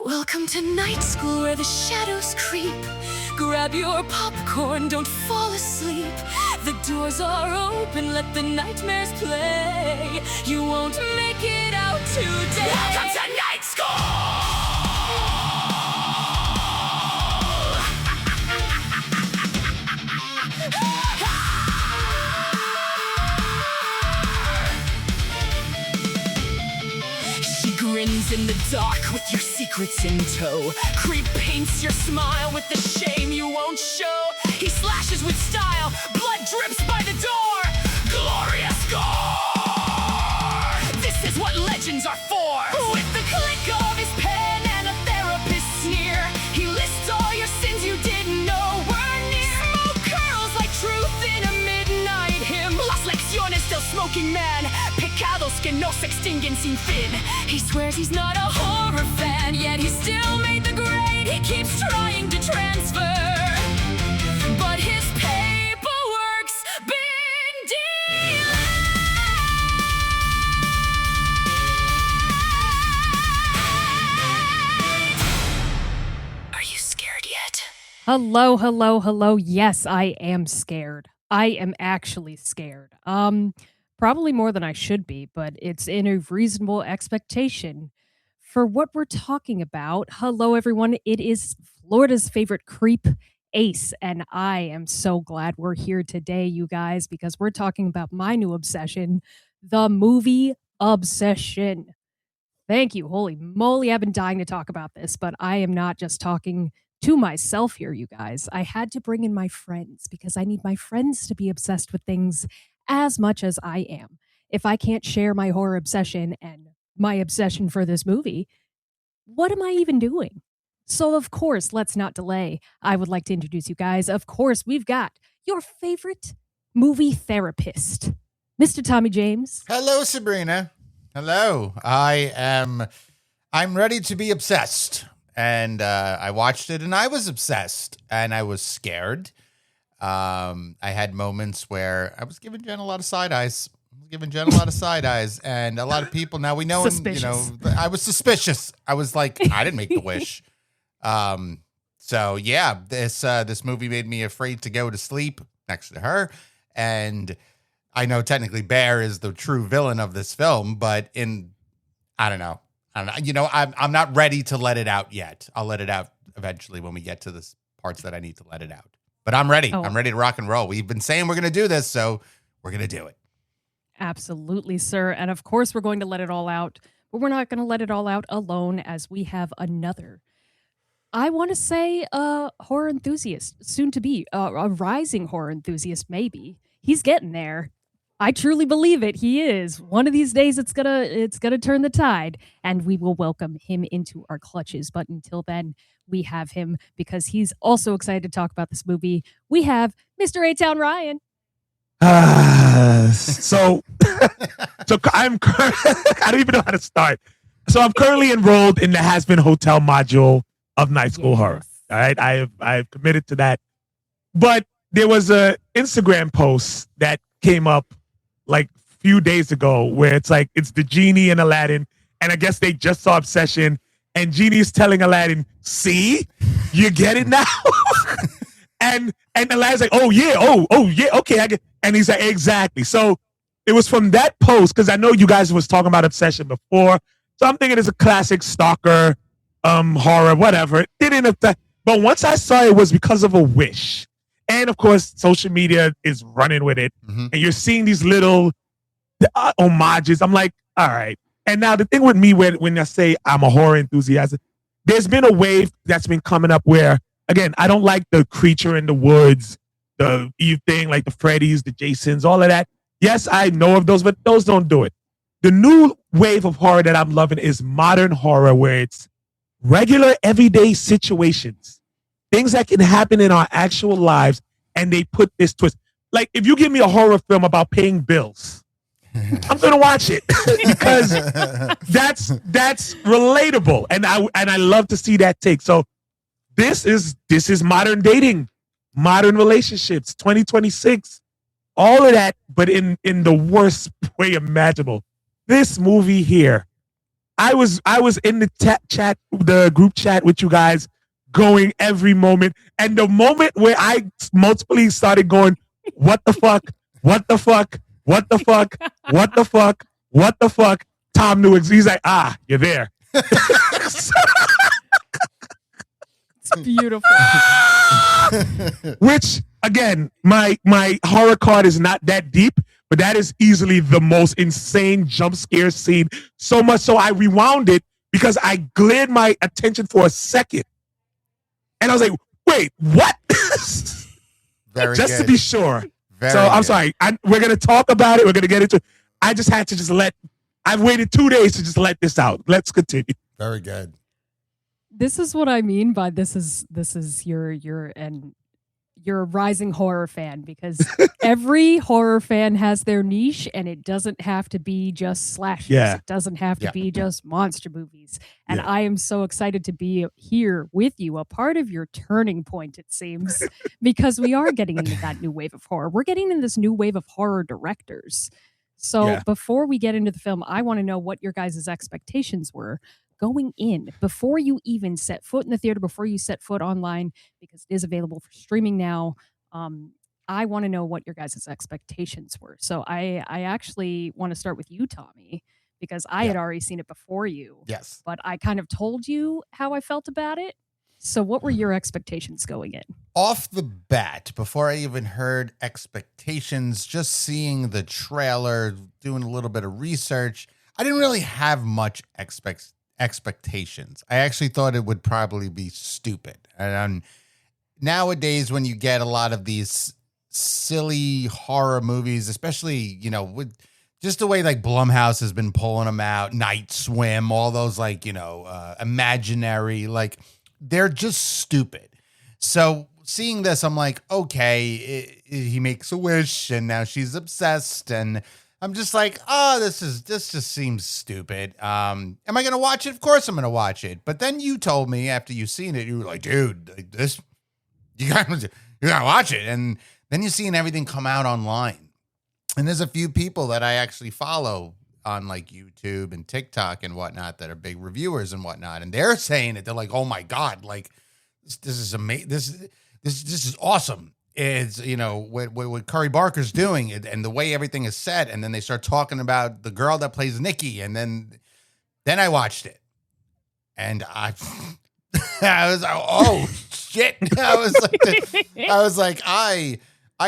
Welcome to night school where the shadows creep. Grab your popcorn, don't fall asleep. The doors are open, let the nightmares play. You won't make it out today. Welcome to night school! She grins in the dark with your secrets in tow. Creep paints your smile with the shame you won't show. He slashes with style, blood drips by the door. Glorious gore! This is what legends are for. With the click of his pen and a therapist's sneer, he lists all your sins you didn't know were near. Smoke curls like truth in a midnight hymn. Las lecciones del smoking man, pecados que no se extinguen sin fin. He swears he's not a horror fan, yet he still made the grade. He keeps trying to transfer, but his paperwork's been delayed. Are you scared yet? Hello, hello, hello. Yes, I am scared. I am actually scared. Probably more than I should be, but it's in a reasonable expectation for what we're talking about. Hello, everyone. It is Florida's favorite creep, Ace, and I am so glad we're here today, you guys, because we're talking about my new obsession, the movie Obsession. Thank you. Holy moly, I've been dying to talk about this, but I am not just talking to myself here, you guys. I had to bring in my friends because I need my friends to be obsessed with things as much as I am. If I can't share my horror obsession and my obsession for this movie, what am I even doing? So, of course, let's not delay. I would like to introduce you guys. Of course, we've got your favorite movie therapist, Mr. Tommy James. Hello, Sabrina. Hello. I'm ready to be obsessed. And I watched it and I was obsessed and I was scared. I had moments where I was giving Jen a lot of side eyes. And a lot of people now we know, I was suspicious. I was like, I didn't make the wish. So yeah, this movie made me afraid to go to sleep next to her. And I know technically Bear is the true villain of this film, but I don't know. I'm not ready to let it out yet. I'll let it out eventually when we get to the parts that I need to let it out. But I'm ready. I'm ready to rock and roll. We've been saying we're going to do this, so we're going to do it. Absolutely, sir. And of course, we're going to let it all out, but we're not going to let it all out alone as we have another, I want to say, horror enthusiast, soon to be a rising horror enthusiast, maybe. He's getting there. I truly believe it. He is. One of these days, it's gonna turn the tide, and we will welcome him into our clutches. But until then, we have him because he's also excited to talk about this movie. We have Mr. A-Town Ryan. So I'm I don't even know how to start. So I'm currently enrolled in the Has Been Hotel module of Night School Horror. All right, I've committed to that. But there was a Instagram post that came up like a few days ago where it's like it's the genie and Aladdin, and I guess they just saw Obsession, and Genie's telling Aladdin, "See, you get it now." and Aladdin's like, "Oh yeah, oh yeah, okay, I get." And he's like, "Exactly." So it was from that post, because I know you guys was talking about Obsession before, so I'm thinking it's a classic stalker horror, whatever. It didn't affect, but once I saw it was because of a wish. And of course, social media is running with it. Mm-hmm. And you're seeing these little homages. I'm like, all right. And now the thing with me, when I say I'm a horror enthusiast, there's been a wave that's been coming up where, again, I don't like the creature in the woods, the Eve thing, like the Freddys, the Jasons, all of that. Yes, I know of those, but those don't do it. The new wave of horror that I'm loving is modern horror, where it's regular, everyday situations. Things that can happen in our actual lives, and they put this twist. Like, if you give me a horror film about paying bills, I'm gonna watch it because that's relatable, and I love to see that take. So this is modern dating, modern relationships, 2026, all of that, but in the worst way imaginable. This movie here, I was in the chat, the group chat with you guys, going every moment, and the moment where I multiply started going, what the fuck, what the fuck, what the fuck, what the fuck, what the fuck. Tom knew. He's like, you're there. It's beautiful. Which, again, my horror card is not that deep, but that is easily the most insane jump scare scene. So much so I rewound it because I glared my attention for a second. And I was like, wait, what? Very just good. To be sure. Very so I'm good. sorry. We're going to talk about it. We're going to get into it. I just had to I've waited 2 days to just let this out. Let's continue. Very good. This is what I mean by this is you're a rising horror fan, because every horror fan has their niche, and it doesn't have to be just slashers. Yeah. It doesn't have to be just monster movies. And I am so excited to be here with you, a part of your turning point, it seems, because we are getting into that new wave of horror. We're getting into this new wave of horror directors. So before we get into the film, I want to know what your guys' expectations were going in before you even set foot in the theater, before you set foot online, because it is available for streaming now. I want to know what your guys' expectations were. So I actually want to start with you, Tommy, because I had already seen it before you. Yes. But I kind of told you how I felt about it. So what were your expectations going in? Off the bat, before I even heard expectations, just seeing the trailer, doing a little bit of research, I didn't really have much expectations. I actually thought it would probably be stupid. And nowadays, when you get a lot of these silly horror movies, especially, with just the way like Blumhouse has been pulling them out, Night Swim, all those imaginary, they're just stupid. So seeing this, I'm like, okay, he makes a wish and now she's obsessed, and I'm just like, this just seems stupid. Am I going to watch it? Of course I'm going to watch it. But then you told me after you seen it, you were like, dude, you gotta watch it. And then you're seeing everything come out online. And there's a few people that I actually follow on YouTube and TikTok and whatnot that are big reviewers and whatnot. And they're saying it. They're like, oh my God, this is amazing. This is awesome. It's, what Curry Barker's doing and the way everything is set. And then they start talking about the girl that plays Nikki. And then I watched it. And I was like, oh shit. I was like, I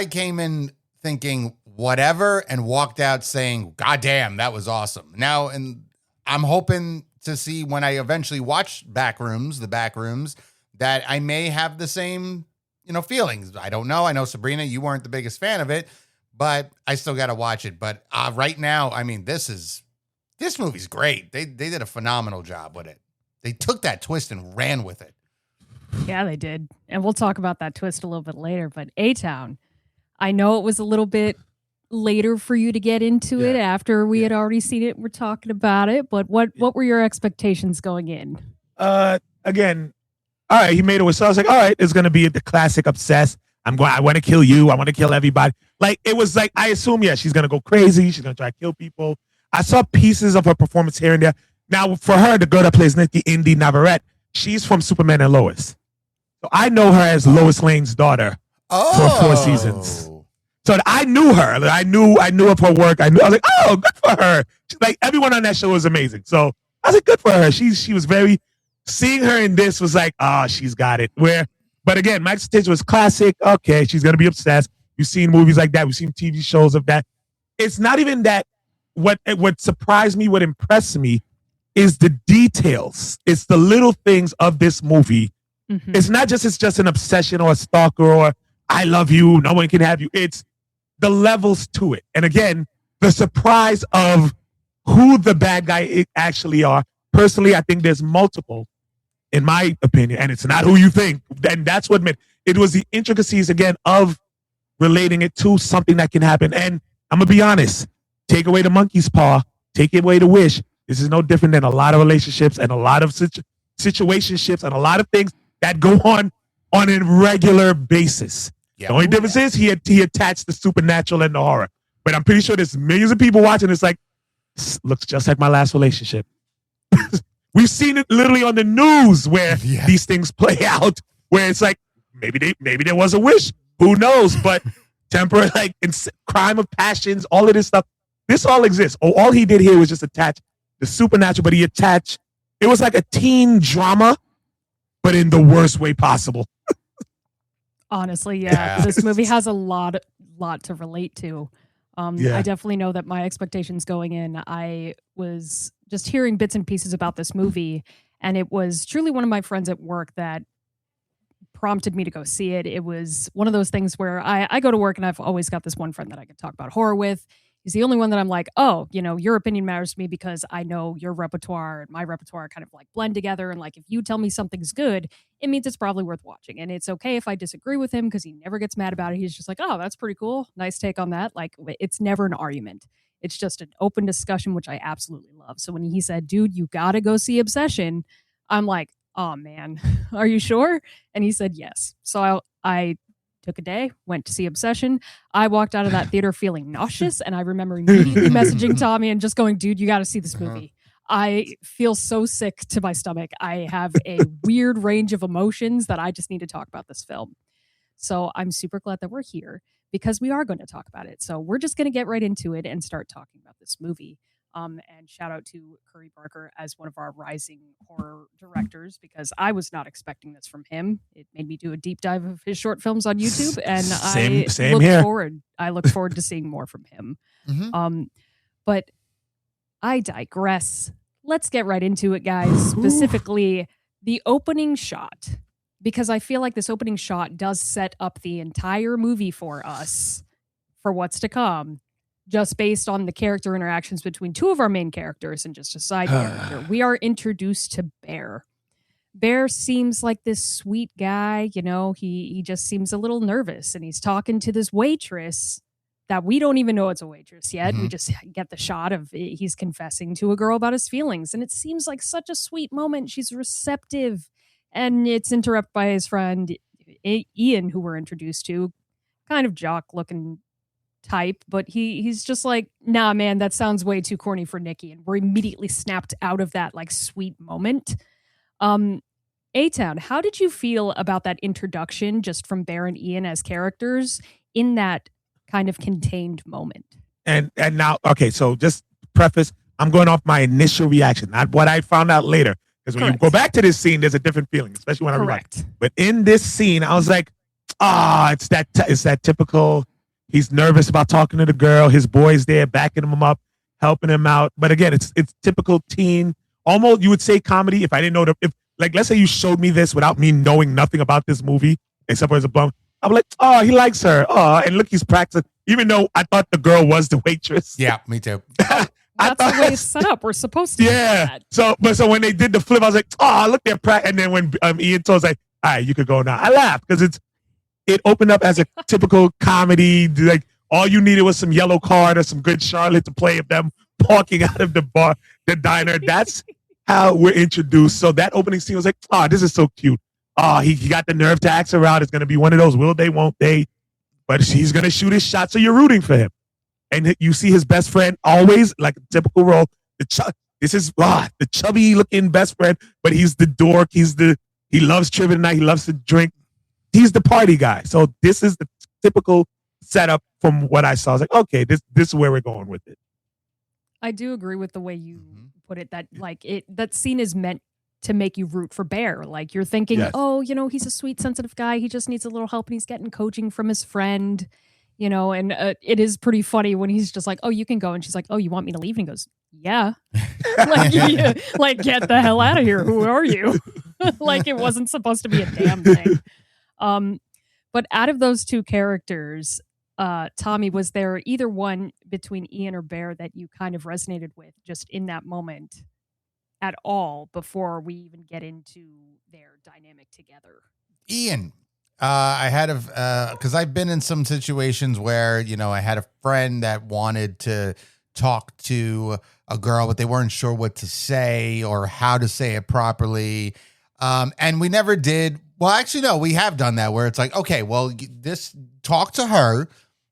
came in thinking whatever and walked out saying, God damn, that was awesome. Now, and I'm hoping to see when I eventually watch the back rooms, that I may have the same, feelings. I don't know. I know, Sabrina, you weren't the biggest fan of it, but I still got to watch it. But right now, I mean, this movie's great. They did a phenomenal job with it. They took that twist and ran with it. Yeah, they did. And we'll talk about that twist a little bit later. But A-Town, I know it was a little bit later for you to get into it after we had already seen it. We're talking about it. But what were your expectations going in? Again, all right, he made it with, so I was like, all right, it's going to be the classic obsessed. I want to kill you. I want to kill everybody. It was like, I assume, she's going to go crazy. She's going to try to kill people. I saw pieces of her performance here and there. Now, for her, the girl that plays Nikki, Indy Navarrete, she's from Superman and Lois. So I know her as Lois Lane's daughter for 4 seasons. So I knew her. I knew of her work. I was like, oh, good for her. She's everyone on that show was amazing. So I was like, good for her. She was very, seeing her in this was like, she's got it. But again, my expectation was classic. Okay, she's going to be obsessed. We've seen movies like that. We've seen TV shows of that. It's not even that. What surprised me, what impressed me is the details. It's the little things of this movie. Mm-hmm. It's not just, it's just an obsession or a stalker or I love you, no one can have you. It's the levels to it. And again, the surprise of who the bad guy actually are. Personally, I think there's multiple, in my opinion, and it's not who you think. And that's what meant it was the intricacies, again, of relating it to something that can happen. And I'm going to be honest, take away the monkey's paw, take away the wish. This is no different than a lot of relationships and a lot of situationships and a lot of things that go on a regular basis. Yep. The only difference is he attached the supernatural and the horror. But I'm pretty sure there's millions of people watching. It's like, looks just like my last relationship. We've seen it literally on the news where these things play out, where it's like maybe there was a wish, who knows? But temper, like crime of passions, all of this stuff, this all exists. All he did here was just attach the supernatural, but he attached. It was like a teen drama, but in the worst way possible. Honestly, this movie has a lot to relate to. I definitely know that my expectations going in, I was just hearing bits and pieces about this movie, and it was truly one of my friends at work that prompted me to go see it. It was one of those things where I go to work and I've always got this one friend that I can talk about horror with. He's the only one that I'm like, oh, your opinion matters to me because I know your repertoire and my repertoire kind of like blend together. And like, if you tell me something's good, it means it's probably worth watching. And it's okay if I disagree with him because he never gets mad about it. He's just like, oh, that's pretty cool. Nice take on that. Like, it's never an argument. It's just an open discussion, which I absolutely love. So when he said, dude, you got to go see Obsession, I'm like, oh man, are you sure? And he said, yes. So I took a day, went to see Obsession. I walked out of that theater feeling nauseous, and I remember immediately messaging Tommy and just going, dude, you got to see this movie. I feel so sick to my stomach. I have a weird range of emotions that I just need to talk about this film. So I'm super glad that we're here because we are going to talk about it. So we're just going to get right into it and start talking about this movie. And shout out to Curry Barker as one of our rising horror directors because I was not expecting this from him. It made me do a deep dive of his short films on YouTube, and I look forward to seeing more from him. But I digress. Let's get right into it, guys. Specifically, the opening shot, because I feel like this opening shot does set up the entire movie for us for what's to come. Just based on the character interactions between two of our main characters and just a side character. We are introduced to Bear. Bear seems like this sweet guy, he just seems a little nervous and he's talking to this waitress that we don't even know it's a waitress yet. We just get the shot of he's confessing to a girl about his feelings and it seems like such a sweet moment. She's receptive and it's interrupted by his friend Ian, who we're introduced to, kind of jock looking type, but he's just like, nah, man, that sounds way too corny for Nikki, and we're immediately snapped out of that like sweet moment. A-Town, how did you feel about that introduction just from Bear and Ian as characters in that kind of contained moment? And now, okay, so just preface, I'm going off my initial reaction, not what I found out later, because when you go back to this scene, there's a different feeling, especially when I react. But in this scene, I was like, it's that typical. He's nervous about talking to the girl. His boy's there backing him up, helping him out. But again, it's typical teen, almost you would say comedy. If I didn't know let's say you showed me this without me knowing nothing about this movie, except for as a bum, I'm like, oh, he likes her. Oh, and look, he's practicing. Even though I thought the girl was the waitress. Yeah, me too. That's the way it's set up. We're supposed to. Yeah. So when they did the flip, I was like, oh, look, they're practicing. And then when Ian told us, like, all right, you could go now. I laughed because it opened up as a typical comedy. Like all you needed was some yellow card or some good Charlotte to play of them walking out of the diner. That's how we're introduced. So that opening scene was like, oh, this is so cute. Oh, he got the nerve to ask her out. It's going to be one of those, will they, won't they? But he's going to shoot his shot. So you're rooting for him. And you see his best friend always like a typical role. This is the chubby looking best friend, but he's the dork. He loves trivia night. He loves to drink. He's the party guy. So this is the typical setup from what I saw. I was like, okay, this is where we're going with it. I do agree with the way you put it, that like that scene is meant to make you root for Bear. Like you're thinking, oh, he's a sweet, sensitive guy. He just needs a little help and he's getting coaching from his friend, and it is pretty funny when he's just like, oh, you can go. And she's like, oh, you want me to leave? And he goes, yeah. like, get the hell out of here. Who are you? Like it wasn't supposed to be a damn thing. But out of those two characters, Tommy, was there either one between Ian or Bear that you kind of resonated with just in that moment at all before we even get into their dynamic together? Ian. I had because I've been in some situations where, I had a friend that wanted to talk to a girl, but they weren't sure what to say or how to say it properly. And we never did. Well, actually, no, we have done that where it's like, okay, well, talk to her,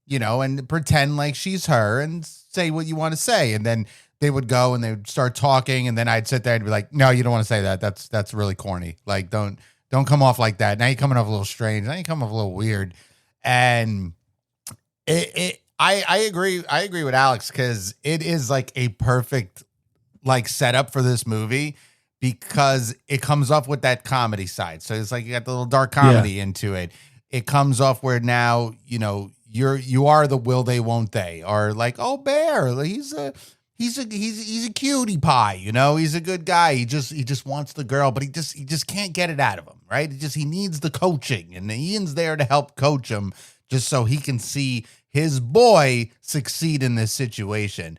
and pretend like she's her and say what you want to say. And then they would go and they would start talking, and then I'd sit there and be like, no, you don't want to say that. That's really corny. Like, don't come off like that. Now you're coming off a little strange. Now you come off a little weird. And I agree. I agree with Alex, because it is like a perfect like setup for this movie, because it comes off with that comedy side. So it's like you got the little dark comedy into it. It comes off where now, you are the will they won't they, or like, oh, Bear, he's a cutie pie, he's a good guy. He just wants the girl, but he just can't get it out of him, right? He needs the coaching, and Ian's there to help coach him just so he can see his boy succeed in this situation.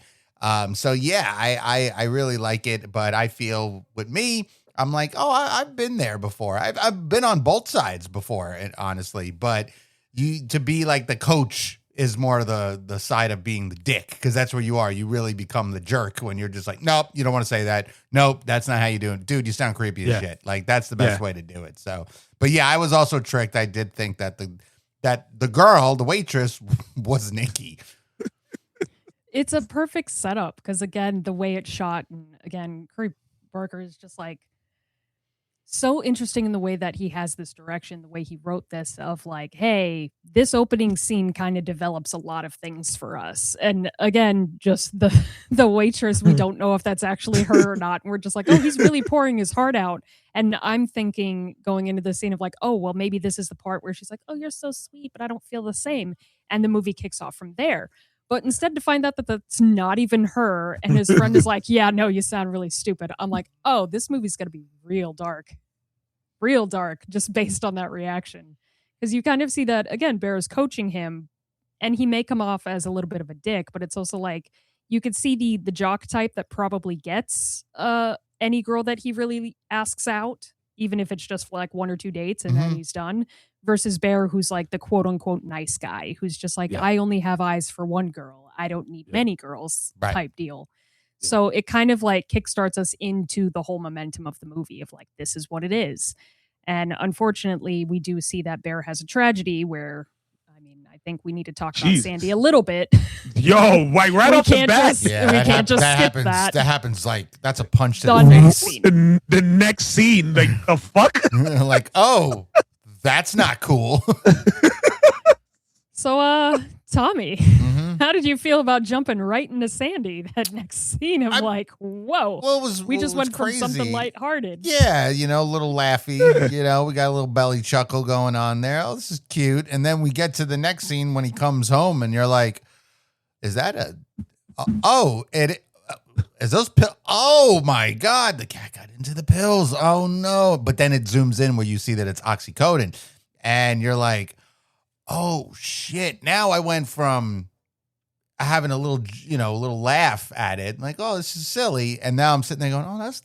So yeah, I really like it, but I feel with me, I'm like, oh, I've been there before. I've been on both sides before, honestly, but to be like the coach is more the side of being the dick, because that's where you are. You really become the jerk when you're just like, nope, you don't want to say that. Nope, that's not how you do it. Dude, you sound creepy as shit. Like, that's the best way to do it. So, but yeah, I was also tricked. I did think that the girl, the waitress, was Nikki. It's a perfect setup because, again, the way it's shot, and again, Curry Barker is just like so interesting in the way that he has this direction, the way he wrote this of like, hey, this opening scene kind of develops a lot of things for us. And again, just the waitress, we don't know if that's actually her or not. And we're just like, oh, he's really pouring his heart out. And I'm thinking going into the scene of like, oh, well, maybe this is the part where she's like, oh, you're so sweet, but I don't feel the same. And the movie kicks off from there. But instead to find out that that's not even her, and his friend is like, yeah, no, you sound really stupid. I'm like, oh, this movie's going to be real dark, just based on that reaction. Because you kind of see that, again, Bear is coaching him, and he may come off as a little bit of a dick, but it's also like, you could see the jock type that probably gets any girl that he really asks out, even if it's just for like 1 or 2 dates and then he's done, versus Bear, who's like the quote unquote nice guy, who's just like, I only have eyes for one girl. I don't need many girls type deal. So it kind of like kickstarts us into the whole momentum of the movie of like, this is what it is. And unfortunately, we do see that Bear has a tragedy where, I think we need to talk about Sandy a little bit. Yo, like right off the bat. We can't just skip that. That happens like, that's a punch to the face. The next scene, like, the fuck? Like, oh, that's not cool. So, Tommy, how did you feel about jumping right into Sandy? That next scene of like, whoa. Well, we just went crazy. from something lighthearted. Yeah, a little laughy. We got a little belly chuckle going on there. Oh, this is cute. And then we get to the next scene when he comes home, and you're like, is that is those pills? Oh my God, the cat got into the pills. Oh no. But then it zooms in where you see that it's oxycodone, and you're like, oh shit. Now I went from having a little laugh at it, like, oh, this is silly. And now I'm sitting there going, oh, that's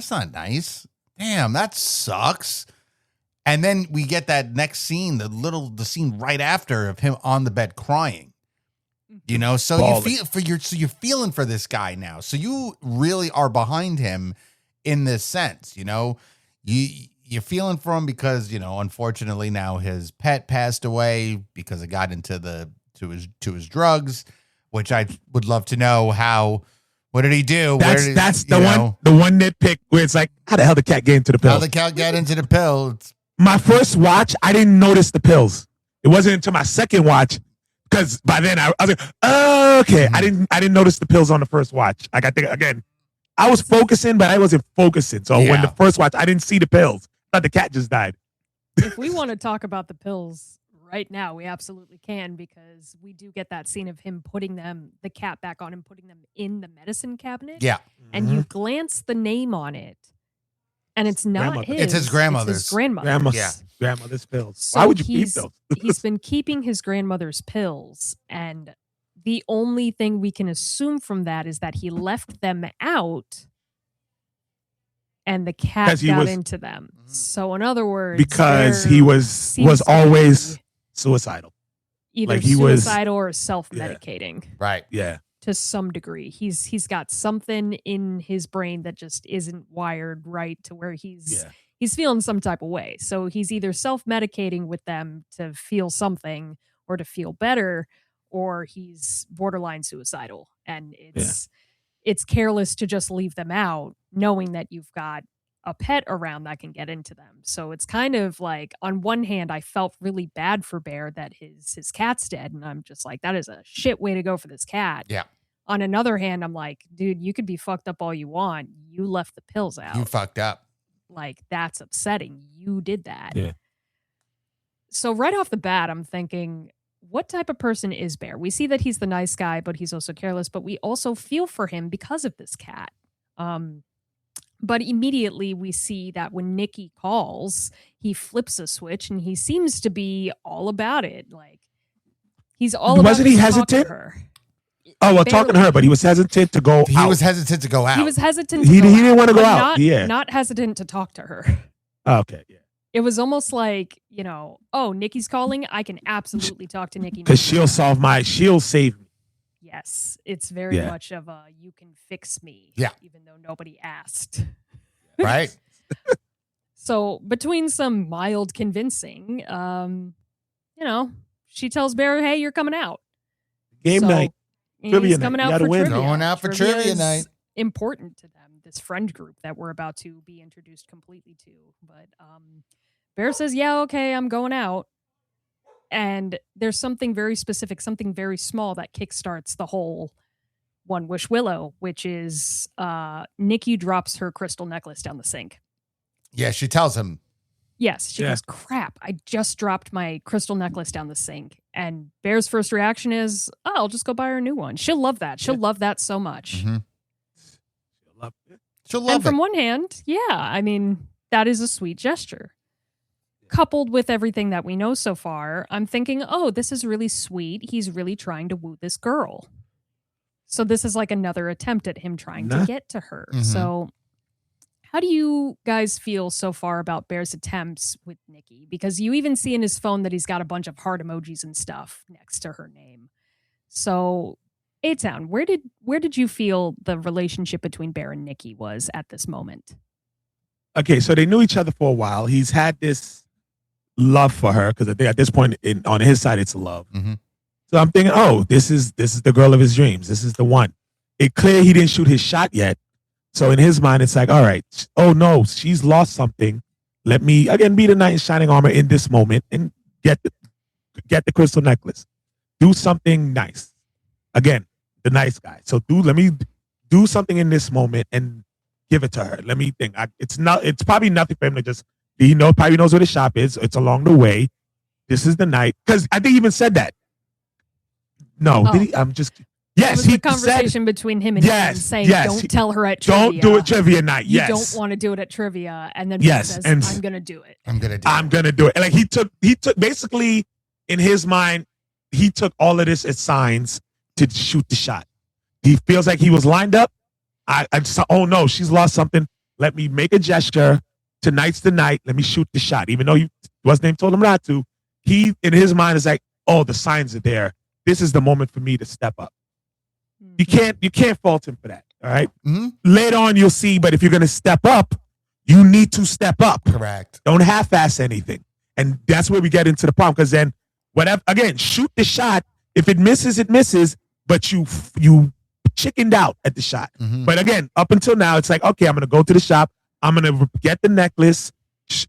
not nice. Damn, that sucks. And then we get that next scene, the scene right after of him on the bed crying. So you're feeling for this guy now. So you really are behind him in this sense. You're feeling for him because, unfortunately now his pet passed away because it got into to his drugs, which I would love to know what did he do? That's the one nitpick where it's like, how the hell did the cat get into the pill? How the cat got into the pill? My first watch, I didn't notice the pills. It wasn't until my second watch, because by then I was like, oh, okay. I didn't notice the pills on the first watch. Like, I think, again, I was focusing, but I wasn't focusing. So when the first watch, I didn't see the pills. I thought the cat just died. If we want to talk about the pills right now, we absolutely can, because we do get that scene of him putting the cat back on and putting them in the medicine cabinet. Yeah. And you glance the name on it, and it's not his. It's his grandmother's. It's his grandmother. Grandmother's pills. So why would you keep those? He's been keeping his grandmother's pills, and the only thing we can assume from that is that he left them out, and the cat got into them. So in other words, because he was always suicidal. Either like suicidal or self-medicating. Yeah. Right. Yeah. To some degree. He's got something in his brain that just isn't wired right to where he's feeling some type of way. So he's either self-medicating with them to feel something or to feel better, or he's borderline suicidal. And it's careless to just leave them out, knowing that you've got a pet around that can get into them. So it's kind of like, on one hand, I felt really bad for Bear that his cat's dead, and I'm just like, that is a shit way to go for this cat. Yeah. On another hand, I'm like, dude, you could be fucked up all you want. You left the pills out. You fucked up. Like, that's upsetting. You did that. Yeah. So right off the bat, I'm thinking, what type of person is Bear? We see that he's the nice guy, but he's also careless, but we also feel for him because of this cat. But immediately we see that when Nikki calls, he flips a switch and he seems to be all about it. Like, he's all about Wasn't he hesitant? to her. Oh, well, talking to her, but he was hesitant to go out. He was hesitant to go out. He was hesitant He to go didn't out, want to go but out. Not hesitant to talk to her. Okay, yeah. It was almost like, oh, Nikki's calling. I can absolutely talk to Nikki. Because she'll save me. Yes, it's very much of a, you can fix me. Yeah. Even though nobody asked. Right. So between some mild convincing, she tells Bear, hey, you're coming out. Game night. He's coming out for trivia. Going out for trivia night. Important to them, this friend group that we're about to be introduced completely to. But Bear says, yeah, okay, I'm going out. And there's something very specific, something very small that kickstarts the whole One Wish Willow, which is Nikki drops her crystal necklace down the sink. Yeah, she tells him. Yes, she goes, crap, I just dropped my crystal necklace down the sink. And Bear's first reaction is, oh, I'll just go buy her a new one. She'll love that. She'll love that so much. Mm-hmm. She'll love it. And from one hand, I mean, that is a sweet gesture. Coupled with everything that we know so far, I'm thinking, oh, this is really sweet. He's really trying to woo this girl. So this is like another attempt at him trying to get to her. Mm-hmm. So how do you guys feel so far about Bear's attempts with Nikki? Because you even see in his phone that he's got a bunch of heart emojis and stuff next to her name. So, A-Town, where did you feel the relationship between Bear and Nikki was at this moment? Okay, so they knew each other for a while. He's had this love for her, because I think at this point on his side it's love. Mm-hmm. So I'm thinking, oh, this is the girl of his dreams. This is the one. It's clear he didn't shoot his shot yet. So in his mind, it's like, all right, oh no, she's lost something. Let me again be the knight in shining armor in this moment and get the crystal necklace. Do something nice. Again, the nice guy. So let me do something in this moment and give it to her. Let me think. It's probably nothing for him to just. He probably knows where the shop is. It's along the way. This is the night. Because I think he even said that. No, did he? I'm just. Yes, he conversation between him and him saying, "Don't tell her at trivia. Don't do it trivia night. You don't want to do it at trivia." And then he says, "I'm going to do it. I'm going to do it." And like he took basically in his mind, he took all of this as signs to shoot the shot. He feels like he was lined up. I just, oh no, she's lost something. Let me make a gesture. Tonight's the night. Let me shoot the shot. Even though what's name told him not to, he in his mind is like, oh, the signs are there. This is the moment for me to step up. You can't fault him for that. All right. Mm-hmm. Later on, you'll see. But if you're going to step up, you need to step up. Correct. Don't half-ass anything. And that's where we get into the problem. Because then, whatever, again, shoot the shot. If it misses, it misses. But you chickened out at the shot. Mm-hmm. But again, up until now, it's like, okay, I'm going to go to the shop. I'm going to get the necklace.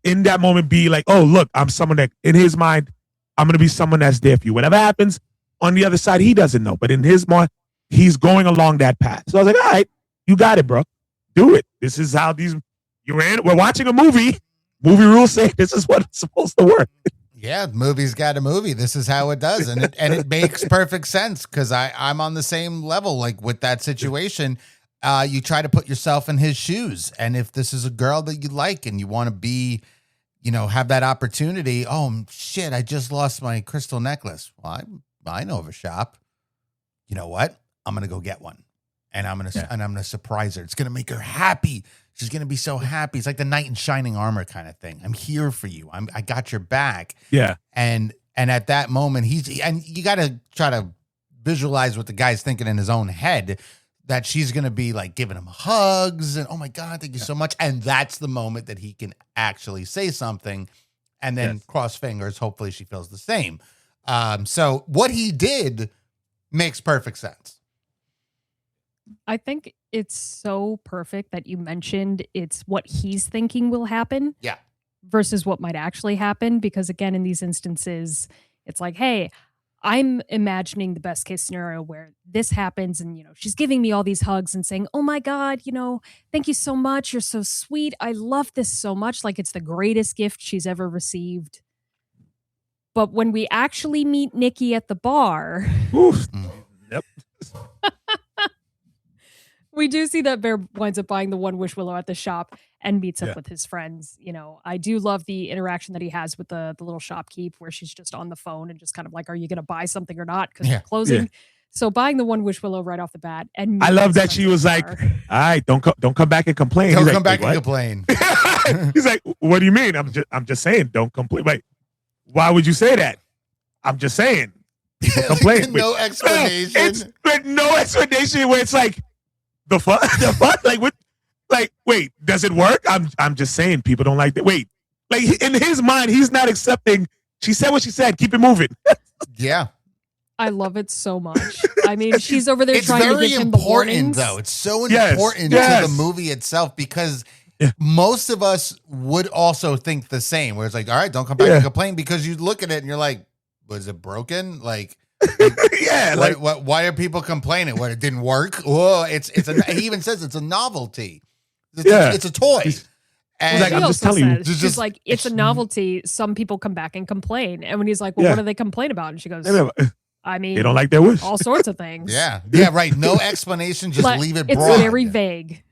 In that moment, be like, oh, look, I'm someone that, in his mind, I'm going to be someone that's there for you. Whatever happens on the other side, he doesn't know. But in his mind, he's going along that path. So I was like, all right, you got it, bro. Do it. This is how we're watching a movie. Movie rules say this is what it's supposed to work. Yeah, movie's got a movie. This is how it does. And it makes perfect sense because I'm on the same level. Like with that situation, you try to put yourself in his shoes. And if this is a girl that you like and you want to be, have that opportunity, oh, shit, I just lost my crystal necklace. Well, I know of a shop. You know what? I'm going to go get one. And I'm going to surprise her. It's going to make her happy. She's going to be so happy. It's like the knight in shining armor kind of thing. I'm here for you. I got your back. Yeah. And at that moment, you got to try to visualize what the guy's thinking in his own head, that she's going to be like giving him hugs and, oh my God, thank you so much. And that's the moment that he can actually say something and then cross fingers. Hopefully she feels the same. So what he did makes perfect sense. I think It's so perfect that you mentioned it's what he's thinking will happen. Yeah. Versus what might actually happen. Because again, in these instances, it's like, hey, I'm imagining the best case scenario where this happens. And, she's giving me all these hugs and saying, oh my God, thank you so much. You're so sweet. I love this so much. Like it's the greatest gift she's ever received. But when we actually meet Nikki at the bar, Yep. we do see that Bear winds up buying the one wish willow at the shop and meets up with his friends. I do love the interaction that he has with the little shopkeep where she's just on the phone and just kind of like, are you going to buy something or not? Because we're closing. Yeah. So buying the one wish willow right off the bat. And I love that she was like, all right, don't come back and complain. Don't come back and complain. He's like, what do you mean? I'm just saying, don't complain. Like, why would you say that? I'm just saying. Don't complain. No explanation. No explanation where it's like, the fuck? The fuck? Like what? Like, wait, does it work? I'm just saying people don't like that. Wait, like in his mind, he's not accepting. She said what she said. Keep it moving. Yeah. I love it so much. I mean, she's over there trying to give him the warnings. Though. It's so important to the movie itself because most of us would also think the same. Where it's like, all right, don't come back and complain because you look at it and you're like, was it broken? Like why are people complaining? What, it didn't work? Oh, he even says it's a novelty. It's a toy. And like, I'm just telling you. She's like, it's a novelty. Some people come back and complain. And when he's like, well, what do they complain about? And she goes, I mean, they don't like their wish. All sorts of things. Yeah, right. No explanation. Just leave it broad. It's very vague.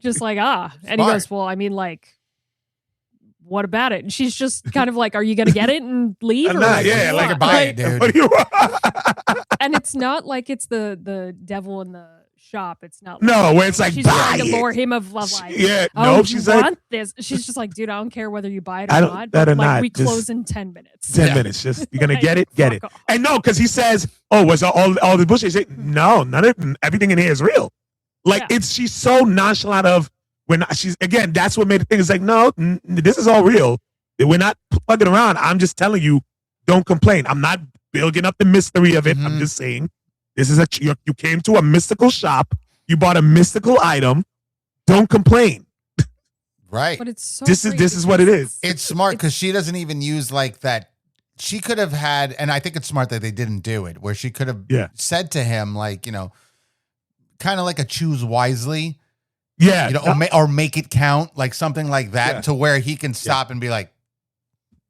Just like, And he goes, well, I mean, like, what about it? And she's just kind of like, are you going to get it and leave? Or like buy it, dude. What do you want? And it's not like it's the devil in the shop. It's not where it's like, she's trying to lure him of like, she's want like, this. She's just like, dude, I don't care whether you buy it or not. But like, we close in 10 minutes. 10 minutes. Just, you're going to get it. Off. And no, because he says, was all the bullshit? He's like, no, everything in here is real. Like, she's so nonchalant of, that's what made the thing. It's like, no, this is all real. We're not plugging around. I'm just telling you, don't complain. I'm not building up the mystery of it. I'm just saying, this is you came to a mystical shop. You bought a mystical item. Don't complain. Right. But it's so this is what it is. It's smart because she doesn't even use like that. She could have had, and I think it's smart that they didn't do it, where she could have said to him, like, kind of like a choose wisely. Yeah. Or make it count, like something like that, to where he can stop and be like,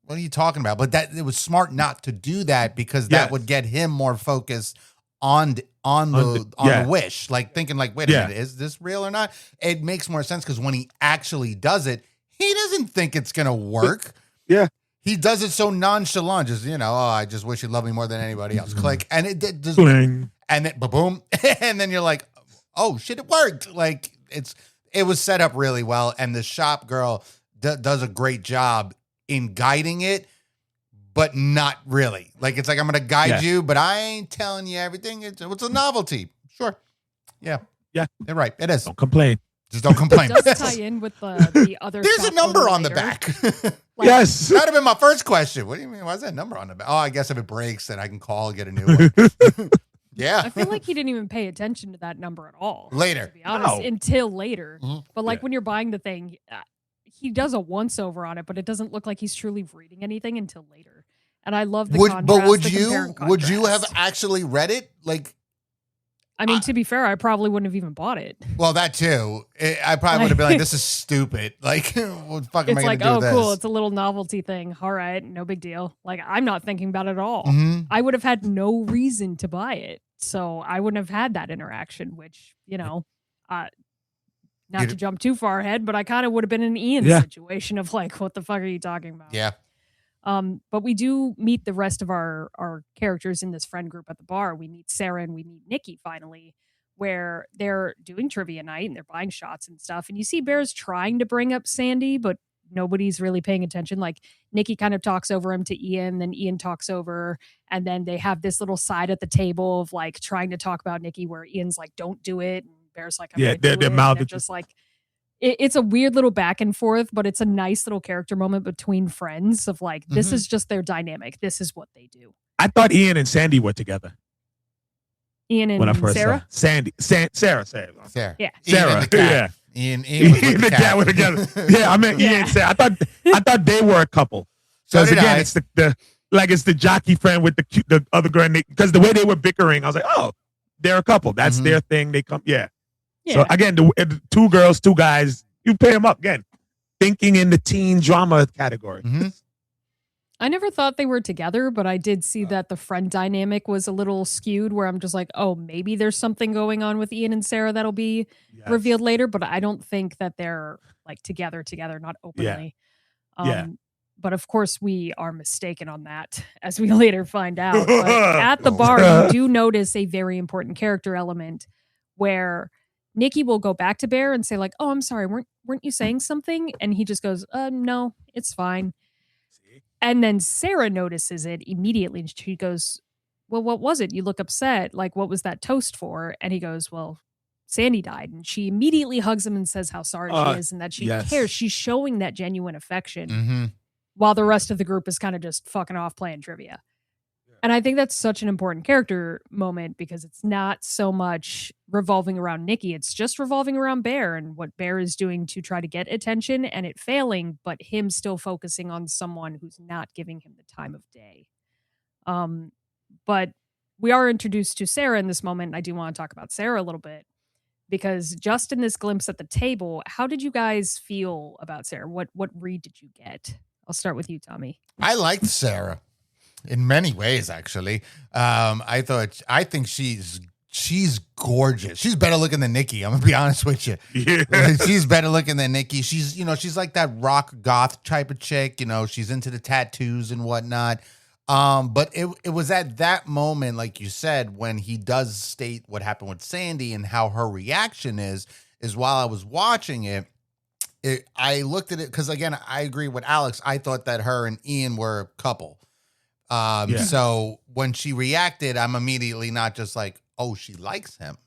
what are you talking about? But it was smart not to do that because that would get him more focused on the wish, like thinking like, wait a minute, is this real or not? It makes more sense because when he actually does it, he doesn't think it's going to work. Yeah. He does it so nonchalant, just, I just wish you loved me more than anybody else. Click. And it just, Bling. and then boom. And then you're like, oh shit, it worked. Like it was set up really well. And the shop girl does a great job in guiding it, but not really. Like, it's like, I'm going to guide you, but I ain't telling you everything. It's a novelty. Sure. Yeah. Yeah. You're right. It is. Don't complain. Just don't complain. It does tie in with the other. There's a number on the back. Yes. That'd have been my first question. What do you mean? Why is that number on the back? Oh, I guess if it breaks, then I can call and get a new one. Yeah. I feel like he didn't even pay attention to that number at all. Later. To be honest, until later. Mm-hmm. But like when you're buying the thing, he does a once over on it, but it doesn't look like he's truly reading anything until later. And I love the contrast. But would you have actually read it? Like, I mean, to be fair, I probably wouldn't have even bought it. Well, that too. I probably would have been like, "This is stupid." Like, what the fuck am I going to do with this? It's like, oh, cool. It's a little novelty thing. All right, no big deal. Like, I'm not thinking about it at all. Mm-hmm. I would have had no reason to buy it, so I wouldn't have had that interaction. Which, not to jump too far ahead, but I kind of would have been in Ian's situation of like, what the fuck are you talking about? Yeah. But we do meet the rest of our characters in this friend group at the bar. We meet Sarah and we meet Nikki finally, where they're doing trivia night and they're buying shots and stuff. And you see Bear's trying to bring up Sandy, but nobody's really paying attention. Like Nikki kind of talks over him to Ian, then Ian talks over, and then they have this little side at the table of like trying to talk about Nikki where Ian's like, don't do it. And Bear's like, they're mouthing just like, it's a weird little back and forth, but it's a nice little character moment between friends of like, this is just their dynamic. This is what they do. I thought Ian and Sandy were together. Ian and when I first Sarah? saw Sarah. Yeah. Sarah. Ian and the cat. Yeah. Ian and the cat were together. Yeah, I mean Ian and Sarah. I thought they were a couple. So Because did again, I. it's it's the jockey friend with the other girl. Because the way they were bickering, I was like, oh, they're a couple. That's their thing. They come, yeah. So again, the two girls, two guys, you pair them up again. Thinking in the teen drama category. Mm-hmm. I never thought they were together, but I did see that the friend dynamic was a little skewed where I'm just like, oh, maybe there's something going on with Ian and Sarah that'll be revealed later, but I don't think that they're like together, not openly. But of course we are mistaken on that as we later find out. But at the bar, you do notice a very important character element where Nikki will go back to Bear and say like, oh, I'm sorry. Weren't you saying something? And he just goes, no, it's fine. And then Sarah notices it immediately. And she goes, well, what was it? You look upset. Like, what was that toast for? And he goes, well, Sandy died. And she immediately hugs him and says how sorry she is and that she cares. She's showing that genuine affection while the rest of the group is kind of just fucking off playing trivia. And I think that's such an important character moment because it's not so much revolving around Nikki. It's just revolving around Bear and what Bear is doing to try to get attention and it failing, but him still focusing on someone who's not giving him the time of day. But we are introduced to Sarah in this moment. And I do want to talk about Sarah a little bit because just in this glimpse at the table, how did you guys feel about Sarah? What read did you get? I'll start with you, Tommy. I liked Sarah. In many ways, actually. I think she's gorgeous. She's better looking than Nikki. I'm gonna be honest with you. Yeah. She's better looking than Nikki. She's like that rock goth type of chick. She's into the tattoos and whatnot. But it was at that moment, like you said, when he does state what happened with Sandy and how her reaction is while I was watching it. I looked at it because again, I agree with Alex. I thought that her and Ian were a couple. So when she reacted, I'm immediately not just like, oh, she likes him.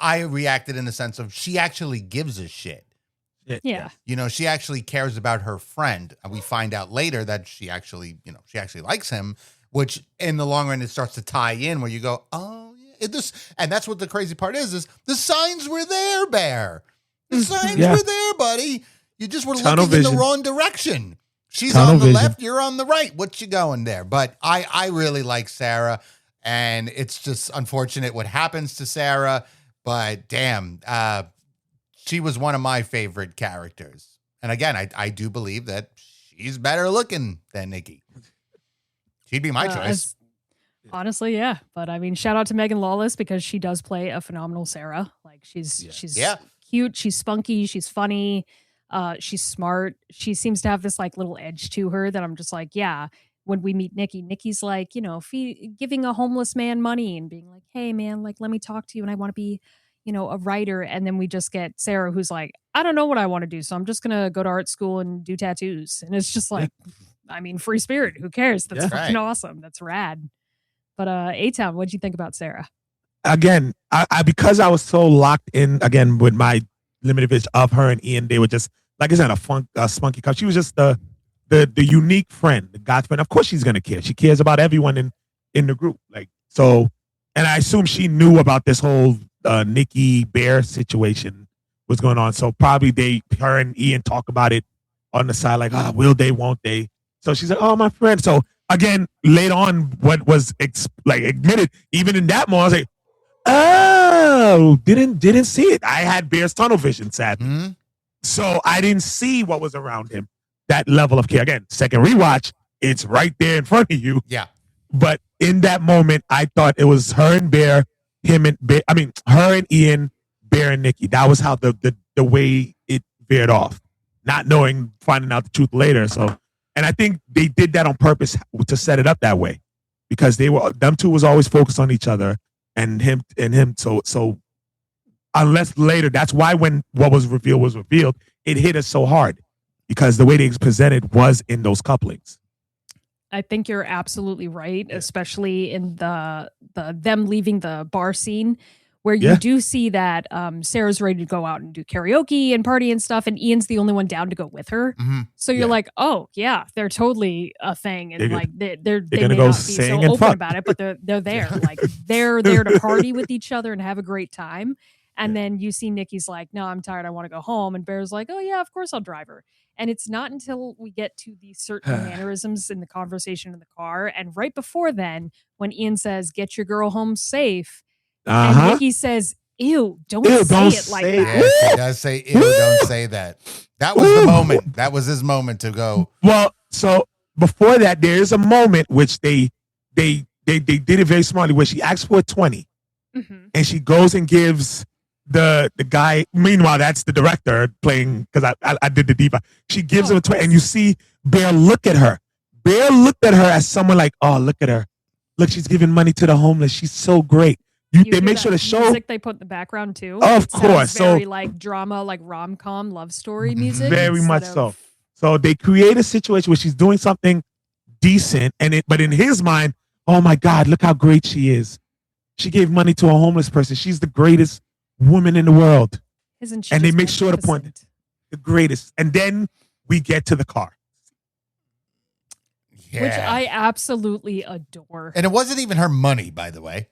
I reacted in the sense of she actually gives a shit. Yeah. She actually cares about her friend. And we find out later that she actually likes him, which in the long run, it starts to tie in where you go, oh, yeah. And that's what the crazy part is the signs were there, Bear. The signs were there, buddy. You just were looking in the wrong direction. She's on the left, you're on the right. What you going there? But I really like Sarah, and it's just unfortunate what happens to Sarah. But damn, she was one of my favorite characters. And again, I do believe that she's better looking than Nikki. She'd be my choice. Honestly, yeah. But I mean, shout out to Megan Lawless because she does play a phenomenal Sarah. Like she's cute, she's spunky, she's funny. She's smart. She seems to have this like little edge to her that I'm just like, yeah. When we meet Nikki's like, giving a homeless man money and being like, hey man, like, let me talk to you. And I want to be, a writer. And then we just get Sarah, who's like, I don't know what I want to do. So I'm just going to go to art school and do tattoos. And it's just like, I mean, free spirit. Who cares? That's fucking awesome. That's rad. But A-Town, what'd you think about Sarah? Again, I because I was so locked in again with my limited vision of her and Ian, they were just, like I said, a spunky cup. She was just the unique friend, the God friend. Of course she's gonna care. She cares about everyone in the group. Like so, and I assume she knew about this whole Nikki Bear situation was going on. So probably her and Ian talk about it on the side, like, will they, won't they? So she's like, oh, my friend. So again, later on, what was admitted, even in that moment, I was like, oh, didn't see it. I had Bear's tunnel vision, sadly. Mm-hmm. So I didn't see what was around him. That level of care. Again, second rewatch, it's right there in front of you. Yeah. But in that moment, I thought it was her and Bear, her and Ian, Bear and Nikki. That was how the way it veered off. Not knowing, finding out the truth later. So, and I think they did that on purpose to set it up that way. Because them two was always focused on each other and him. So unless later, that's why when what was revealed, it hit us so hard. Because the way they presented was in those couplings. I think you're absolutely right, especially in the them leaving the bar scene where you do see that Sarah's ready to go out and do karaoke and party and stuff, and Ian's the only one down to go with her. Mm-hmm. So you're like, oh yeah, they're totally a thing, and they may gonna go not be sing so and open fuck. about it, but they're there, like they're there to party with each other and have a great time. And then you see Nikki's like, no, I'm tired, I want to go home, and Bear's like, oh yeah, of course I'll drive her. And it's not until we get to these certain mannerisms in the conversation in the car, and right before then, when Ian says, "Get your girl home safe," and Nikki says, "Ew, don't say it like that." Yes, he does say, "Ew, don't say that." That was the moment. That was his moment to go. Well, so before that, there is a moment which they did it very smartly, where she asks for a 20, and she goes and gives the guy. Meanwhile, that's the director playing, because I did the diva. She gives him a 20, and you see Bear look at her. Bear looked at her as someone like, oh, look at her. Look, she's giving money to the homeless. She's so great. They make sure to show music they put in the background too. Of course, very like drama, like rom-com love story music. Very much so. So they create a situation where she's doing something decent, but in his mind, oh my God, look how great she is. She gave money to a homeless person. She's the greatest woman in the world. Isn't she? And they make sure to point the greatest. And then we get to the car. Yeah. Which I absolutely adore. And it wasn't even her money, by the way.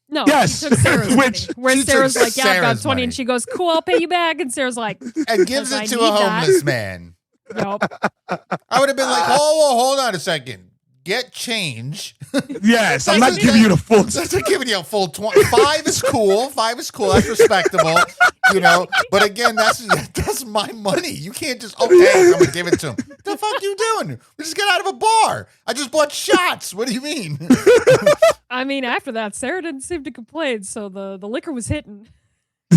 No, yes. she took Sarah's money. Where Sarah's like, yeah, I've got 20. money. And she goes, cool, I'll pay you back. And Sarah's like, and gives it to a homeless man. Nope. I would have been like, oh, hold on a second. Get change. Yes, I'm not giving you the full. That's not giving you a full 20. 5 is cool. 5 is cool. That's respectable. But again, that's my money. You can't just, okay, I'm going to give it to him. The fuck you doing? We just got out of a bar. I just bought shots. What do you mean? I mean, after that, Sarah didn't seem to complain, so the liquor was hitting.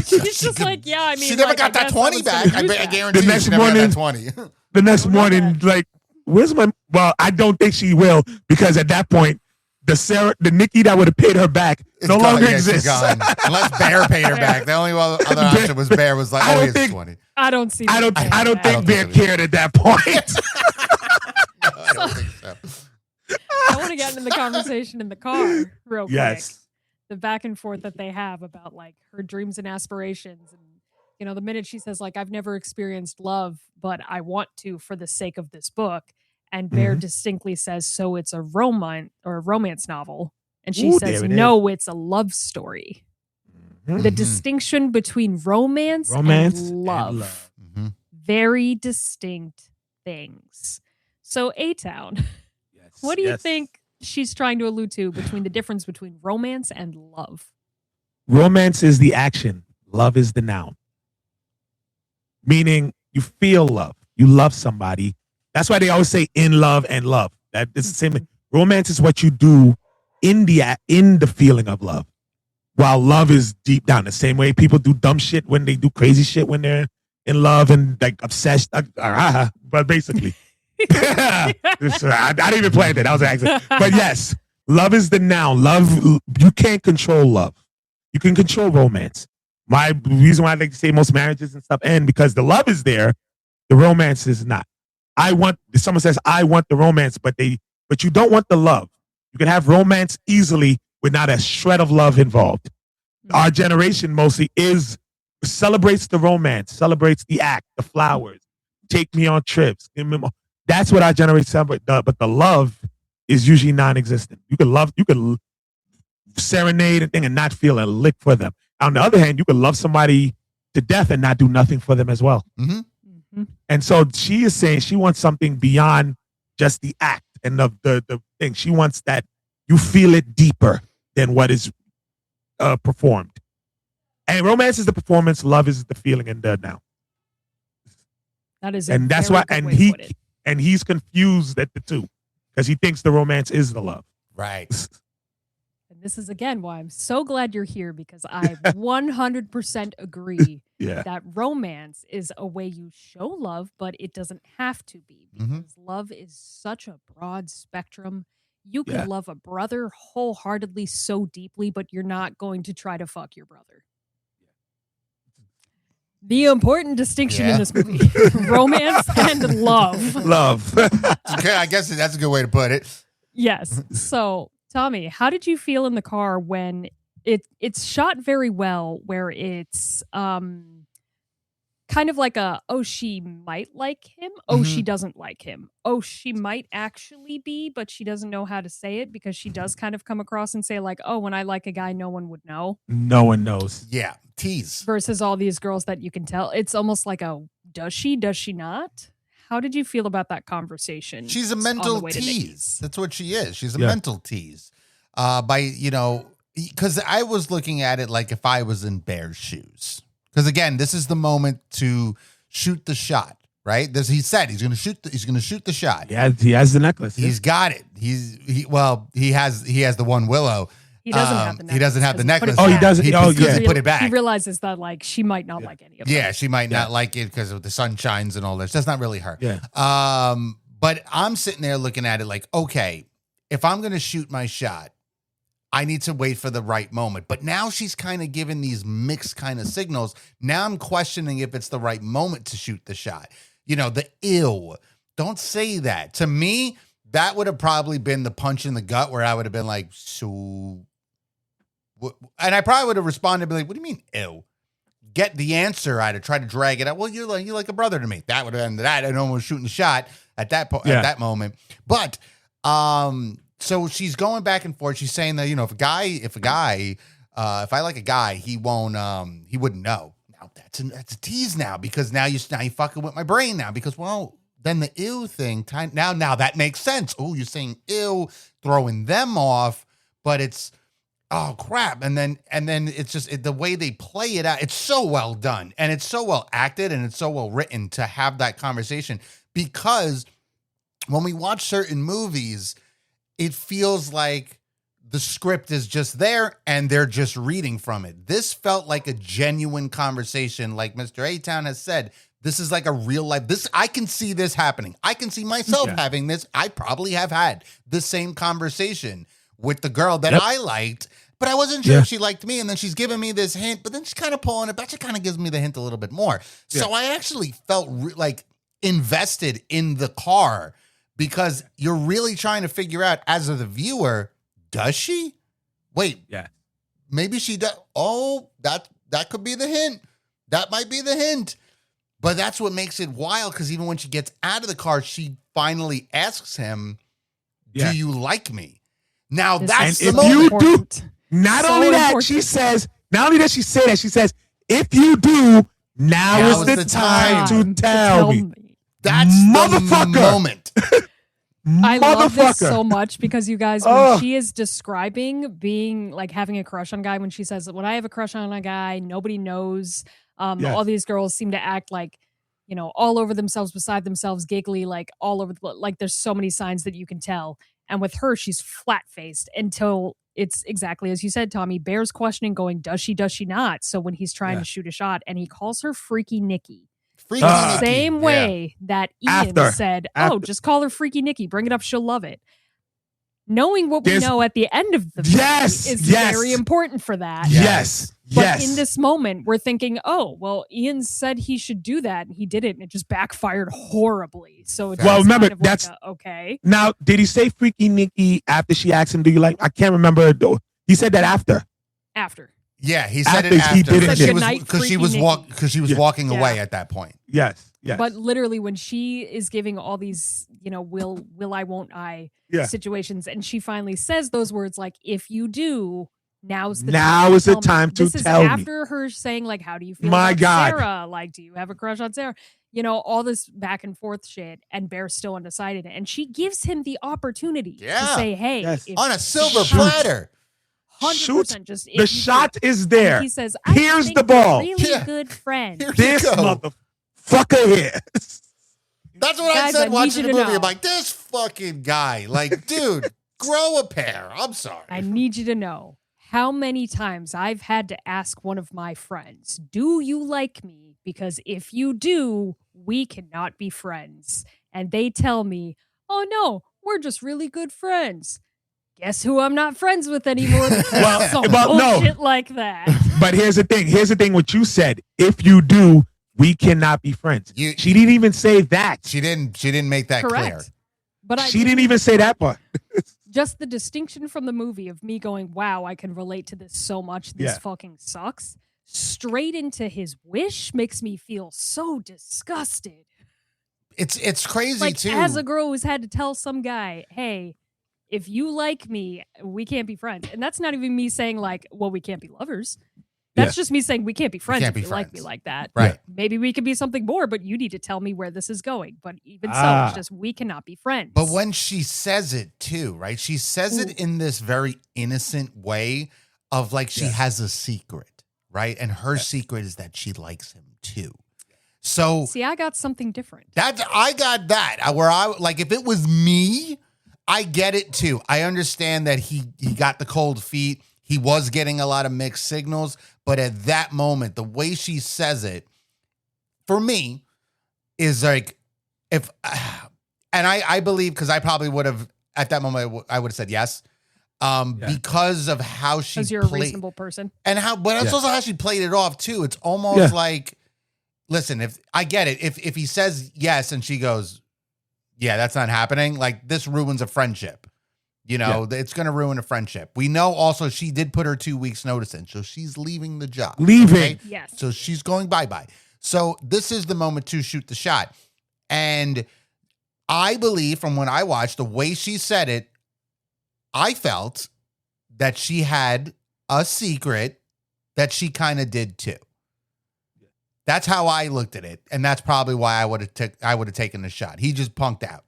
She's just like, yeah, I mean. She never got that 20 back. I guarantee the next she never morning, got that 20. The next morning, like, where's my, well, I don't think she will, because at that point, the Nikki that would have paid her back no longer exists. Unless Bear paid her back. The only other option was Bear was like, oh, here's 20. I don't see I don't think Bear cared at that point. No, I don't think so. I want to get into the conversation in the car real quick. Yes. The back and forth that they have about like her dreams and aspirations, and the minute she says like, I've never experienced love, but I want to for the sake of this book, and Bear distinctly says, so it's a romance novel, and she says, no, it's a love story. The distinction between romance and love. Very distinct things. So A-Town, what do you think she's trying to allude to between the difference between romance and love? Romance is the action. Love is the noun. Meaning you feel love. You love somebody. That's why they always say in love and love. That is the same thing. Romance is what you do in the feeling of love. While love is deep down. The same way people do dumb shit when they do crazy shit when they're in love and like obsessed. But basically. I didn't even plan that. That was an accident. But yes, love is the noun. Love, you can't control love. You can control romance. My reason why I like to say most marriages and stuff end, because the love is there, the romance is not. Someone says, I want the romance, but you don't want the love. You can have romance easily with not a shred of love involved. Our generation mostly celebrates the romance, celebrates the act, the flowers, take me on trips. That's what our generation celebrates. But the love is usually non-existent. You can serenade and thing and not feel a lick for them. On the other hand, you can love somebody to death and not do nothing for them as well. And so she is saying she wants something beyond just the act and the thing. She wants that you feel it deeper than what is performed. And romance is the performance, love is the feeling and the now. That is, and that's why, and he's confused at the two because he thinks the romance is the love. Right. And this is again why I'm so glad you're here, because I 100% agree that romance is a way you show love, but it doesn't have to be, because love is such a broad spectrum. You can love a brother wholeheartedly so deeply, but you're not going to try to fuck your brother. The important distinction in this movie: romance and love. Love. Okay, I guess that's a good way to put it. Yes. So, Tommy, how did you feel in the car when it's shot very well, where it's kind of like she might like him, she doesn't like him, she might actually be, but she doesn't know how to say it, because she does kind of come across and say like, when I like a guy, no one would know. No one knows. Yeah, tease. Versus all these girls that you can tell. It's almost like does she not? How did you feel about that conversation? She's a mental tease. That's what she is. She's a mental tease. Because I was looking at it like if I was in Bear's shoes. Because again, this is the moment to shoot the shot, right? He said he's going to shoot. He's going to shoot the shot. Yeah, he has the necklace. He's got it. He has the one Willow. He doesn't have the necklace. He doesn't have the necklace. He doesn't. He put it back. He realizes that like she might not like any of it. Yeah, she might not like it because of the sun shines and all this. That's not really her. Yeah. But I'm sitting there looking at it like, okay, if I'm going to shoot my shot, I need to wait for the right moment. But now she's kind of giving these mixed kind of signals. Now I'm questioning if it's the right moment to shoot the shot. The ew. Don't say that. To me, that would have probably been the punch in the gut where I would have been like, so... And I probably would have responded, be like, what do you mean, ew? Get the answer out of try to drag it out. Well, you're like a brother to me. That would have ended that. I know was shooting the shot at that point, at that moment. But so she's going back and forth. She's saying that, if I like a guy, he wouldn't know. Now that's a tease now, because now you fucking with my brain now, because then the ew thing now that makes sense. Oh, you're saying ew, throwing them off, but it's oh crap. And then it's just the way they play it out. It's so well done, and it's so well acted, and it's so well written to have that conversation, because when we watch certain movies, it feels like the script is just there and they're just reading from it. This felt like a genuine conversation. Like Mr. A-Town has said, this is like a real life. I can see this happening. I can see myself having this. I probably have had the same conversation with the girl that I liked, but I wasn't sure if she liked me. And then she's giving me this hint, but then she's kind of pulling it back. She kind of gives me the hint a little bit more. So I actually felt like invested in the car, because you're really trying to figure out, as of the viewer, does she? Wait. Yeah. Maybe she does. Oh, that could be the hint. That might be the hint. But that's what makes it wild, because even when she gets out of the car, she finally asks him, do you like me? Now that's the moment. If you do, not only that, she says, she says, if you do, now is the time to tell me. That's the moment. I love this so much, because you guys, when she is describing being like having a crush on a guy, when she says, when I have a crush on a guy, nobody knows. All these girls seem to act like, all over themselves, beside themselves, giggly, like all over like there's so many signs that you can tell. And with her, she's flat-faced until it's exactly as you said, Tommy. Bear's questioning, going, does she not? So when he's trying to shoot a shot, and he calls her Freaky Nikki. Same way that Ian said, just call her Freaky Nikki. Bring it up. She'll love it. Knowing what we know at the end of the movie is very important for that. But in this moment, we're thinking, Ian said he should do that, and he did it, and it just backfired horribly. So it's remember, kind of that's like okay. Now, did he say Freaky Nikki after she asked him, do you like? I can't remember. He said that after. Yeah, he said it after, because she was walking away at that point. Yes. But literally, when she is giving all these, will I, won't I situations, and she finally says those words like, if you do, now is the time to tell me. This is after her saying like, how do you feel about Sarah? Like, do you have a crush on Sarah? All this back and forth shit, and Bear's still undecided, and she gives him the opportunity to say, hey, on a silver platter. 100%. Just the shot is there. He says, here's the ball. Really good friend. This motherfucker here. That's what I said watching the movie. I'm like, this fucking guy. Like, dude, grow a pair. I'm sorry. I need you to know how many times I've had to ask one of my friends, do you like me? Because if you do, we cannot be friends. And they tell me, oh no, we're just really good friends. Guess who I'm not friends with anymore? Bullshit like that. But here's the thing. Here's the thing. What you said. If you do, we cannot be friends. She didn't even say that. She didn't make that clear. But she didn't even say that part. just the distinction from the movie of me going, wow, I can relate to this so much. This fucking sucks. Straight into his wish makes me feel so disgusted. It's crazy, like, too. As a girl who's had to tell some guy, hey, if you like me, we can't be friends. And that's not even me saying like, well, we can't be lovers. That's just me saying we can't be friends if you like me like that. Right. Maybe we could be something more, but you need to tell me where this is going. But even so, it's just we cannot be friends. But when she says it too, right? She says it in this very innocent way of like she has a secret, right? And her secret is that she likes him too. So see, I got something different. I got that. Where I like if it was me, I get it too. I understand that he got the cold feet. He was getting a lot of mixed signals, but at that moment, the way she says it, for me, is like, if, and I believe, because I probably would have, at that moment, I would have said yes, because of how she because you're a reasonable person. And but it's also how she played it off, too. It's almost like, listen, if I get it, if he says yes and she goes, yeah, that's not happening, like, this ruins a friendship. You know, it's going to ruin a friendship. We know also she did put her 2 weeks notice in, so she's leaving the job. Leaving. Okay? Yes. So she's going bye-bye. So this is the moment to shoot the shot. And I believe from when I watched, the way she said it, I felt that she had a secret that she kind of did too. That's how I looked at it. And that's probably why I would have taken the shot. He just punked out.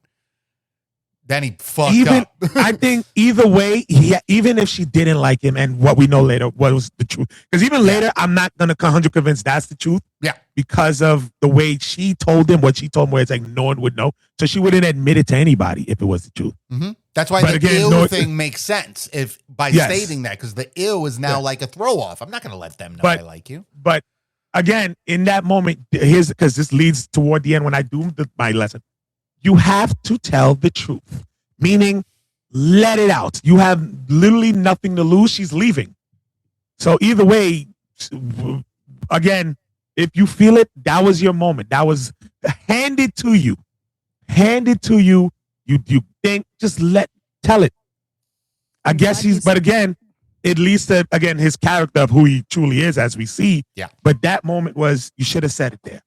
Then he fucked up. I think either way, even if she didn't like him, and what we know later was the truth. Because even later, I'm not going to 100% convinced that's the truth. Yeah. Because of the way she told him what she told him, where it's like no one would know. So she wouldn't admit it to anybody if it was the truth. Mm-hmm. That's why ill thing makes sense by stating that, because the ill is now like a throw off. I'm not going to let them know I like you. But again, in that moment, because this leads toward the end when I do my lesson. You have to tell the truth, meaning let it out. You have literally nothing to lose. She's leaving. So either way, again, if you feel it, that was your moment. That was handed to you. Handed to you. You think, just tell it. I guess but again, it leads to, again, his character of who he truly is, as we see. Yeah. But that moment was, you should have said it there.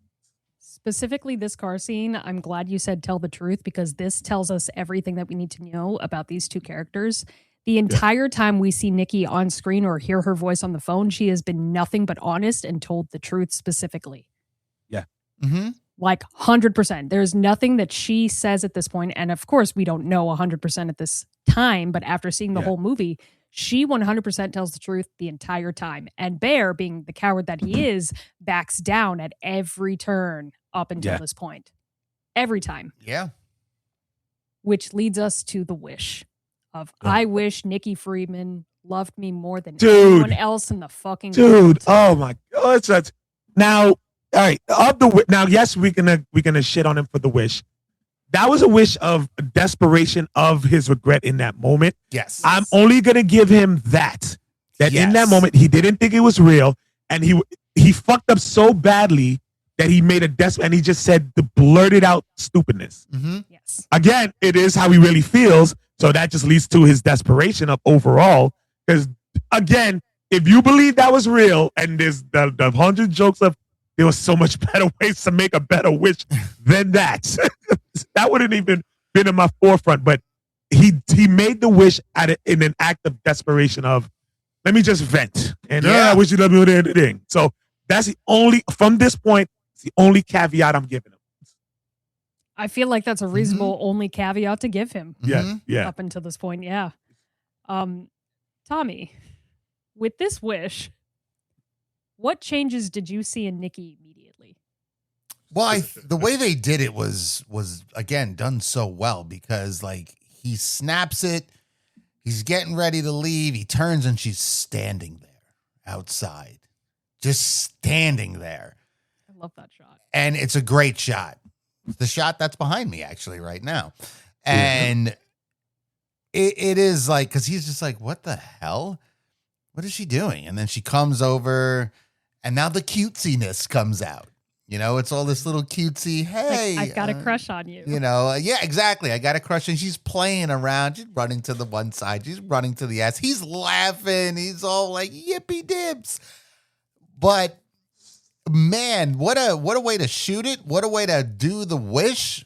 Specifically this car scene, I'm glad you said tell the truth, because this tells us everything that we need to know about these two characters. The entire time we see Nikki on screen or hear her voice on the phone, she has been nothing but honest and told the truth specifically. Yeah. Mm-hmm. Like 100%. There's nothing that she says at this point, and of course we don't know 100% at this time, but after seeing the whole movie, she 100% tells the truth the entire time. And Bear, being the coward that he is, backs down at every turn up until this point. Every time. Yeah. Which leads us to the wish of, I wish Nikki Friedman loved me more than anyone else in the fucking world. Oh my God. Now, all right. Now, yes, we're gonna shit on him for the wish. That was a wish of desperation of his regret in that moment. Yes. I'm only going to give him that in that moment, he didn't think it was real. And he fucked up so badly that he made and he just said the blurted out stupidness. Mm-hmm. Yes. Again, it is how he really feels. So that just leads to his desperation of overall. Because again, if you believe that was real, and there's the 100 jokes of, there was so much better ways to make a better wish than that. That wouldn't even been in my forefront. But he made the wish in an act of desperation of, let me just vent. And I wish you loved me with anything. So that's the only, from this point, it's the only caveat I'm giving him. I feel like that's a reasonable only caveat to give him. Yeah. Up until this point, yeah. Tommy, with this wish, what changes did you see in Nikki immediately? Well, the way they did it was again done so well, because like he snaps it, he's getting ready to leave, he turns and she's standing there outside, just standing there. I love that shot. And it's a great shot. The shot that's behind me actually right now. And it is like, because he's just like, what the hell? What is she doing? And then she comes over, and now the cutesiness comes out. It's all this little cutesy, hey. Like, I've got a crush on you. Yeah, exactly. I got a crush. And she's playing around. She's running to the one side. She's running to the ass. He's laughing. He's all like, yippee dips. But, man, what a way to shoot it. What a way to do the wish.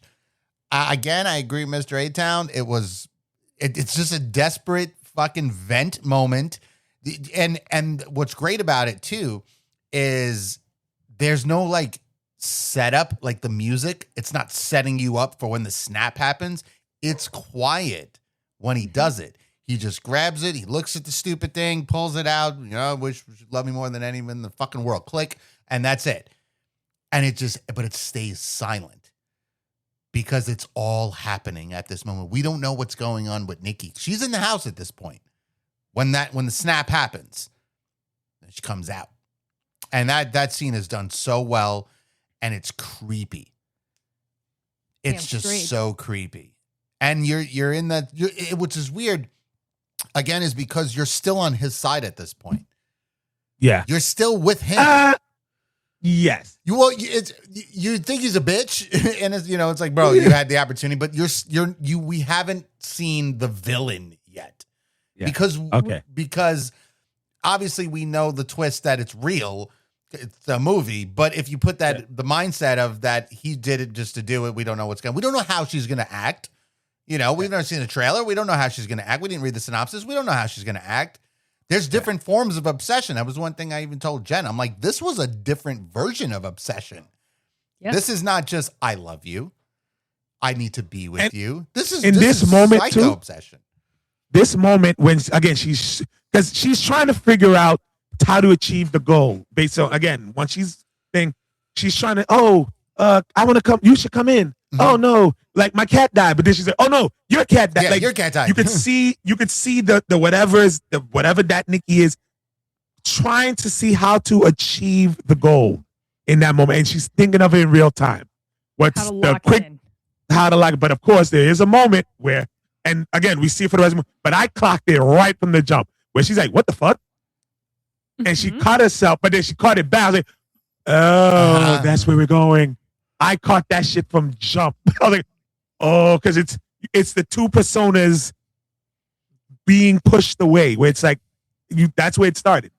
Again, I agree with Mr. A-Town. It's just a desperate fucking vent moment. And what's great about it, too, is there's no, like, setup, like the music. It's not setting you up for when the snap happens. It's quiet when he does it. He just grabs it. He looks at the stupid thing, pulls it out. Wish you love me more than anyone in the fucking world. Click. And that's it. And but it stays silent because it's all happening at this moment. We don't know what's going on with Nikki. She's in the house at this point. When the snap happens, she comes out. And that scene is done so well. And it's creepy. It's just so creepy. And you're in that, which is weird, again, is because you're still on his side at this point. Yeah. You're still with him. Yes. You think he's a bitch, and it's like, bro, you had the opportunity, but we haven't seen the villain yet. Yeah. Because obviously we know the twist that it's real. It's a movie, but if you put the mindset of that he did it just to do it, we don't know we don't know how she's going to act. We've never seen the trailer. We don't know how she's going to act. We didn't read the synopsis. We don't know how she's going to act. There's different forms of obsession. That was one thing I even told Jen. I'm like, this was a different version of obsession. Yep. This is not just, I love you. I need to be with you. This is moment psycho too, obsession. This moment when, again, she's trying to figure out how to achieve the goal based on, again, once she's trying to, I want to come, you should come in. Mm-hmm. Oh no, like my cat died, but then she said, oh no, your cat died. Yeah, like, your cat died. You could see the whatever that Nikki is trying to see how to achieve the goal in that moment. And she's thinking of it in real time. What's the quick, how to lock it. But of course there is a moment where, and again, we see it for the rest of the movie, but I clocked it right from the jump where she's like, what the fuck? And she caught herself, but then she caught it back. I was like, oh, that's where we're going. I caught that shit from jump. I was like, oh, because it's the two personas being pushed away, where it's like, that's where it started.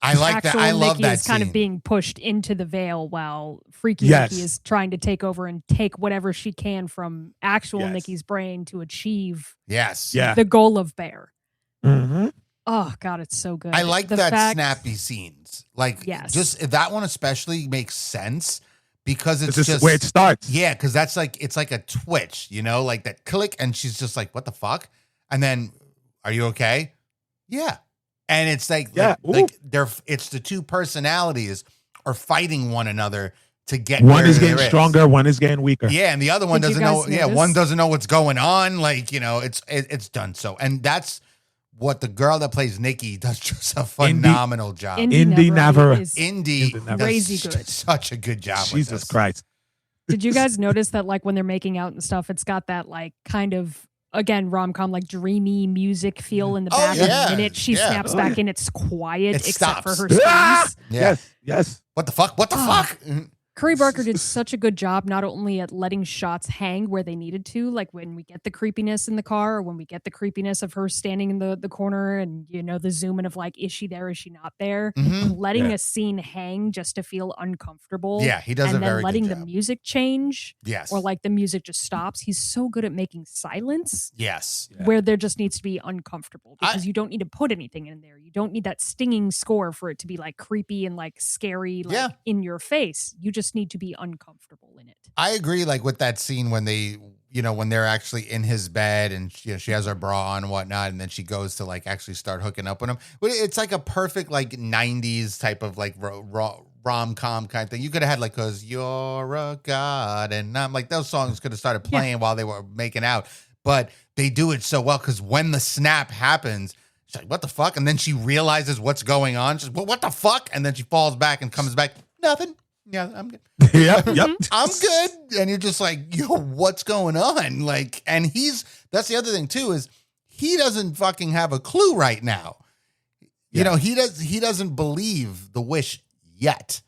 I like that. I love Nikki that is kind scene. of being pushed into the veil while Freaky Nikki is trying to take over and take whatever she can from actual Nikki's brain to achieve the goal of Bear. Mm-hmm. Oh, God, it's so good. I like that snappy scenes. Like, just that one especially makes sense because it's just where it starts. Yeah, because that's like, it's like a twitch, like that click, and she's just like, what the fuck? And then, are you okay? Yeah. And it's like it's the two personalities are fighting one another to get one is getting stronger, one is getting weaker. Yeah, and the other one doesn't know. Yeah, one doesn't know what's going on. Like, it's done so, and that's what the girl that plays Nikki does just a phenomenal job. Indy Navarro crazy good. Such a good job. Jesus Christ! Did you guys notice that, like, when they're making out and stuff, it's got that like kind of, again, rom-com, like dreamy music feel in the back. The minute she snaps back in, it's quiet except for her screams. Yes. What the fuck? What the fuck? Curry Barker did such a good job, not only at letting shots hang where they needed to, like when we get the creepiness in the car, or when we get the creepiness of her standing in the corner and, the zoom in of like, is she there? Is she not there? Mm-hmm. Letting a scene hang just to feel uncomfortable. Yeah, he does a very good job. And then letting the music change. Yes. Or like the music just stops. He's so good at making silence. Yes. Where there just needs to be uncomfortable, because you don't need to put anything in there. You don't need that stinging score for it to be like creepy and like scary, like in your face. You just need to be uncomfortable in it. I agree, like with that scene when they, when they're actually in his bed and she has her bra on and whatnot, and then she goes to like actually start hooking up with him. But it's like a perfect like 90s type of like rom-com kind of thing. You could have had like, 'Cause You're a God, and I'm like, those songs could have started playing while they were making out. But they do it so well, because when the snap happens, she's like, what the fuck? And then she realizes what's going on. She's like, well, what the fuck? And then she falls back and comes back, nothing. Yeah, I'm good. Yep. I'm good. And you're just like, yo, what's going on? Like, and that's the other thing too, is he doesn't fucking have a clue right now. He doesn't believe the wish yet.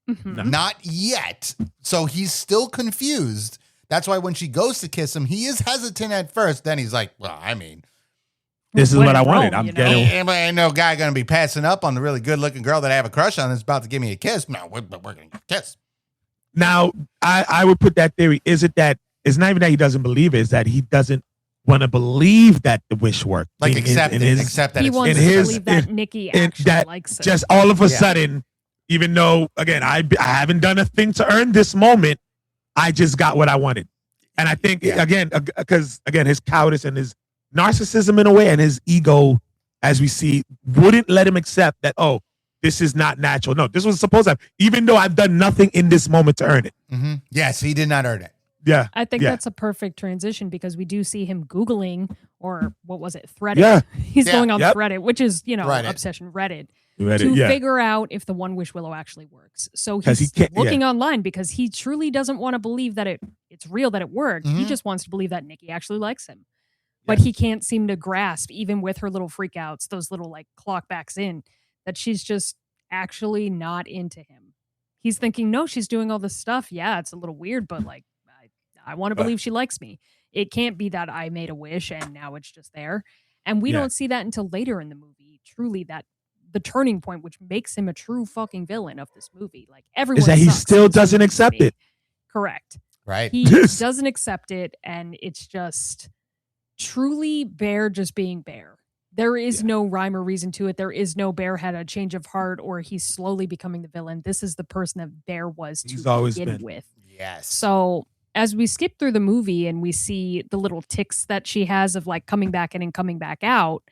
Mhm. Not yet. So he's still confused. That's why when she goes to kiss him, he is hesitant at first. Then he's like, well, I mean, this is When what I in wanted. Rome, I'm you know? getting. ain't no guy going to be passing up on the really good looking girl that I have a crush on that's about to give me a kiss. No, we're going to kiss. Now, I would put that theory. Is it that it's not even that he doesn't believe it, it's that he doesn't want to believe that the wish worked. Like, accept that He it's wants in to his- believe that in- Nikki and actually that likes him. just all of a Yeah. sudden, even though, again, I haven't done a thing to earn this moment, I just got what I wanted. And I think, again, because, again, his cowardice and his narcissism in a way and his ego, as we see, wouldn't let him accept that, oh, this is not natural. No, this was supposed to happen, even though I've done nothing in this moment to earn it. Mm-hmm. Yes, he did not earn it. Yeah. I think yeah. that's a perfect transition because we do see him Googling or what was it, Threadit. Yeah. He's Yeah. going on Yep. Reddit, which is, Reddit. obsession Reddit, You read to it? Yeah. figure out if the One Wish Willow actually works. So 'Cause he's he can't- looking online because he truly doesn't want to believe that it's real, that it worked. He Mhm. just wants to believe that Nikki actually likes him. But he can't seem to grasp, even with her little freakouts, those little like clock backs in, that she's just actually not into him. He's thinking, no, she's doing all this stuff. Yeah, it's a little weird, but like, I want to believe she likes me. It can't be that I made a wish and now it's just there. And we Yeah. don't see that until later in the movie. Truly, that the turning point, which makes him a true fucking villain of this movie. Like everyone Is that he sucks in still this doesn't movie to accept me. it. Correct. Right. He Yes. doesn't accept it, and it's just truly Bear just being Bear. There is no rhyme or reason to it. There is no Bear had a change of heart or he's slowly becoming the villain. This is the person that Bear was to He's always begin been. with. Yes. So as we skip through the movie and we see the little ticks that she has of like coming back in and coming back out,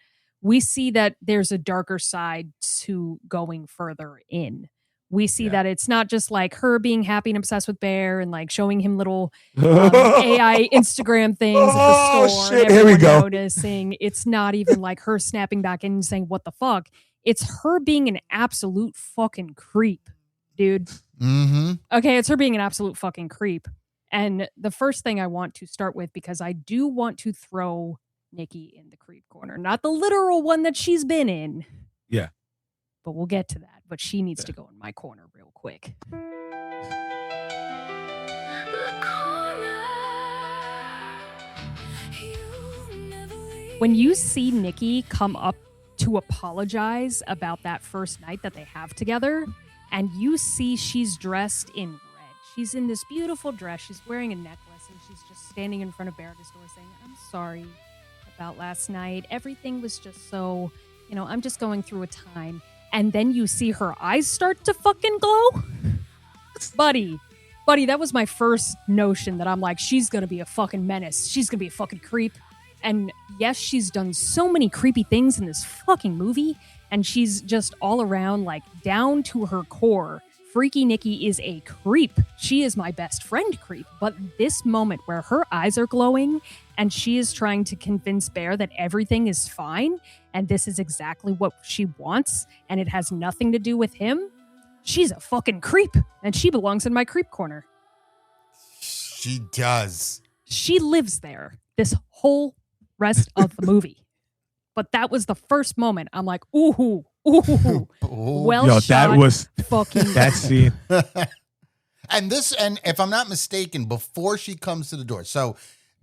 we see that there's a darker side to going further in. We see that it's not just like her being happy and obsessed with Bear and like showing him little AI Instagram things at Oh, the store. shit. And Here we everyone go. noticing. It's not even like her snapping back in and saying, what the fuck? It's her being an absolute fucking creep, dude. Mm-hmm. Okay, it's her being an absolute fucking creep. And the first thing I want to start with, because I do want to throw Nikki in the creep corner, not the literal one that she's been in. Yeah. But we'll get to that. But she needs to go in my corner real quick. When you see Nikki come up to apologize about that first night that they have together, and you see she's dressed in red. She's in this beautiful dress. She's wearing a necklace, and she's just standing in front of Bear at his door saying, I'm sorry about last night. Everything was just so, I'm just going through a time. And then you see her eyes start to fucking glow. Buddy, that was my first notion that I'm like, she's going to be a fucking menace. She's going to be a fucking creep. And yes, she's done so many creepy things in this fucking movie. And she's just all around, like, down to her core. Freaky Nikki is a creep. She is my best friend creep. But this moment where her eyes are glowing and she is trying to convince Bear that everything is fine and this is exactly what she wants and it has nothing to do with him, she's a fucking creep and she belongs in my creep corner. She does. She lives there this whole rest of the movie. But that was the first moment. I'm like, ooh, well Yo, shot. that was fucking that scene. And if I'm not mistaken, before she comes to the door, so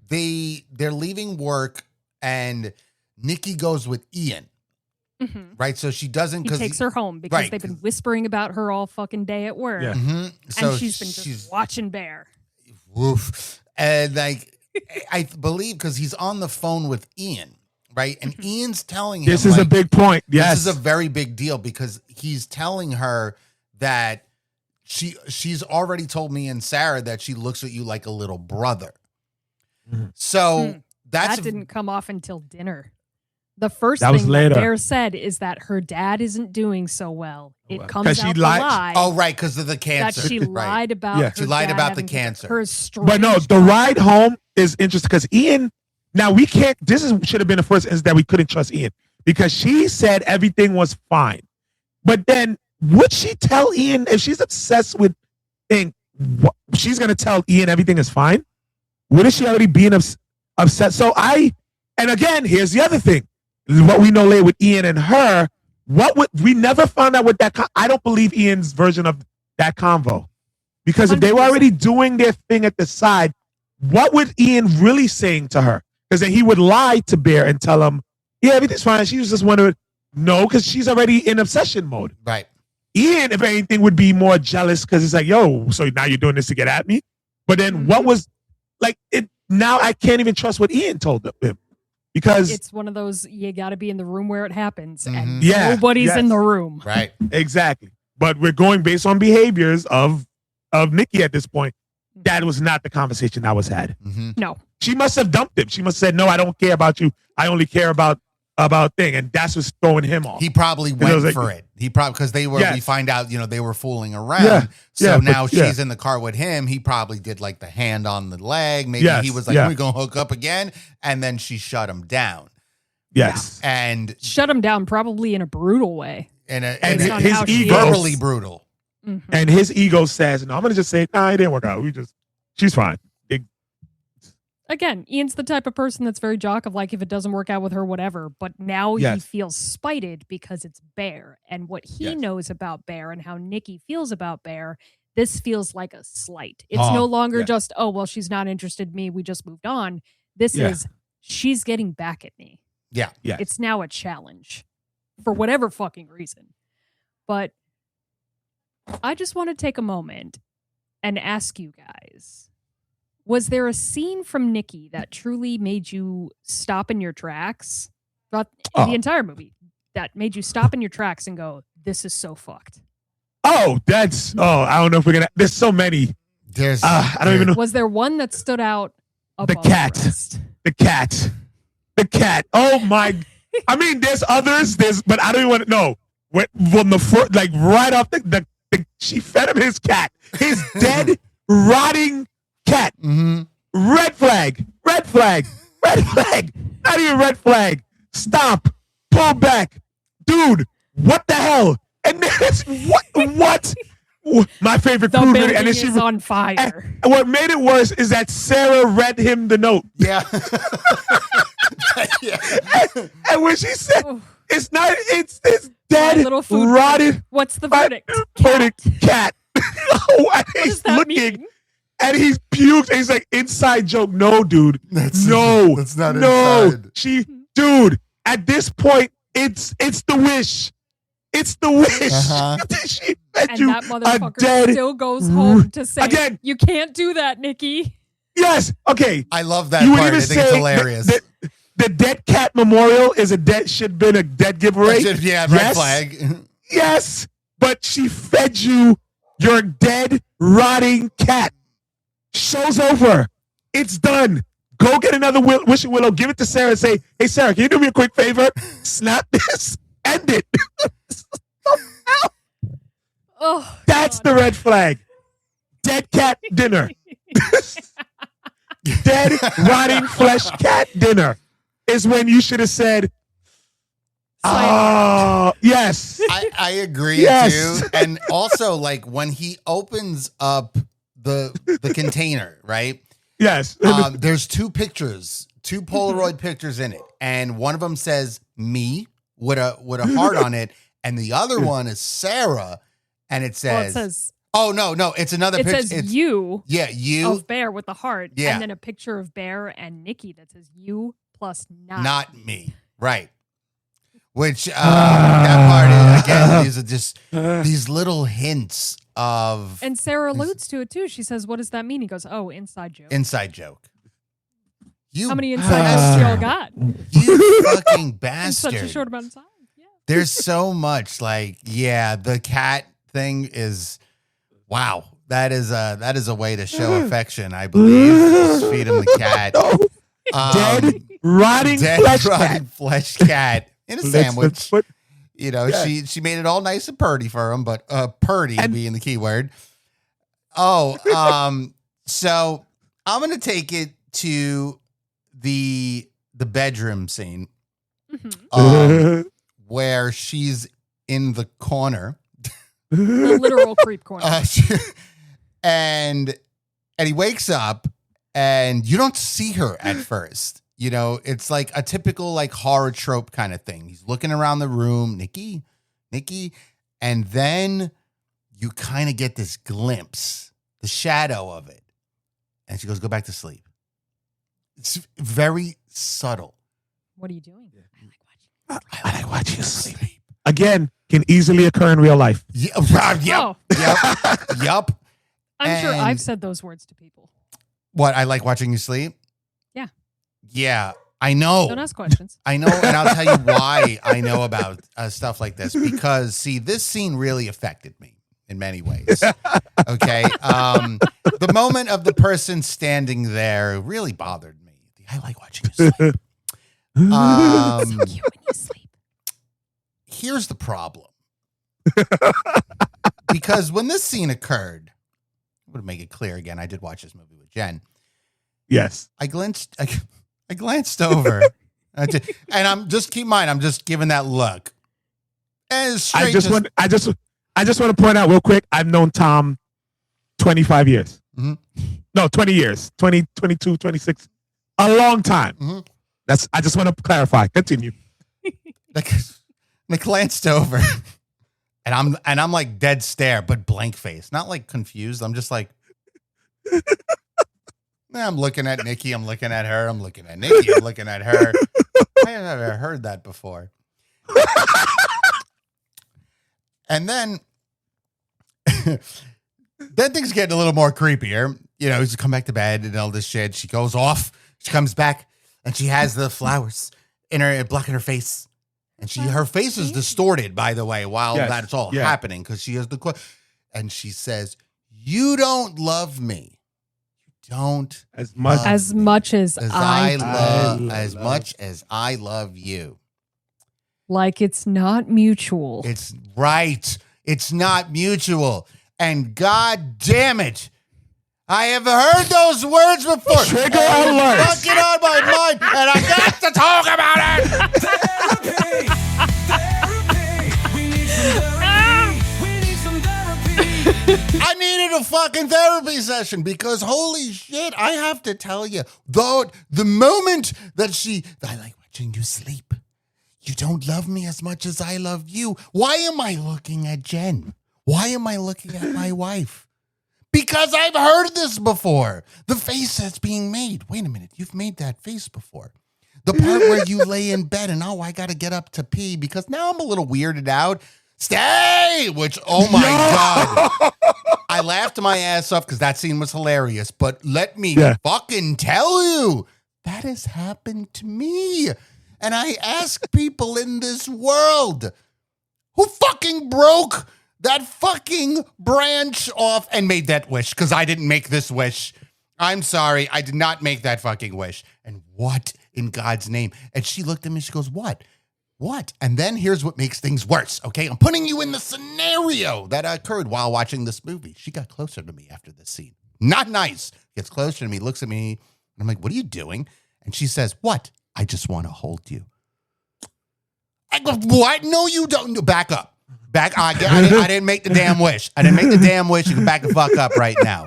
they're leaving work and Nikki goes with Ian. Mhm. Right? So she doesn't, He because takes her home because right, they've been whispering about her all fucking day at work. Yeah. So And she's been just watching Bear. woof. And like, I believe because he's on the phone with Ian, right? And Ian's telling him, This is a big point. Yes. This is a very big deal because he's telling her that she's already told me and Sarah that she looks at you like a little brother. So That didn't come off until dinner. The first That was thing later. that Bear said is that her dad isn't doing so well. It comes 'Cause she out the lied- lie Oh, right, because of the that cancer. she Right. lied about. Yeah. her She lied dad about the having cancer. Her But no, strange the ride home is interesting because Ian. Now we can't. Should have been the first instance that we couldn't trust Ian because she said everything was fine. But then, would she tell Ian if she's obsessed with thing? She's gonna tell Ian everything is fine. Wouldn't she already being upset? So and again, here's the other thing: what we know later with Ian and her. What would we never found out what that? I don't believe Ian's version of that convo. Because if they were already doing their thing at the side, what would Ian really saying to her? Because then he would lie to Bear and tell him, yeah, everything's fine. She was just wondering. No, because she's already in obsession mode. Right. Ian, if anything, would be more jealous because it's like, yo, so now you're doing this to get at me? But then what was, like, it? Now I can't even trust what Ian told him. Because it's one of those, you got to be in the room where it happens. And Yeah, nobody's yes. in the room. Right. Exactly. But we're going based on behaviors of Nikki at this point. That was not the conversation that was had. No. She must have dumped him. She must have said, no, I don't care about you. I only care about thing. And that's what's throwing him off. He probably went for it. He probably, because they were, we find out, they were fooling around. Yeah. So now but, she's in the car with him. He probably did like the hand on the leg. Maybe he was like, we're going to hook up again. And then she shut him down. Yes. And shut him down probably in a brutal way. And his ego, verbally brutal. And his ego says, no, I'm going to just say, nah, it didn't work out. She's fine. Again, Ian's the type of person that's very jock of like, if it doesn't work out with her, whatever. But now he feels spited because it's Bear. And what he knows about Bear and how Nikki feels about Bear, this feels like a slight. It's no longer just, oh, well, she's not interested in me. We just moved on. This is, she's getting back at me. Yeah. It's now a challenge for whatever fucking reason. But I just want to take a moment and ask you guys, was there a scene from Nikki that truly made you stop in your tracks throughout the entire movie that made you stop in your tracks and go, this is so fucked? I don't know if we're going to, there's so many. I don't even know. Was there one that stood out above the cat. the rest? The cat. Oh my. I mean, there's others, but I don't even want to know. When the first, like right off she fed him his cat. His dead, rotting cat. Red flag. Not even red flag. Stop. Pull back. Dude, what the hell? And then it's what? My favorite crew. The building and then is on fire. And what made it worse is that Sarah read him the note. Yeah. And when she said, it's not, it's this dead, little food rotted. What's the verdict? Cat. And he's looking, and he's puked, and he's like, inside joke. No, dude. That's not inside. Dude, at this point, it's the wish. It's the wish. She fed and you that motherfucker dead, still goes home to say, again, you can't do that, Nikki. Yes. Okay. I love that part. I think it's hilarious. The dead cat memorial should have been a dead giveaway. Red flag. Yes, but she fed you your dead, rotting cat. Show's over. It's done. Go get another wishing willow. Give it to Sarah and say, hey, Sarah, can you do me a quick favor? Snap this. End it. That's the red flag. Dead cat dinner. Dead, rotting flesh cat dinner is when you should have said, oh, yes. I agree too. And also, like, when he opens up the container, right? Yes. There's two Polaroid pictures in it. And one of them says me with a heart on it. And the other one is Sarah. And it says, oh, no, it's another picture. It says you. Yeah, you. Of Bear with the heart. Yeah. And then a picture of Bear and Nikki that says you plus not me. Right. Which, that part, again, these are just these little hints of. And Sarah alludes to it too. She says, what does that mean? He goes, oh, inside joke. Inside joke. How many inside jokes y'all got? You fucking bastard. In such a short amount of time. Yeah. There's so much, the cat thing is, wow. That is a way to show affection, I believe. Just feed him the cat. Dead, rotting flesh cat in a sandwich. She made it all nice and purty for him, but purty being the key word. So I'm gonna take it to the bedroom scene, where she's in the corner, the literal creep corner, and he wakes up, and you don't see her at first. It's like a typical like horror trope kind of thing. He's looking around the room, Nikki, and then you kind of get this glimpse, the shadow of it. And she goes, go back to sleep. It's very subtle. What are you doing? I like watching you sleep. Again, can easily occur in real life. Yep. Oh. Yep. I'm sure I've said those words to people. What? I like watching you sleep? Yeah. Yeah. I know. Don't ask questions. I know. And I'll tell you why I know about stuff like this. Because, see, this scene really affected me in many ways. Okay. The moment of the person standing there really bothered me. I like watching you sleep. So cute when you sleep. Here's the problem. Because when this scene occurred, I'm going to make it clear again. I did watch this movie with Jen. Yes. I glanced over. And I'm just keep in mind, I'm just giving that look. And I just want to point out real quick. I've known Tom 25 years. Mm-hmm. No, 20 years. 20, 22, 26. A long time. Mm-hmm. I just want to clarify. Continue. I glanced over and I'm like dead stare, but blank face. Not like confused. I'm just like, I'm looking at Nikki. I'm looking at her. I'm looking at Nikki. I'm looking at her. I have never heard that before. And then things get a little more creepier. You know, she's come back to bed and all this shit. She goes off. She comes back and she has the flowers blocking her face. And her face is distorted, by the way, while that's all happening, because she has and she says, "You don't love me. You don't as much as I love you. Like it's not mutual. It's right. It's not mutual. And God damn it, I have heard those words before. Trigger alert. Fucking on my mind, and I got to talk about it. I needed a fucking therapy session because holy shit, I have to tell you, though, the moment that I like watching you sleep. You don't love me as much as I love you. Why am I looking at Jen? Why am I looking at my wife? Because I've heard this before. The face that's being made. Wait a minute, you've made that face before. The part where you lay in bed and, I got to get up to pee because now I'm a little weirded out. Stay! Which, oh my God. I laughed my ass off because that scene was hilarious. But let me fucking tell you, that has happened to me. And I ask people in this world who fucking broke that fucking branch off and made that wish because I didn't make this wish. I'm sorry. I did not make that fucking wish. And what in God's name? And she looked at me. She goes, what? What? And then here's what makes things worse, okay? I'm putting you in the scenario that occurred while watching this movie. She got closer to me after this scene. Not nice. Gets closer to me, looks at me, and I'm like, what are you doing? And she says, what? I just want to hold you. I go, what? No, you don't. Back up. I didn't make the damn wish. I didn't make the damn wish. You can back the fuck up right now.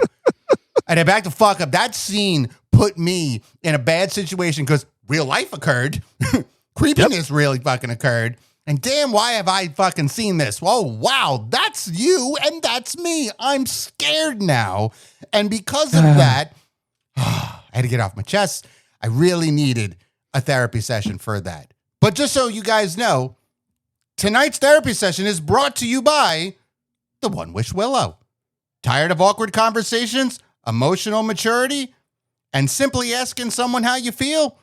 I didn't back the fuck up. That scene put me in a bad situation because real life occurred. Creepiness really fucking occurred. And damn, why have I fucking seen this? Oh, wow, that's you and that's me. I'm scared now. And because of that, I had to get off my chest. I really needed a therapy session for that. But just so you guys know, tonight's therapy session is brought to you by the One Wish Willow. Tired of awkward conversations, emotional maturity, and simply asking someone how you feel?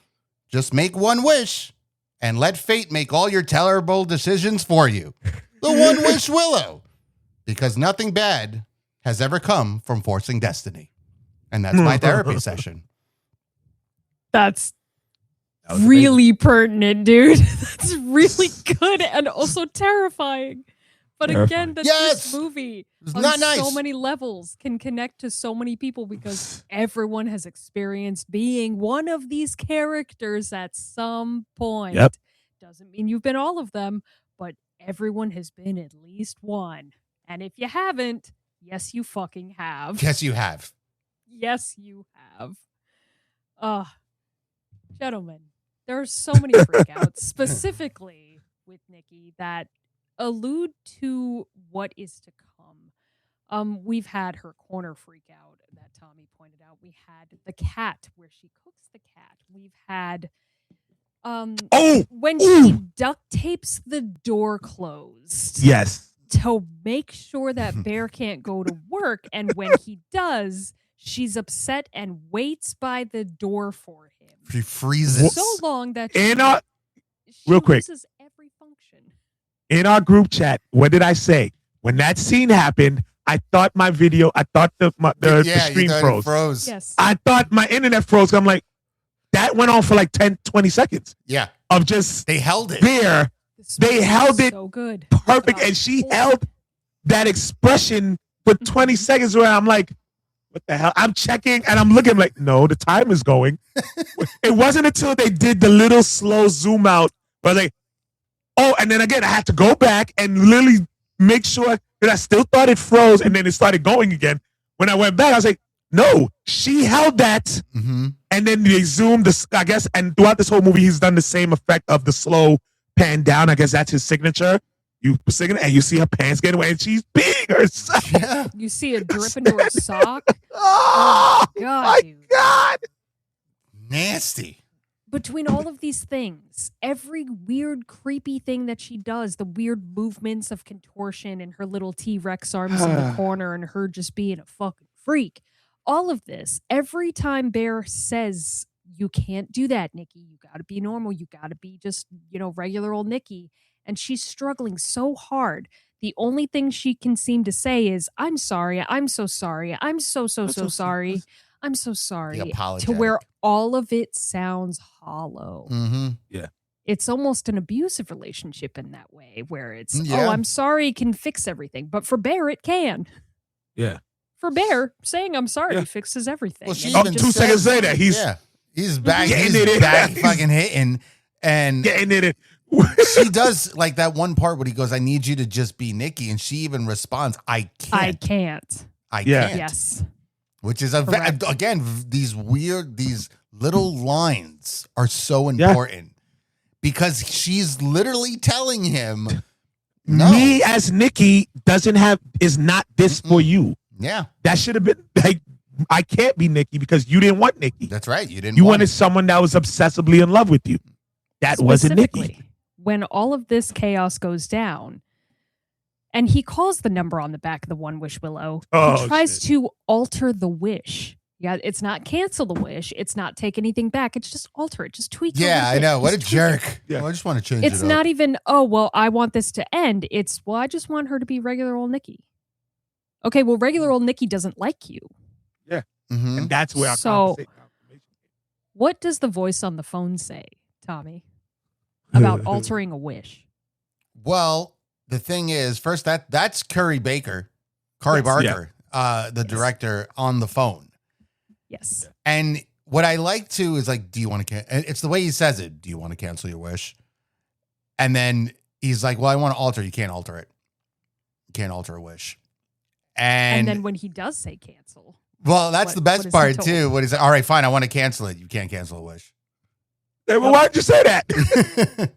Just make one wish. And let fate make all your terrible decisions for you. The One Wish Willow. Because nothing bad has ever come from forcing destiny. And that's my therapy session. That's really pertinent, dude. That's really good and also terrifying. But again, that this movie on so many levels can connect to so many people because everyone has experienced being one of these characters at some point. Yep. Doesn't mean you've been all of them, but everyone has been at least one. And if you haven't, yes, you fucking have. Yes, you have. Yes, you have. Gentlemen, there are so many freakouts, specifically with Nikki, that allude to what is to come. We've had her corner freak out that Tommy pointed out. We had the cat where she cooks the cat. We've had when she duct tapes the door closed. Yes. To make sure that Bear can't go to work, and when he does, she's upset and waits by the door for him. She freezes so long that she real quick loses every function. In our group chat, what did I say? When that scene happened, I thought the stream froze. Yes. I thought my internet froze. I'm like, that went on for like 10, 20 seconds. Yeah. Of just they held it. There. They held it so good. Perfect. And she held that expression for 20 seconds where I'm like, what the hell? I'm checking and I'm looking like, no, the time is going. It wasn't until they did the little slow zoom out where like, and then again, I had to go back and literally make sure that I still thought it froze and then it started going again. When I went back, I was like, no, she held that. Mm-hmm. And then they zoomed, I guess, and throughout this whole movie, he's done the same effect of the slow pan down. I guess that's his signature. You sing it and you see her pants getting away and she's peeing herself. Yeah. You see it drip into her sock. Oh, my God. Nasty. Between all of these things, every weird, creepy thing that she does, the weird movements of contortion and her little T-Rex arms in the corner and her just being a fucking freak, all of this, every time Bear says, you can't do that, Nikki. You got to be normal. You got to be just, regular old Nikki. And she's struggling so hard. The only thing she can seem to say is, I'm sorry. I'm so sorry. I'm so sorry. I'm so sorry. To where all of it sounds hollow. Mm-hmm. Yeah. It's almost an abusive relationship in that way where it's, I'm sorry can fix everything. But for Bear, it can. Yeah. For Bear, saying I'm sorry fixes everything. Well, she 2 seconds later, he's back. He's back fucking hitting. And getting it. She does like that one part where he goes, I need you to just be Nikki. And she even responds, I can't. I can't. Yes. Which is, again, these little lines are so important because she's literally telling him, no. Me as Nikki is not this for you. Yeah. That should have been like, I can't be Nikki because you didn't want Nikki. That's right. You wanted someone that was obsessively in love with you. That wasn't Nikki. When all of this chaos goes down, and he calls the number on the back of the One Wish Willow, he tries to alter the wish. Yeah, it's not cancel the wish. It's not take anything back. It's just alter it. Just tweak it. Yeah, I know. What a jerk. Yeah. Well, I just want to change it. It's not even, I want this to end. It's, I just want her to be regular old Nikki. Okay, well, regular old Nikki doesn't like you. Yeah. Mm-hmm. And that's where what does the voice on the phone say, Tommy, about altering a wish? Well, the thing is, first, that's Curry Barker, the director on the phone. Yes. And what I like too is like, do you want to, it's the way he says it. Do you want to cancel your wish? And then he's like, well, I want to alter. You can't alter it. You can't alter a wish. And then when he does say cancel. Well, that's the best part too. What is it? All right, fine. I want to cancel it. You can't cancel a wish. Hey, well, why'd you say that?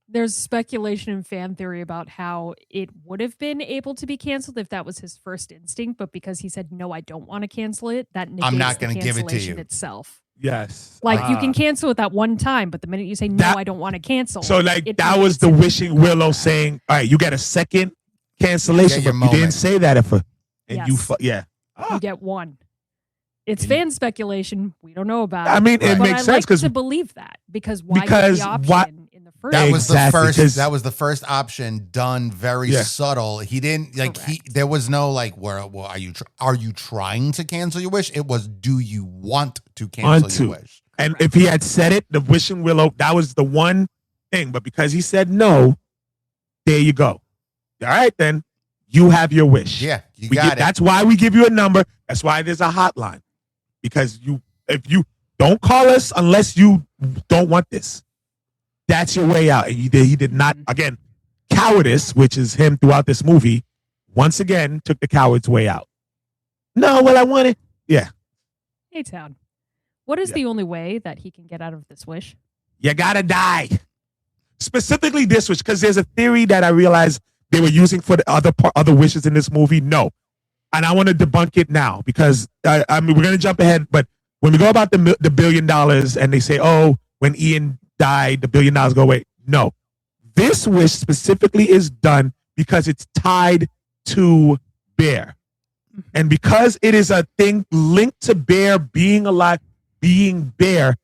There's speculation and fan theory about how it would have been able to be canceled if that was his first instinct, but because he said, no, I don't want to cancel it, that negates I'm not going to give it to you itself. Yes. Like you can cancel it that one time, but the minute you say, no, I don't want to cancel. So like that was the wishing Willow saying, all right, you get a second cancellation, but you didn't say that you get one. It's fan speculation. We don't know about it. I mean, it makes sense because to believe that because why get the option in the first? That was the first option done very subtle. He didn't there was no like are you trying to cancel your wish? It was, do you want to cancel your wish? And if he had said it, the wishing Willow, that was the one thing. But because he said no, there you go. All right, then you have your wish. Yeah, you got it. That's why we give you a number. That's why there's a hotline. Because if you don't call us unless you don't want this, that's your way out. And he did not, again, cowardice, which is him throughout this movie, once again took the coward's way out. No, well, I want it. Yeah. Hey, Town. What is the only way that he can get out of this wish? You gotta die. Specifically this wish, because there's a theory that I realized they were using for the other wishes in this movie? No. And I want to debunk it now because I mean, we're going to jump ahead. But when we go about the $1 billion and they say, oh, when Ian died, the $1 billion go away. No. This wish specifically is done because it's tied to Bear. And because it is a thing linked to Bear being alive, being Bear,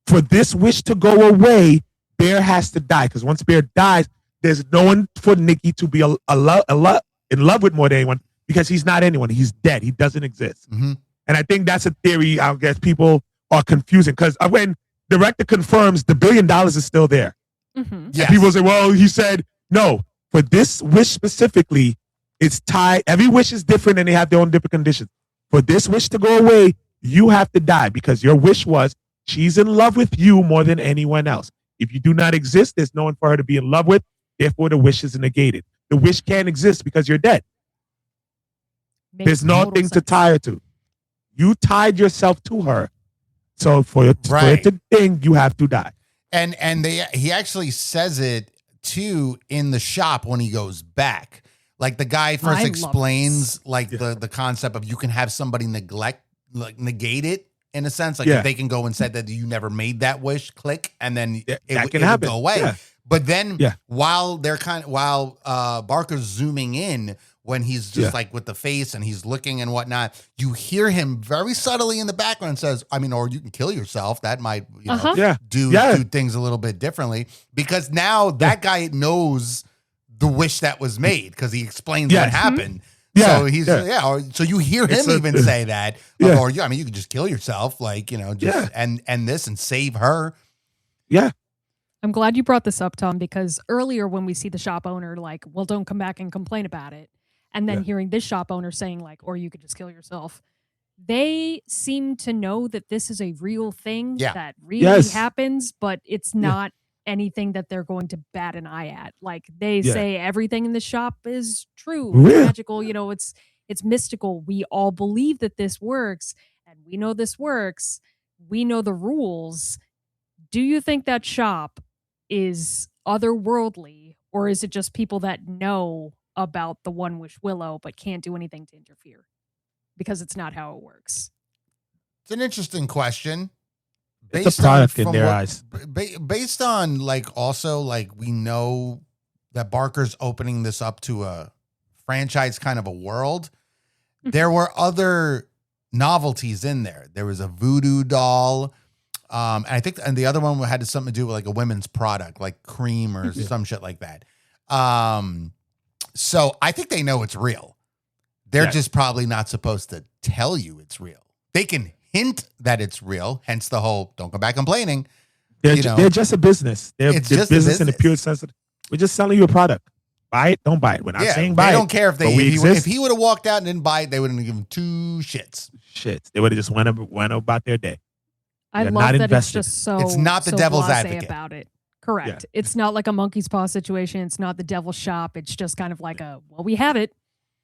for this wish to go away, Bear has to die. Because once Bear dies, there's no one for Nikki to be in love with more than anyone because he's not anyone. He's dead. He doesn't exist. Mm-hmm. And I think that's a theory I guess people are confusing because when director confirms the $1 billion is still there. Mm-hmm. Yes. People say, well, he said, no, for this wish specifically, it's tied. Every wish is different and they have their own different conditions. For this wish to go away, you have to die because your wish was she's in love with you more than anyone else. If you do not exist, there's no one for her to be in love with. Therefore, the wish is negated. The wish can't exist because you're dead. There's nothing to tie her to. You tied yourself to her. So for it to thing, you have to die. And he actually says it too in the shop when he goes back. Like the guy first explains the concept of you can have somebody negate it in a sense. Like if they can go and say that you never made that wish, click, and then it would go away. Yeah. But then while Barker's zooming in, when he's just like with the face and he's looking and whatnot, you hear him very subtly in the background says, I mean, or you can kill yourself. That might, do things a little bit differently because now that guy knows the wish that was made because he explains what happened. Yeah. So he's so you hear him even say that. Or I mean, you could just kill yourself, like, and this and save her. Yeah. I'm glad you brought this up, Tom, because earlier when we see the shop owner like, well, don't come back and complain about it. And then hearing this shop owner saying like, or you could just kill yourself. They seem to know that this is a real thing that really happens, but it's not anything that they're going to bat an eye at. Like they say everything in the shop is true, magical, it's mystical. We all believe that this works and we know this works. We know the rules. Do you think that shop is otherworldly or is it just people that know about the One Wish Willow but can't do anything to interfere because it's not how it works? It's an interesting question. It's a product in their eyes. Based on also we know that Barker's opening this up to a franchise kind of a world. There were other novelties in there. There was a voodoo doll. And I think the other one had something to do with a women's product, like cream or some shit like that. So I think they know it's real. They're just probably not supposed to tell you it's real. They can hint that it's real, hence the whole "don't come back complaining." They're just a business. They're business in the pure sense of we're just selling you a product. Buy it, don't buy it. We're not saying buy it. They don't care if he would have walked out and didn't buy it, they wouldn't have given two shits. They would have just went about their day. I love that it's just so it's not the devil's advocate about it. Correct. Yeah. It's not like a monkey's paw situation. It's not the devil's shop. It's just kind of like we have it.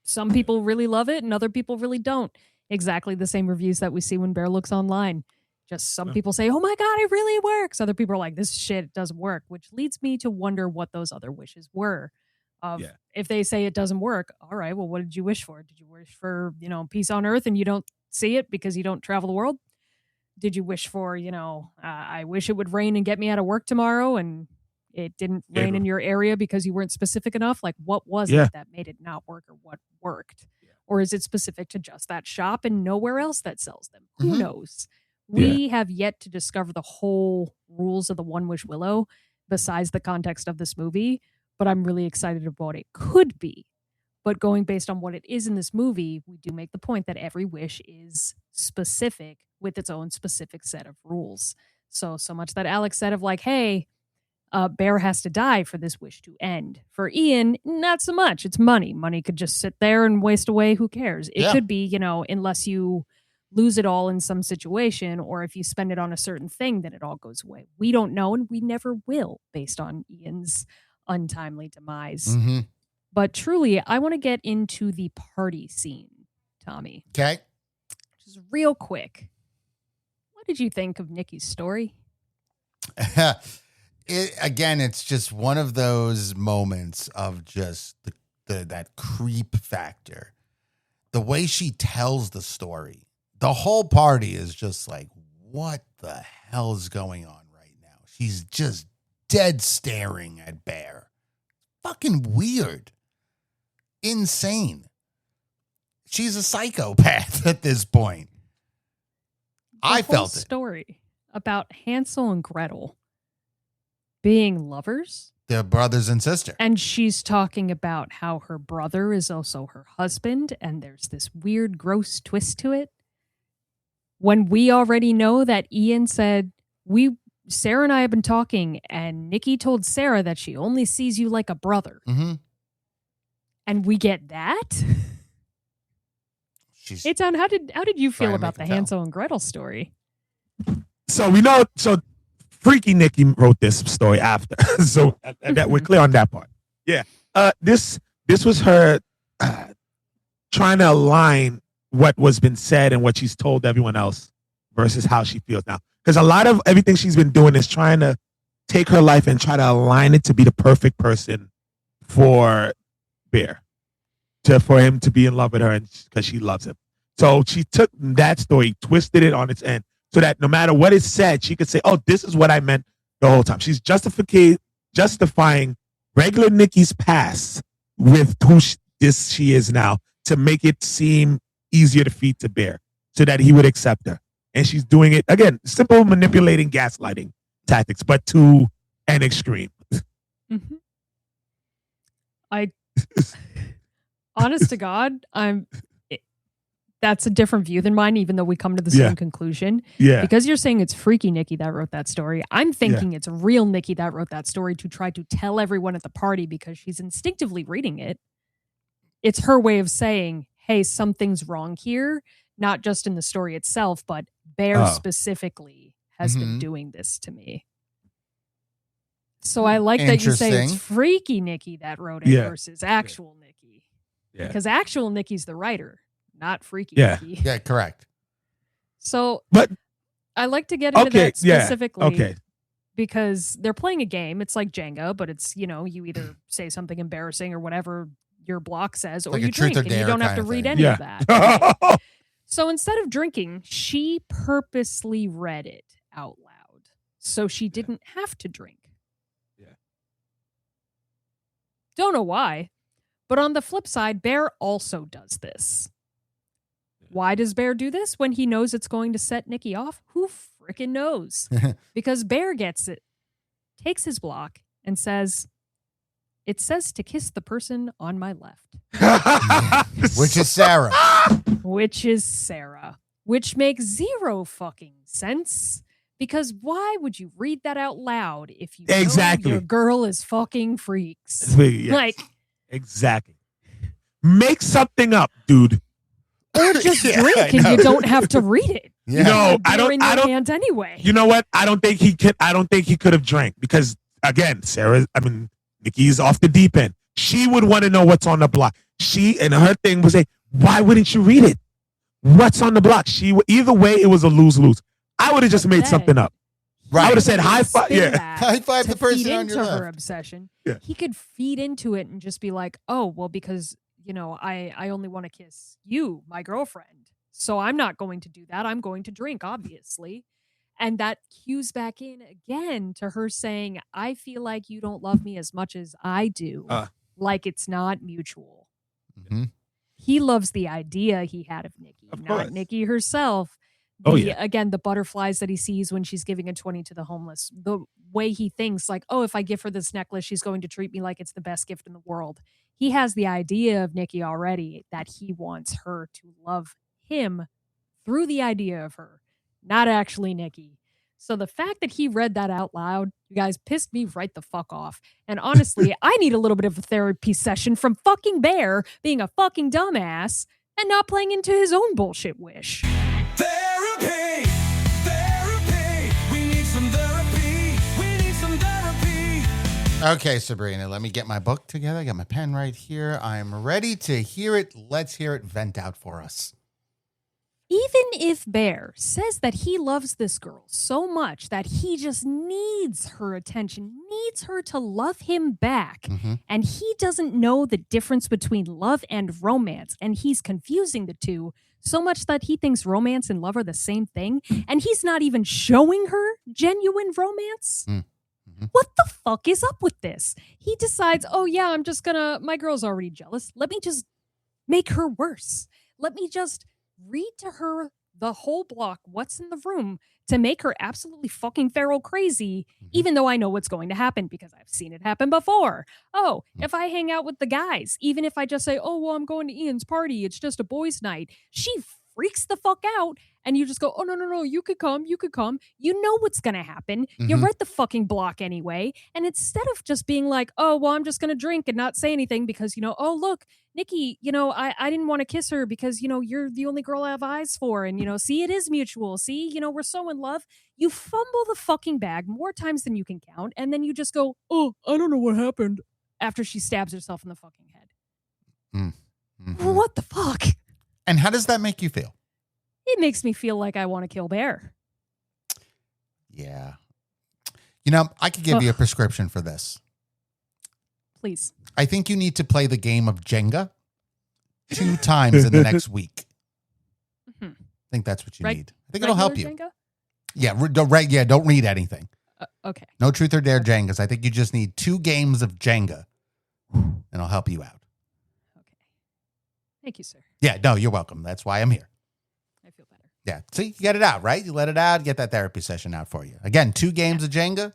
Some people really love it and other people really don't. Exactly the same reviews that we see when Bear looks online. Just some people say, oh my God, it really works. Other people are like, this shit doesn't work, which leads me to wonder what those other wishes were. If they say it doesn't work, all right, well, what did you wish for? Did you wish for, peace on earth and you don't see it because you don't travel the world? Did you wish for, I wish it would rain and get me out of work tomorrow and it didn't rain in your area because you weren't specific enough? Like, what was it that made it not work or what worked? Or is it specific to just that shop and nowhere else that sells them? Who knows? We have yet to discover the whole rules of the One Wish Willow besides the context of this movie, but I'm really excited about what it could be. But going based on what it is in this movie, we do make the point that every wish is specific with its own specific set of rules. So much that Alex said of hey, Bear has to die for this wish to end. For Ian, not so much. It's money. Money could just sit there and waste away. Who cares? It could be, unless you lose it all in some situation, or if you spend it on a certain thing, then it all goes away. We don't know, and we never will, based on Ian's untimely demise. Mm-hmm. But truly, I want to get into the party scene, Tommy. Okay. Just real quick. What did you think of Nikki's story? Again, it's just one of those moments of just that creep factor, the way she tells the story, the whole party is just like, what the hell is going on right now? She's just dead staring at Bear. Fucking weird. Insane. She's a psychopath at this point. I felt it. Story about Hansel and Gretel being lovers. They're brothers and sister. And she's talking about how her brother is also her husband, and there's this weird, gross twist to it. When we already know that Ian said, Sarah and I have been talking, and Nikki told Sarah that she only sees you like a brother. Mm-hmm. And we get that? Eitan, how did you feel about the Hansel and Gretel story? So Freaky Nikki wrote this story after. So that we're clear on that part. Yeah. This was her trying to align what was been said and what she's told everyone else versus how she feels now. Because a lot of everything she's been doing is trying to take her life and try to align it to be the perfect person for Bear, for him to be in love with her, and because she loves him. So she took that story, twisted it on its end, so that no matter what is said, she could say, "Oh, this is what I meant the whole time." She's justifying regular Nikki's past with who she is now to make it seem easier to feed to Bear, so that he would accept her. And she's doing it again, simple manipulating, gaslighting tactics, but to an extreme. Mm-hmm. Honest to God, that's a different view than mine, even though we come to the same conclusion. Yeah. Because you're saying it's Freaky Nikki that wrote that story, I'm thinking it's real Nikki that wrote that story to try to tell everyone at the party because she's instinctively reading it. It's her way of saying, hey, something's wrong here, not just in the story itself, but Bear specifically has been doing this to me. So I like that you say it's Freaky Nikki that wrote it versus actual Nikki. Yeah. Because actual Nikki's the writer, not Freaky Nikki. Yeah, correct. So I like to get into that specifically. Okay. Because they're playing a game. It's like Jenga, but it's, you either say something embarrassing or whatever your block says, or like you drink, and you don't have to read any of that. Right? So instead of drinking, she purposely read it out loud. So she didn't have to drink. Yeah. Don't know why. But on the flip side, Bear also does this. Why does Bear do this when he knows it's going to set Nikki off? Who freaking knows? Because Bear gets it, takes his block, and says, it says to kiss the person on my left. Which is Sarah. Which makes zero fucking sense. Because why would you read that out loud if you know your girl is fucking freaks? Yes. Exactly. Make something up, dude. Or just drink and you don't have to read it. Yeah. No, I don't. Hand anyway. You know what? I don't think he could have drank because again, Nikki's off the deep end. She would want to know what's on the block. And her thing was, why wouldn't you read it? What's on the block? Either way, it was a lose-lose. I would have just made something up. Right. I would have said high five. Yeah. High five the person on your left. Her obsession. Yeah. He could feed into it and just be like, oh, well, because, I only want to kiss you, my girlfriend. So I'm not going to do that. I'm going to drink, obviously. And that cues back in again to her saying, I feel like you don't love me as much as I do. Like it's not mutual. Mm-hmm. He loves the idea he had of Nikki, not Nikki herself. Again, the butterflies that he sees when she's giving a 20 to the homeless. The way he thinks like, oh, if I give her this necklace, she's going to treat me like it's the best gift in the world. He has the idea of Nikki already that he wants her to love him through the idea of her, not actually Nikki. So the fact that he read that out loud, you guys pissed me right the fuck off. And honestly, I need a little bit of a therapy session from fucking Bear being a fucking dumbass and not playing into his own bullshit wish. Therapy, we need some therapy, Okay, Sabrina, let me get my book together. I got my pen right here. I'm ready to hear it. Let's hear it vent out for us. Even if Bear says that he loves this girl so much that he just needs her attention, needs her to love him back, and he doesn't know the difference between love and romance, and he's confusing the two so much that he thinks romance and love are the same thing, and he's not even showing her genuine romance. What the fuck is up with this? He decides, oh yeah, my girl's already jealous. Let me just make her worse. Let me just read to her the whole block, what's in the room, to make her absolutely fucking feral crazy, even though I know what's going to happen because I've seen it happen before. Oh, if I hang out with the guys, even if I just say, oh, well, I'm going to Ian's party, it's just a boys' night, she freaks the fuck out, and you just go, oh, no, you could come. You know what's going to happen. You read the fucking block anyway, and instead of just being like, oh, well, I'm just going to drink and not say anything because, oh, look, Nikki, I didn't want to kiss her because, you're the only girl I have eyes for, and, see, it is mutual. See, we're so in love. You fumble the fucking bag more times than you can count, and then you just go, oh, I don't know what happened, after she stabs herself in the fucking head. What the fuck? And how does that make you feel? It makes me feel like I want to kill Bear. Yeah. I could give you a prescription for this. Please. I think you need to play the game of Jenga 2 times in the next week. I think that's what you need. I think it'll help you. Jenga? Yeah, don't read anything. Okay. No truth or dare Jengas. I think you just need 2 games of Jenga, and it'll help you out. Okay. Thank you, sir. Yeah, no, you're welcome. That's why I'm here. I feel better. Yeah, see, you get it out, right? You let it out, get that therapy session out for you. Again, 2 games of Jenga,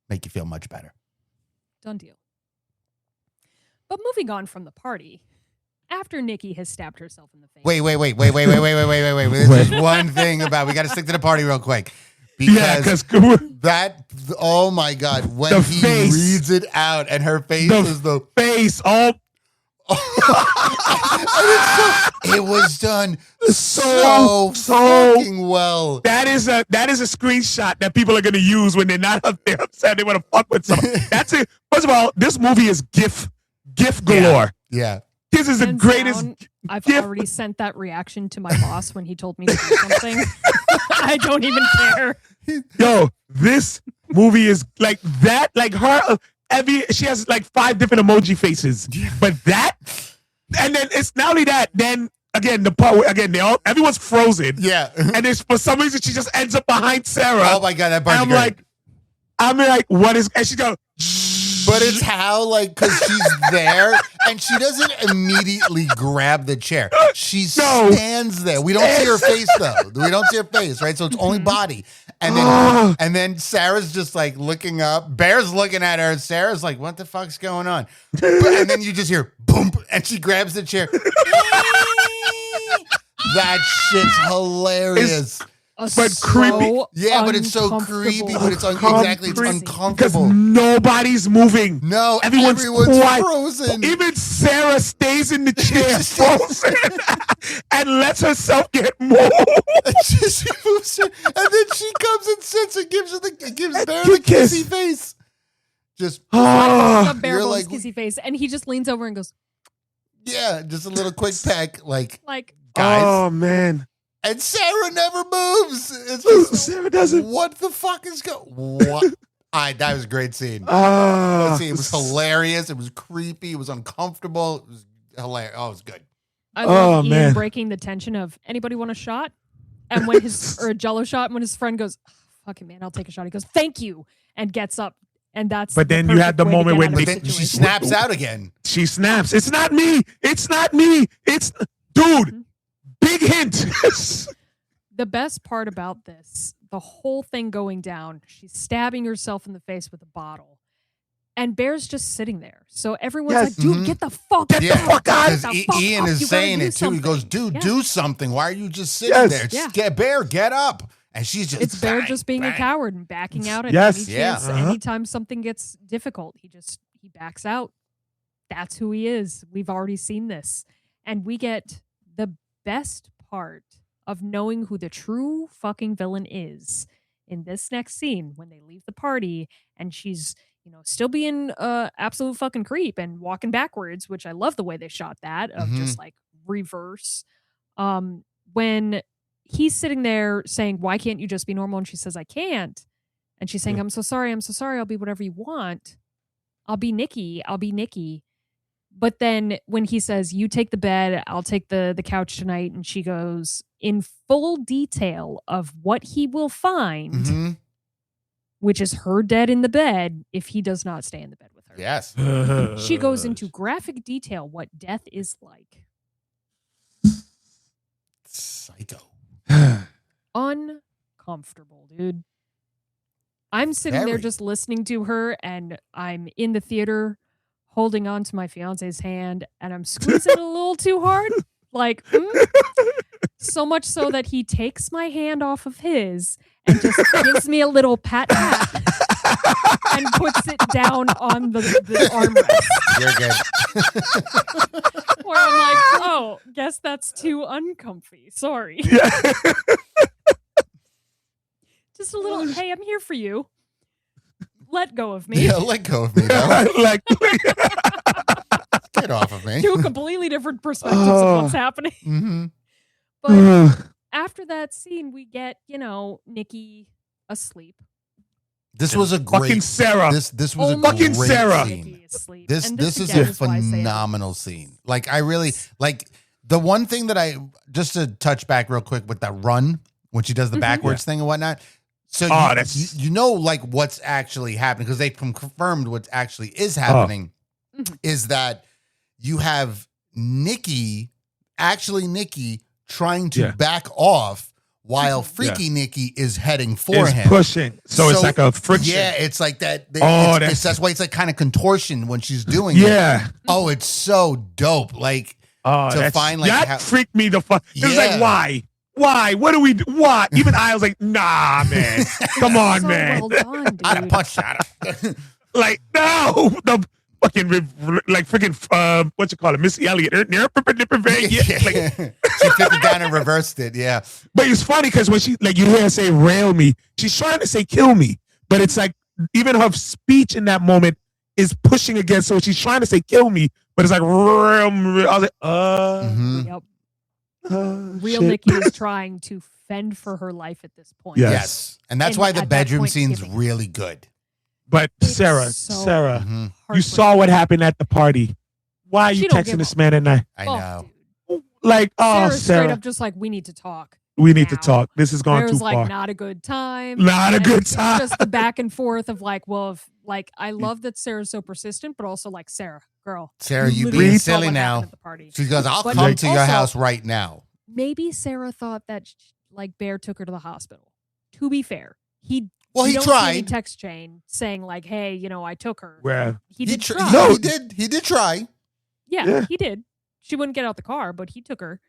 make you feel much better. Done deal. But moving on from the party, after Nikki has stabbed herself in the face. Wait. There's just one thing about, we got to stick to the party real quick. Because oh my God, when he reads it out and her face is the face all. It was done so fucking well. That is a screenshot that people are going to use when they're not up there upset. They want to fuck with someone. That's it. First of all, this movie is GIF galore. Yeah. This is the greatest. I've already sent that reaction to my boss when he told me to do something. I don't even care. Yo, this movie is like that. Like her, she has like 5 different emoji faces. But that, and then it's not only that. Then again, the part where everyone's frozen. Yeah. And there's for some reason she just ends up behind Sarah. Oh my God, that part. I'm like, what is? And she goes. But it's how, because she's there and she doesn't immediately grab the chair. She stands there. We don't see her face, though. We don't see her face, right? So it's only body. And then Sarah's just looking up. Bear's looking at her, and Sarah's like, what the fuck's going on? And then you just hear boom, and she grabs the chair. That shit's hilarious. But creepy. Yeah, but it's so creepy. But it's exactly, it's uncomfortable. Because nobody's moving. No, everyone's quiet. Frozen. Even Sarah stays in the chair frozen and lets herself get moved. She moves her, and then she comes and sits and gives Bear the kissy face. Just Bear Bones kissy face, and he just leans over and goes, yeah, just a little quick peck, like guys. Oh man. And Sarah never moves. It's just, Sarah doesn't. What the fuck is going? What? That was a great scene. It was hilarious. It was creepy. It was uncomfortable. It was hilarious. Oh, it was good. I love Ian breaking the tension of anybody want a shot, and when or a Jello shot. And when his friend goes, oh, "Fuck it, man, I'll take a shot," he goes, "Thank you," and gets up. And that's. But then you had the moment when she snaps out again. She snaps. It's not me. It's not me. It's dude. Big hint. The best part about this, the whole thing going down, she's stabbing herself in the face with a bottle. And Bear's just sitting there. So everyone's like, dude, get the fuck out. Because Ian is saying it too. He goes, dude, do something. Why are you just sitting there? Just Bear, get up. And she's just. It's Bear just being a coward and backing out at any chance. Anytime something gets difficult, he backs out. That's who he is. We've already seen this. And we get the best part of knowing who the true fucking villain is in this next scene when they leave the party and she's still being absolute fucking creep and walking backwards, which I love the way they shot that of just reverse. when he's sitting there saying, why can't you just be normal? And she says, I can't. And she's saying, I'm so sorry. I'll be whatever you want. I'll be Nikki. But then when he says, you take the bed, I'll take the couch tonight. And she goes in full detail of what he will find, which is her dead in the bed if he does not stay in the bed with her. Yes. She goes into graphic detail what death is like. Psycho. Uncomfortable, dude. I'm sitting there just listening to her, and I'm in the theater holding on to my fiance's hand, and I'm squeezing it a little too hard. Like, so much so that he takes my hand off of his and just gives me a little pat and puts it down on the armrest. You're good. Where I'm like, oh, guess that's too uncomfy. Sorry. Just a little, hey, I'm here for you. Let go of me. Yeah, let go of me, though. Get off of me. Two completely different perspectives of what's happening. Mm-hmm. But after that scene, we get, Nikki asleep. This was a great fucking Sarah. This was a fucking great Sarah. scene. This is a phenomenal scene. Like, I really like the one thing that just to touch back real quick with that run when she does the backwards thing and whatnot. So you know like what's actually happening because they confirmed what actually is happening is that you have Nikki trying to back off while Freaky Nikki is heading for him. Pushing. So it's like a friction. Yeah, it's like that. That's why it's like kind of contortion when she's doing it. Yeah. Oh, it's so dope. Like to find like that freaked me the fuck. It was like, why? Why? What do we do? What? Even I was like, nah, man. Come on, so man. Well done, dude. I'd have punched at her. Like, no. The fucking, like, freaking, what you call it? Missy Elliott. Like, She flipped it down and reversed it, yeah. But it's funny because when she, like, you hear her say, rail me, she's trying to say, kill me. But it's like, even her speech in that moment is pushing against, so she's trying to say, kill me, but it's like, rail me. I was like, Yep. Real Nikki is trying to fend for her life at this point. Yes. And that's why the bedroom scene's really good. But it's Sarah, you saw what happened at the party. Why are you texting this man at night? I know. Dude. Like, Sarah. Sarah. Straight up just like, we need to talk. We need to talk. This is going too far. Like, not a good time. Not a good time. Just the back and forth of like, well, if, like, I love that Sarah's so persistent, but also like, Sarah, girl. Sarah, you being silly now. She goes, I'll come to your house right now. Maybe Sarah thought that like Bear took her to the hospital. To be fair, he tried. Text chain saying like, "Hey, I took her." Well, he did try. No, he did try. Yeah, he did. She wouldn't get out the car, but he took her.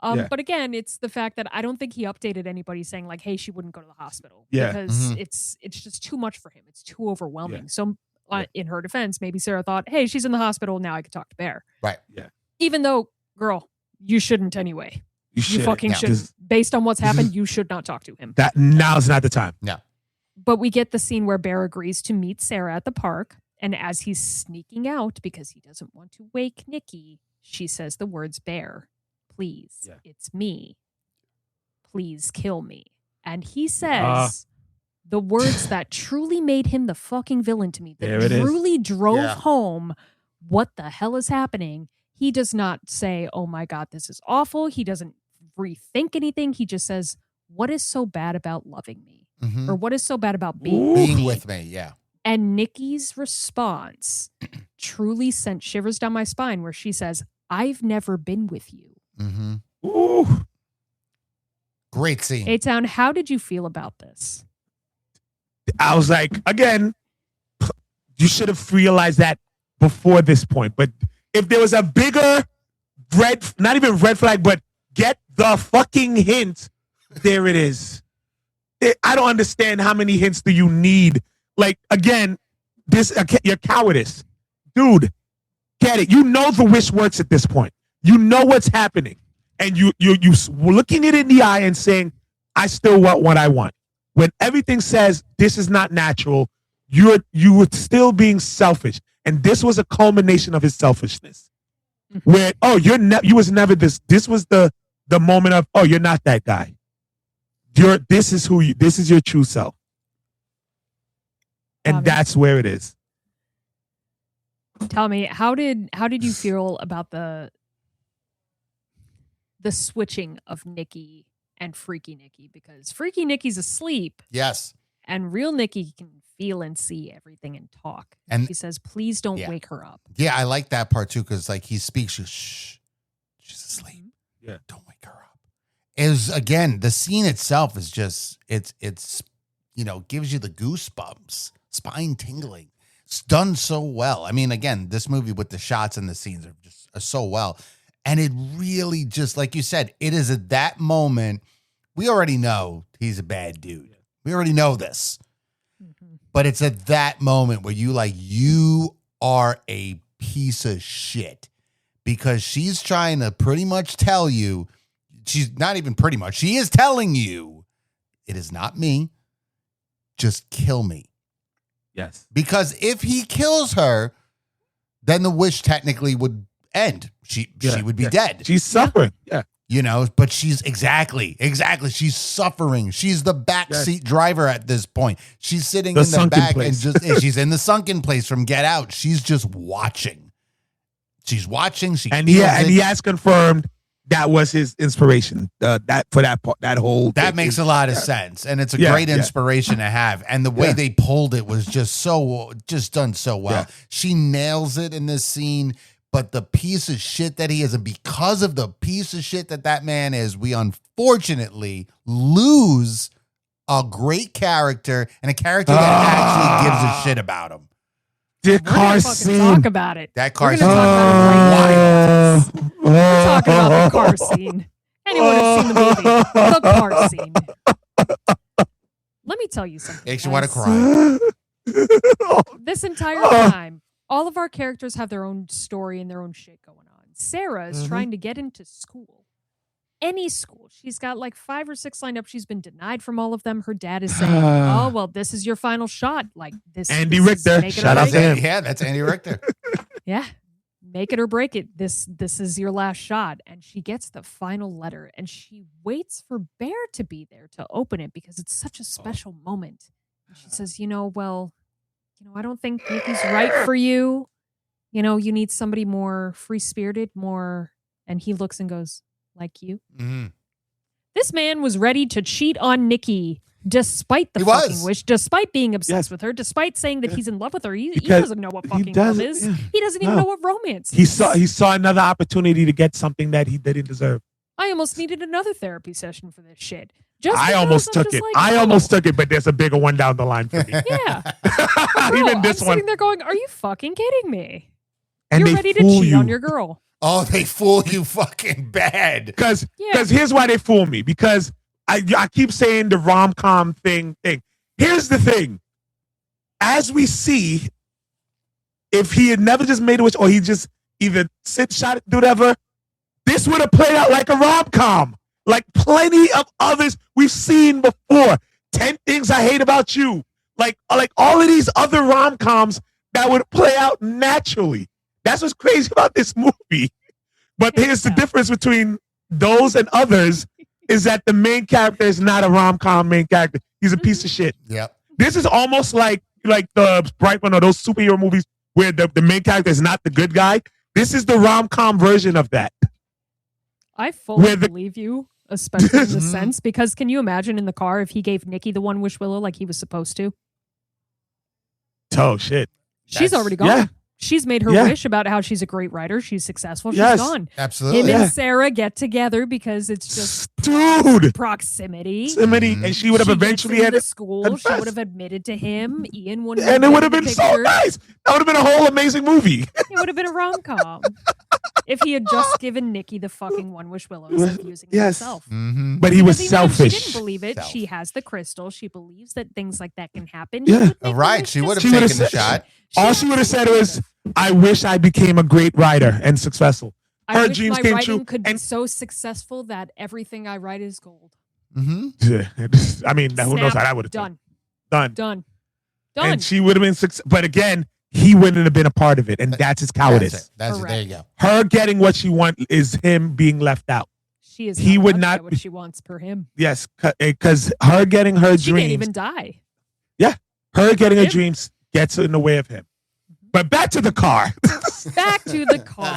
But again, it's the fact that I don't think he updated anybody saying like, "Hey, she wouldn't go to the hospital." Yeah, because it's just too much for him. It's too overwhelming. So, in her defense, maybe Sarah thought, "Hey, she's in the hospital now. I could talk to Bear." Right. Yeah. Even though, girl, you shouldn't anyway. You fucking shouldn't. should. Based on what's happened, you should not talk to him. That now's not the time. No. But we get the scene where Bear agrees to meet Sarah at the park. And as he's sneaking out because he doesn't want to wake Nikki, she says the words, Bear, please, it's me. Please kill me. And he says the words that truly made him the fucking villain to me. That truly drove home what the hell is happening. He does not say, oh my God, this is awful. He doesn't rethink anything. He just says, what is so bad about loving me? Or what is so bad about being with me? Yeah. And Nikki's response truly sent shivers down my spine where she says, I've never been with you. Ooh. Great scene. A-Town, how did you feel about this? I was like, again, you should have realized that before this point. But if there was a bigger not even red flag, but get the fucking hint, there it is. I don't understand how many hints do you need. Like, again, your cowardice. Dude, get it. You know the wish works at this point. You know what's happening. And you looking it in the eye and saying, I still want what I want. When everything says this is not natural, you were still being selfish. And this was a culmination of his selfishness. Where, you was never this. This was the the moment of, oh, you're not that guy. This is your true self. And that's where it is. Tell me, how did you feel about the switching of Nikki and Freaky Nikki? Because Freaky Nikki's asleep. Yes. And real Nikki can feel and see everything and talk. And he says, please don't wake her up. Yeah, I like that part too, because like he speaks, shh, she's asleep. Yeah. Don't wake her up. Is again, the scene itself is just it's gives you the goosebumps, spine tingling. It's done so well. I mean, again, this movie with the shots and the scenes are just so well. And it really just, like you said, it is at that moment, we already know he's a bad dude. We already know this. Mm-hmm. But it's at that moment where you are a piece of shit. Because she's trying to pretty much tell you, she's not even pretty much, she is telling you, it is not me. Just kill me. Yes. Because if he kills her, then the wish technically would end. She would be dead. She's suffering. Yeah. But she's exactly. She's suffering. She's the backseat driver at this point. she's sitting in the back place. And she's in the sunken place from Get Out. She's just watching. She's watching. And he has confirmed that was his inspiration. That makes a lot of sense, and it's a great inspiration to have. And the way they pulled it was just done so well. Yeah. She nails it in this scene. But the piece of shit that he is, and because of the piece of shit that man is, we unfortunately lose a great character and a character that actually gives a shit about him. The car scene. Talk about it. That car scene. We're talking about the car scene. Anyone who's seen the movie, the car scene. Let me tell you something. Makes you want to cry. This entire time, all of our characters have their own story and their own shit going on. Sarah is trying to get into school. Any school. She's got like 5 or 6 lined up. She's been denied from all of them. Her dad is saying, oh, well, this is your final shot. Like this. Andy Richter. Shout out to him. Yeah, that's Andy Richter. Yeah. Make it or break it. This is your last shot. And she gets the final letter and she waits for Bear to be there to open it because it's such a special moment. And she says, I don't think Nikki's right for you. You need somebody more free-spirited, more. And he looks and goes, like you. Mm-hmm. This man was ready to cheat on Nikki despite the fucking wish, despite being obsessed with her, despite saying that he's in love with her. He doesn't know what fucking love is. Yeah. He doesn't even know what romance is. He saw another opportunity to get something that he didn't deserve. I almost needed another therapy session for this shit. I almost took it. I almost took it, but there's a bigger one down the line for me. Yeah. Bro, even this I'm one. Sitting there going, are you fucking kidding me? And you're ready to cheat on your girl. Oh, they fool you fucking bad. Because here's why they fool me. Because I keep saying the rom-com thing. Here's the thing. As we see, if he had never just made a wish or he just either shot it, do whatever, this would have played out like a rom-com. Like plenty of others we've seen before. 10 Things I Hate About You. Like all of these other rom-coms that would play out naturally. That's what's crazy about this movie. But here's the difference between those and others is that the main character is not a rom-com main character. He's a piece of shit. Yep. This is almost like the Bright One or those superhero movies where the main character is not the good guy. This is the rom-com version of that. I fully believe you, especially in the sense, because can you imagine in the car if he gave Nikki the one wish willow like he was supposed to? Oh, shit. She's already gone. Yeah. She's made her wish about how she's a great writer. She's successful. She's gone. Absolutely. Him and Sarah get together because it's just proximity. And she would have eventually had to school. She would have admitted to him. Ian would have and it would have been so nice. That would have been a whole amazing movie. It would have been a rom-com. If he had just given Nikki the fucking one wish willow instead of using it himself. Mm-hmm. But he was selfish. She didn't believe it. She has the crystal. She believes that things like that can happen. Yeah. Right. She would have taken the shot. All she would have said was, I wish I became a great writer and successful. Her dreams came true. Could be so successful that everything I write is gold. Mm-hmm. I mean, who knows how that would have done. And she would have been successful. But again, he wouldn't have been a part of it. And that's his cowardice. That's it. There you go. Her getting what she wants is him being left out. She is. He would not get what she wants per him. Yes, because her getting her she dreams. Can't even die. Yeah, her getting her dreams gets in the way of him. But back to the car. Back to the car.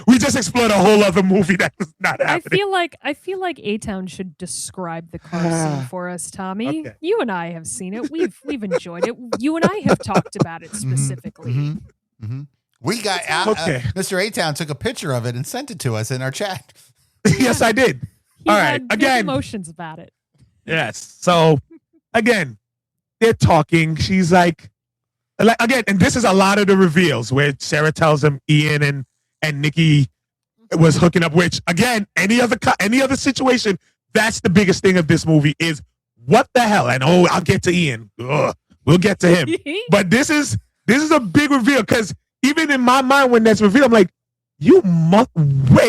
we just explored a whole other movie that was not happening. I feel like A-Town should describe the car scene for us, Tommy. Okay. You and I have seen it. We've enjoyed it. You and I have talked about it specifically. We got Mr. A-Town took a picture of it and sent it to us in our chat. Yes, I did. He All had right, big again, emotions about it. Yes. So again, they're talking. She's like again, and this is a lot of the reveals where Sarah tells him Ian and Nikki was hooking up. Which again, any other situation, that's the biggest thing of this movie is what the hell. And I'll get to Ian. Ugh, we'll get to him. But this is a big reveal because even in my mind when that's revealed, I'm like, wait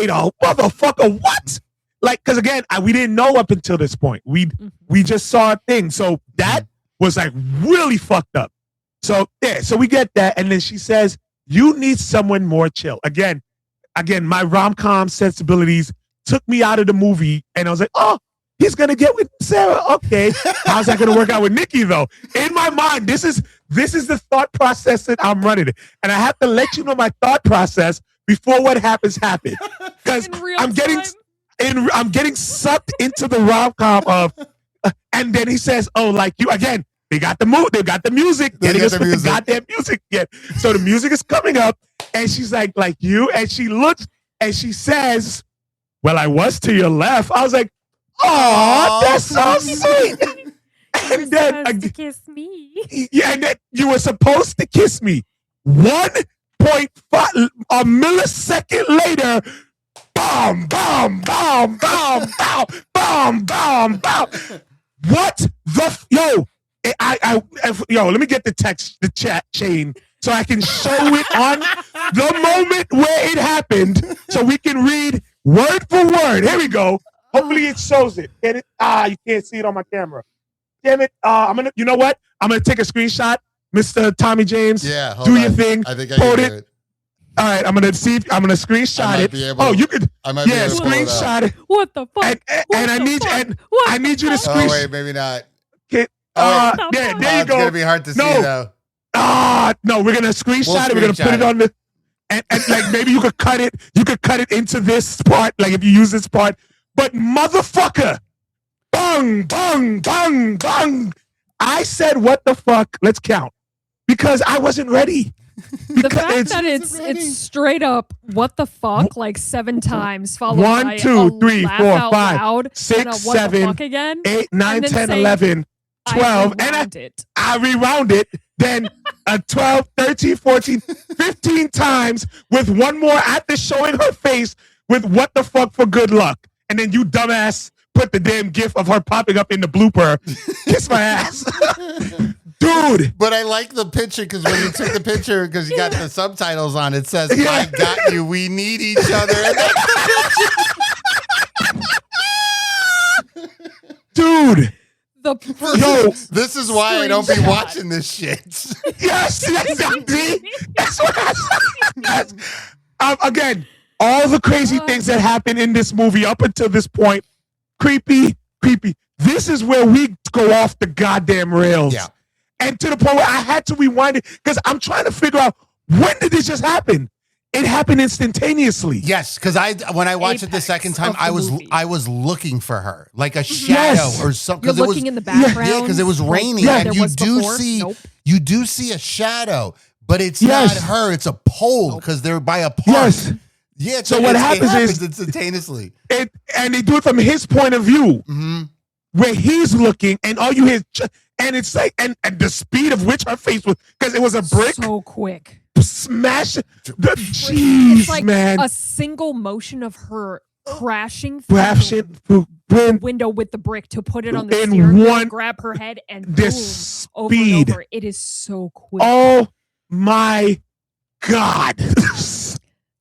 a motherfucker, what? Like, because again, we didn't know up until this point. We just saw a thing. So that was like really fucked up. So so we get that. And then she says, you need someone more chill. Again, my rom-com sensibilities took me out of the movie. And I was like, oh, he's going to get with Sarah. Okay. How's that going to work out with Nikki, though? In my mind, this is the thought process that I'm running. And I have to let you know my thought process before what happens. Because I'm getting sucked into the rom-com of, and then he says, oh, like you, again, they got the music, getting us with the goddamn music. Yeah. So the music is coming up, and she's like you, and she looks, and she says, well, I was to your left. I was like, oh, that's so sweet. And then supposed to kiss me. Yeah, and then you were supposed to kiss me. 1.5 a millisecond later, bomb, bomb, bomb, bomb, bomb, bomb, bomb, bomb. What the yo? Yo, let me get the chat chain so I can show it on the moment where it happened, so we can read word for word. Here we go. Hopefully it shows it. Get it? You can't see it on my camera. Damn it! You know what? I'm gonna take a screenshot, Mr. Tommy James. Yeah, do your thing. I think I can do it. All right, I'm gonna screenshot it. You could. I might be able to screenshot it. What the fuck? And I need you to screenshot. Oh wait, maybe not. There you go. It's gonna be hard to see though. No, we're gonna screenshot it. We're gonna put it on the, and like maybe you could cut it. You could cut it into this part, like if you use this part. But motherfucker, bang, bang, bang, bang. I said, what the fuck? Let's count, because I wasn't ready. The fact that it's straight up what the fuck like 7 times followed by 1, 2, 3, 4, 5, 6, 7, 8, 9, 10, 11, 12, and I rewound it. Then 12, 13, 14, 15 times with one more after showing her face with what the fuck for good luck. And then you dumbass put the damn gif of her popping up in the blooper. Kiss my ass. Dude. But I like the picture because when you took the picture, because you got the subtitles on, it says, I got you. We need each other. Dude. This is why I don't be watching this shit. Yes. That's what I said. Again, all the crazy things that happen in this movie up until this point, creepy. This is where we go off the goddamn rails. Yeah. And to the point where I had to rewind it because I'm trying to figure out, when did this just happen? It happened instantaneously. Yes, because when I watched it the second time, I was looking for her, like a shadow or something. You're looking in the background. Yeah, because it was raining, and you do see a shadow, but it's not her. It's a pole because they're by a park. Yes. Yeah. So what happens is instantaneously, and they do it from his point of view, where he's looking, and all you hear, and it's like, and the speed of which her face was, because it was a brick, so quick. Smash the cheese, like man. A single motion of her crashing through the window with the brick to put it on the steering wheel, grab her head, and this boom, speed. over and over. It is so quick. Oh my God.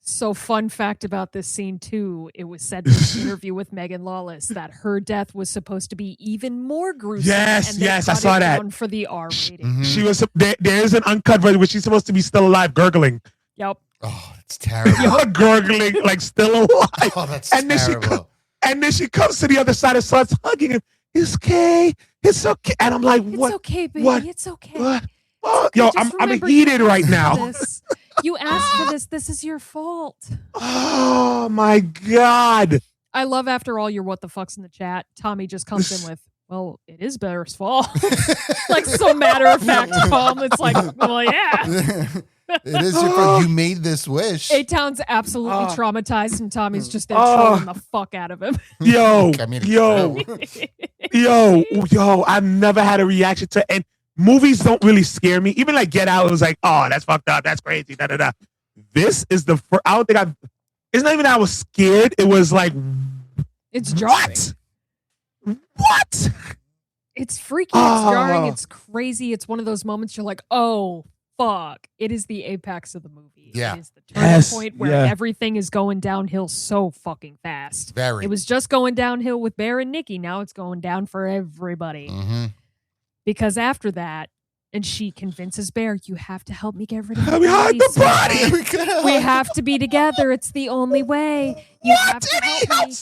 So fun fact about this scene too, it was said in an interview with Megan Lawless that her death was supposed to be even more gruesome. Yes, I saw that. For the R rating. She was there is an uncut version where she's supposed to be still alive, gurgling. Yep. Oh, it's terrible. Gurgling, like still alive. Oh, that's and terrible. Then she comes to the other side and starts hugging him. It's okay. It's okay. And I'm like, what? It's okay, baby. What? It's okay. What? It's Oh, okay. yo, Just I'm remember heated you right asked now. for this. You asked for this. This is your fault. Oh my God. I love after all your what the fucks in the chat, Tommy just comes in with, well, it is Bear's fault. Like so matter of fact calm. It's like, well, yeah. It is your fault. You made this wish. A-Town's absolutely traumatized and Tommy's just there trolling the fuck out of him. Yo, I mean, yo, I've never had a reaction to, and movies don't really scare me. Even like Get Out, it was like, oh, that's fucked up. That's crazy. Da, da, da. This is the first, I don't think it's not even that I was scared. It was like, It's jarring. What? It's freaky. It's jarring. It's crazy. It's one of those moments you're like, oh, fuck. It is the apex of the movie. Yeah. It is the turning point where everything is going downhill so fucking fast. Very. It was just going downhill with Bear and Nikki. Now it's going down for everybody. Mm-hmm. Because after that, and she convinces Bear, you have to help me get rid of Let me hide the body. We have to be together. It's the only way. You have to help me.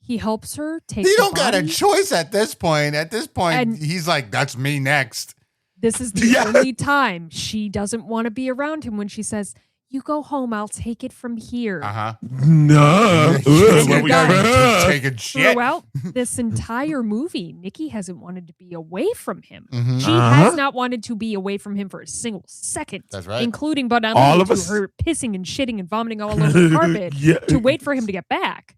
He helps her take He the don't got a body. choice at this point. At this point, And- he's like, that's me next. This is the only time she doesn't want to be around him when she says, you go home, I'll take it from here. Uh-huh. No. You guys- Taking shit. Throughout this entire movie, Nikki hasn't wanted to be away from him. Mhm. She has not wanted to be away from him for a single second. That's right. Including, but not All only of to us. her pissing and shitting and vomiting all over the carpet to wait for him to get back.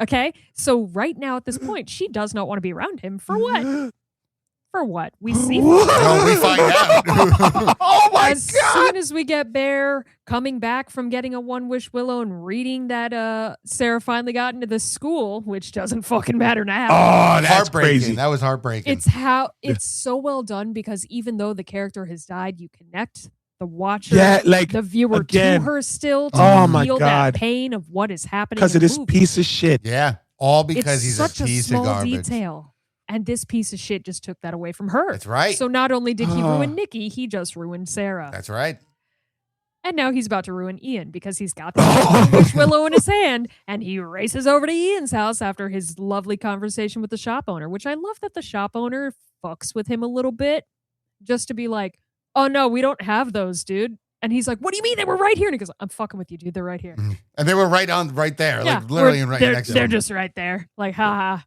Okay? So right now at this point, she does not want to be around him. For what? For what? We see. No, we find out. Oh my As God. soon as we get Bear coming back from getting a One Wish Willow and reading that Sarah finally got into the school, which doesn't fucking matter now. Oh, that's Heartbreaking. crazy. That was heartbreaking. It's so well done because even though the character has died, you connect the watcher, like the viewer again. to her still to Oh my feel God. that pain of what is happening. Because in of the this movie. piece of shit. Yeah. All because It's he's such a piece small of garbage. detail. And this piece of shit just took that away from her. That's right. So not only did he ruin Nikki, he just ruined Sarah. That's right. And now he's about to ruin Ian because he's got the Wish Willow in his hand and he races over to Ian's house after his lovely conversation with the shop owner, which I love that the shop owner fucks with him a little bit just to be like, oh no, we don't have those, dude. And he's like, what do you mean they were right here? And he goes, I'm fucking with you, dude. They're right here. And they were right there. Yeah, Like literally right they're, next to they're him. just right there. Like, haha.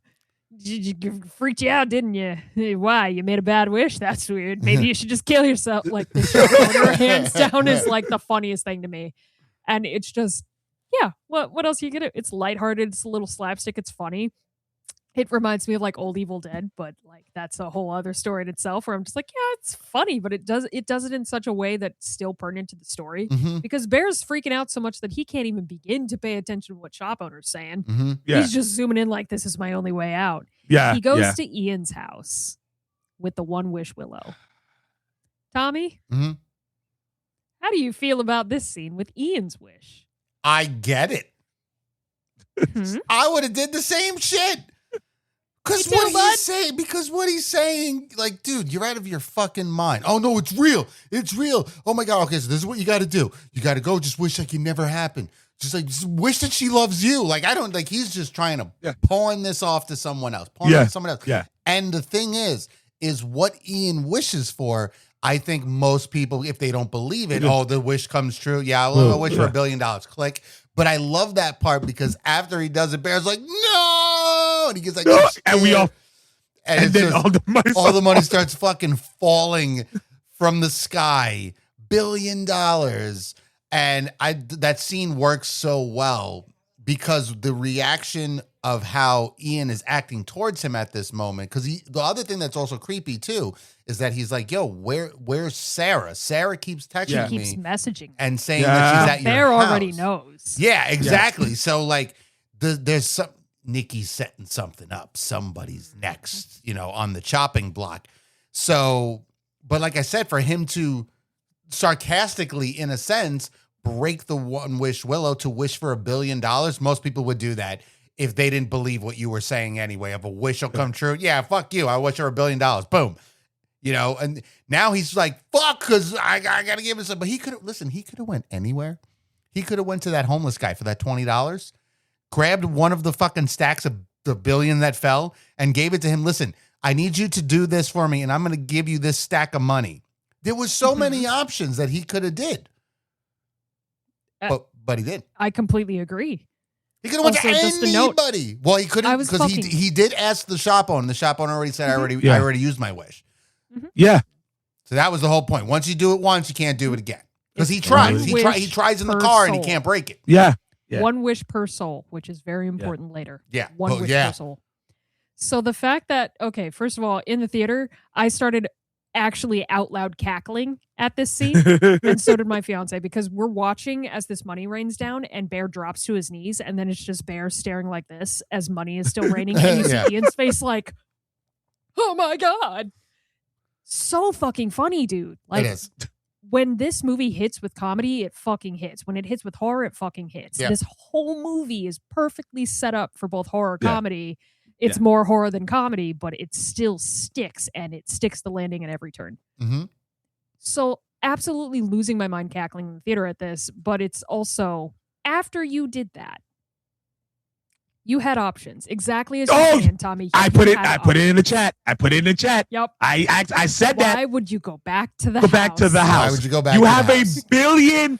Freaked you out, didn't you? Hey, why? You made a bad wish? That's weird. Maybe you should just kill yourself. Like, the shop owner, hands down, is like the funniest thing to me. And it's just, yeah, what else are you gonna do? It's lighthearted, it's a little slapstick, it's funny. It reminds me of like old Evil Dead, but like that's a whole other story in itself where I'm just like, yeah, it's funny, but it does it in such a way that's still pertinent to the story. Mm-hmm. Because Bear's freaking out so much that he can't even begin to pay attention to what shop owner's saying. Mm-hmm. Yeah. He's just zooming in like this is my only way out. Yeah. He goes yeah. to Ian's house with the One Wish Willow. Tommy, Mm-hmm. how do you feel about this scene with Ian's wish? I get it. Hmm? I would have did the same shit. Because Me too, what bud. he's saying, like, dude, you're out of your fucking mind. Oh no, it's real. It's real. Oh my God. Okay, so this is what you got to do. You got to go. Just wish like it never happened. Just wish that she loves you. Like I don't like. He's just trying to pawn this off to someone else. Pawn it to someone else. Yeah. And the thing is what Ian wishes for. I think most people, if they don't believe it, oh, the wish comes true. Yeah, I'll wish for $1 billion. Click. But I love that part because after he does it, Bear's like, no, and he gets like, No! And we all, and and then just, all the money. starts fucking falling from the sky. $1 billion. And that scene works so well because the reaction of how Ian is acting towards him at this moment. Because the other thing that's also creepy too is that he's like, yo, where's Sarah? Sarah keeps texting He keeps me messaging and saying that she's at your Bear house. already knows. Yeah, exactly. So like there's some Nikki's setting something up. Somebody's next, on the chopping block. So, but like I said, for him to sarcastically, in a sense, break the One Wish Willow to wish for $1 billion, most people would do that if they didn't believe what you were saying anyway. If a wish will come true, yeah, fuck you. I wish for $1 billion. Boom. And now he's like, fuck, because I got to give him some. But he could have went anywhere. He could have went to that homeless guy for that $20, grabbed one of the fucking stacks of the billion that fell and gave it to him. Listen, I need you to do this for me, and I'm going to give you this stack of money. There was so many options that he could have did. But he didn't. I completely agree. He could have went to anybody. Well, he couldn't because he did ask the shop owner. The shop owner already said, I already used my wish. Yeah. So that was the whole point. Once you do it once, you can't do it again. Because he tries. He tries in the car and he can't break it. Yeah. One wish per soul, which is very important later. Yeah. One wish per soul. So the fact that, first of all, in the theater, I started actually out loud cackling at this scene, and so did my fiance, because we're watching as this money rains down and Bear drops to his knees, and then it's just Bear staring like this as money is still raining, and you see Ian's face like, oh my God. So fucking funny, dude. Like, it is. When this movie hits with comedy, it fucking hits. When it hits with horror, it fucking hits. Yeah. This whole movie is perfectly set up for both horror and comedy. It's more horror than comedy, but it still sticks, and it sticks the landing at every turn. Mm-hmm. So absolutely losing my mind cackling in the theater at this, but it's also, after you did that, you had options. Exactly as you said, Tommy. I put it in the chat. Yep. I said that. Why would you go back to the house? Why would you go back You to have the $1 billion.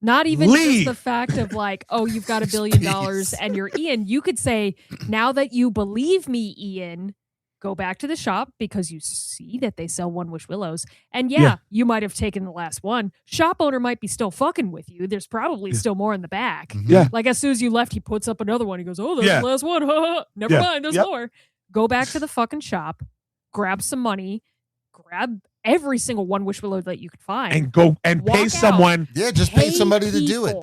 Not even just the fact of like, oh, you've got $1 billion and you're Ian. You could say, now that you believe me, Ian, go back to the shop because you see that they sell One Wish Willows. And you might have taken the last one. Shop owner might be still fucking with you. There's probably still more in the back. Mm-hmm. Yeah. Like as soon as you left, he puts up another one. He goes, oh, there's the last one. Never mind, there's more. Go back to the fucking shop, grab some money, grab every single One Wish Willow that you could find, and go and pay someone. Yeah, just pay somebody to do it.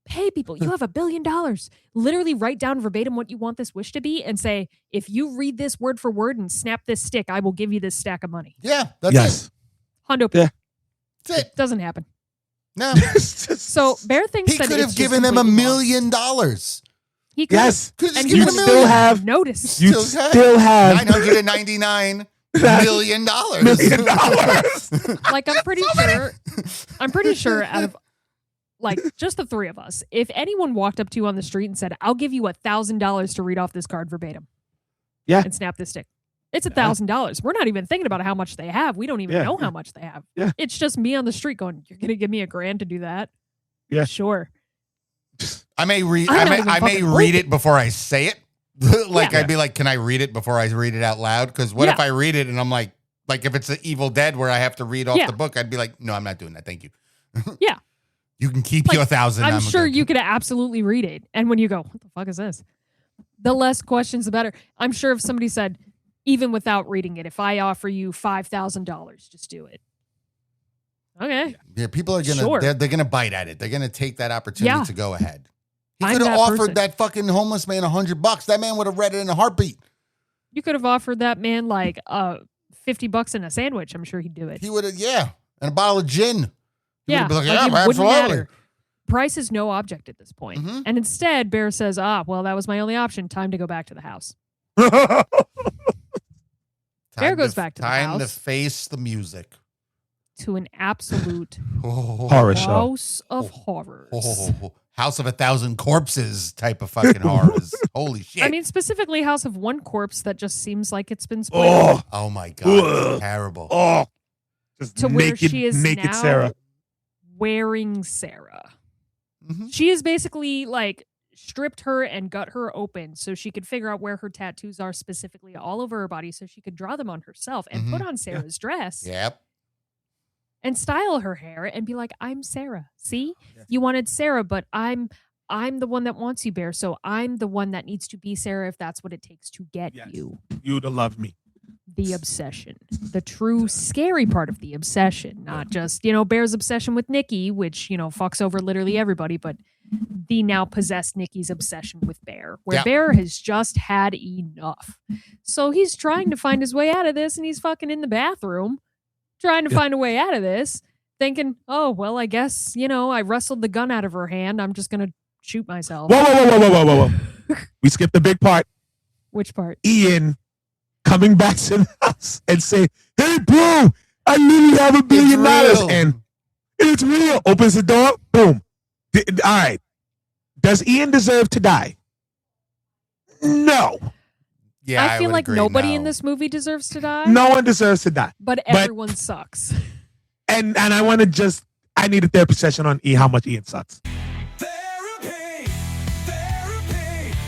Pay people. You have $1 billion. Literally write down verbatim what you want this wish to be and say, if you read this word for word and snap this stick, I will give you this stack of money. Yeah, that's it. Hundo. Yeah. That's it. Doesn't happen. No. So Bear thinks he could have given them $1 million. He could. Yes. And you still have notice. You still have $999 million. Like I'm pretty sure out of like just the three of us, if anyone walked up to you on the street and said, I'll give you $1,000 to read off this card verbatim. Yeah. And snap this stick. It's $1,000. We're not even thinking about how much they have. We don't even know how much they have. Yeah. It's just me on the street going, you're going to give me $1,000 to do that? Yeah. Sure. I may read it before I say it. I'd be like, can I read it before I read it out loud? Because what if I read it and I'm like if it's the Evil Dead where I have to read off the book, I'd be like, no, I'm not doing that. Thank you. Yeah. You can keep your $1,000. I'm sure you could absolutely read it. And when you go, what the fuck is this? The less questions, the better. I'm sure if somebody said, even without reading it, if I offer you $5,000, just do it. Okay. Yeah, people are gonna they're gonna bite at it. They're gonna take that opportunity to go ahead. He could have offered that fucking homeless man $100. That man would have read it in a heartbeat. You could have offered that man like $50 and a sandwich. I'm sure he'd do it. He would have, and a bottle of gin. He would have been like, absolutely. Price is no object at this point. Mm-hmm. And instead, Bear says, well, that was my only option. Time to go back to the house. Bear goes back to the house. Time to face the music. To an absolute horror show. House of horrors. House of 1,000 corpses type of fucking horrors. Holy shit. I mean, specifically House of one corpse that just seems like it's been spoiled. Oh my God. It's terrible. Oh. Just to naked, where she is naked now Sarah. Wearing Sarah. Mm-hmm. She has basically like stripped her and gut her open so she could figure out where her tattoos are specifically all over her body so she could draw them on herself and put on Sarah's dress. Yep. And style her hair and be like, I'm Sarah. See? You wanted Sarah, but I'm the one that wants you, Bear. So I'm the one that needs to be Sarah if that's what it takes to get you. You to love me. The obsession. The true scary part of the obsession. Not just, Bear's obsession with Nikki, which, fucks over literally everybody, but the now possessed Nikki's obsession with Bear, where Bear has just had enough. So he's trying to find his way out of this, and he's fucking in the bathroom trying to find a way out of this, thinking, oh, well, I guess, I wrestled the gun out of her hand. I'm just going to shoot myself. Whoa. We skipped the big part. Which part? Ian coming back to the house and say, "Hey, bro, I literally have $1 billion," and it's real. Opens the door, boom. All right. Does Ian deserve to die? No. Yeah, I feel like agree, nobody no. in this movie deserves to die. No one deserves to die. But everyone sucks. And I want to I need a therapy session on how much Ian sucks. Therapy,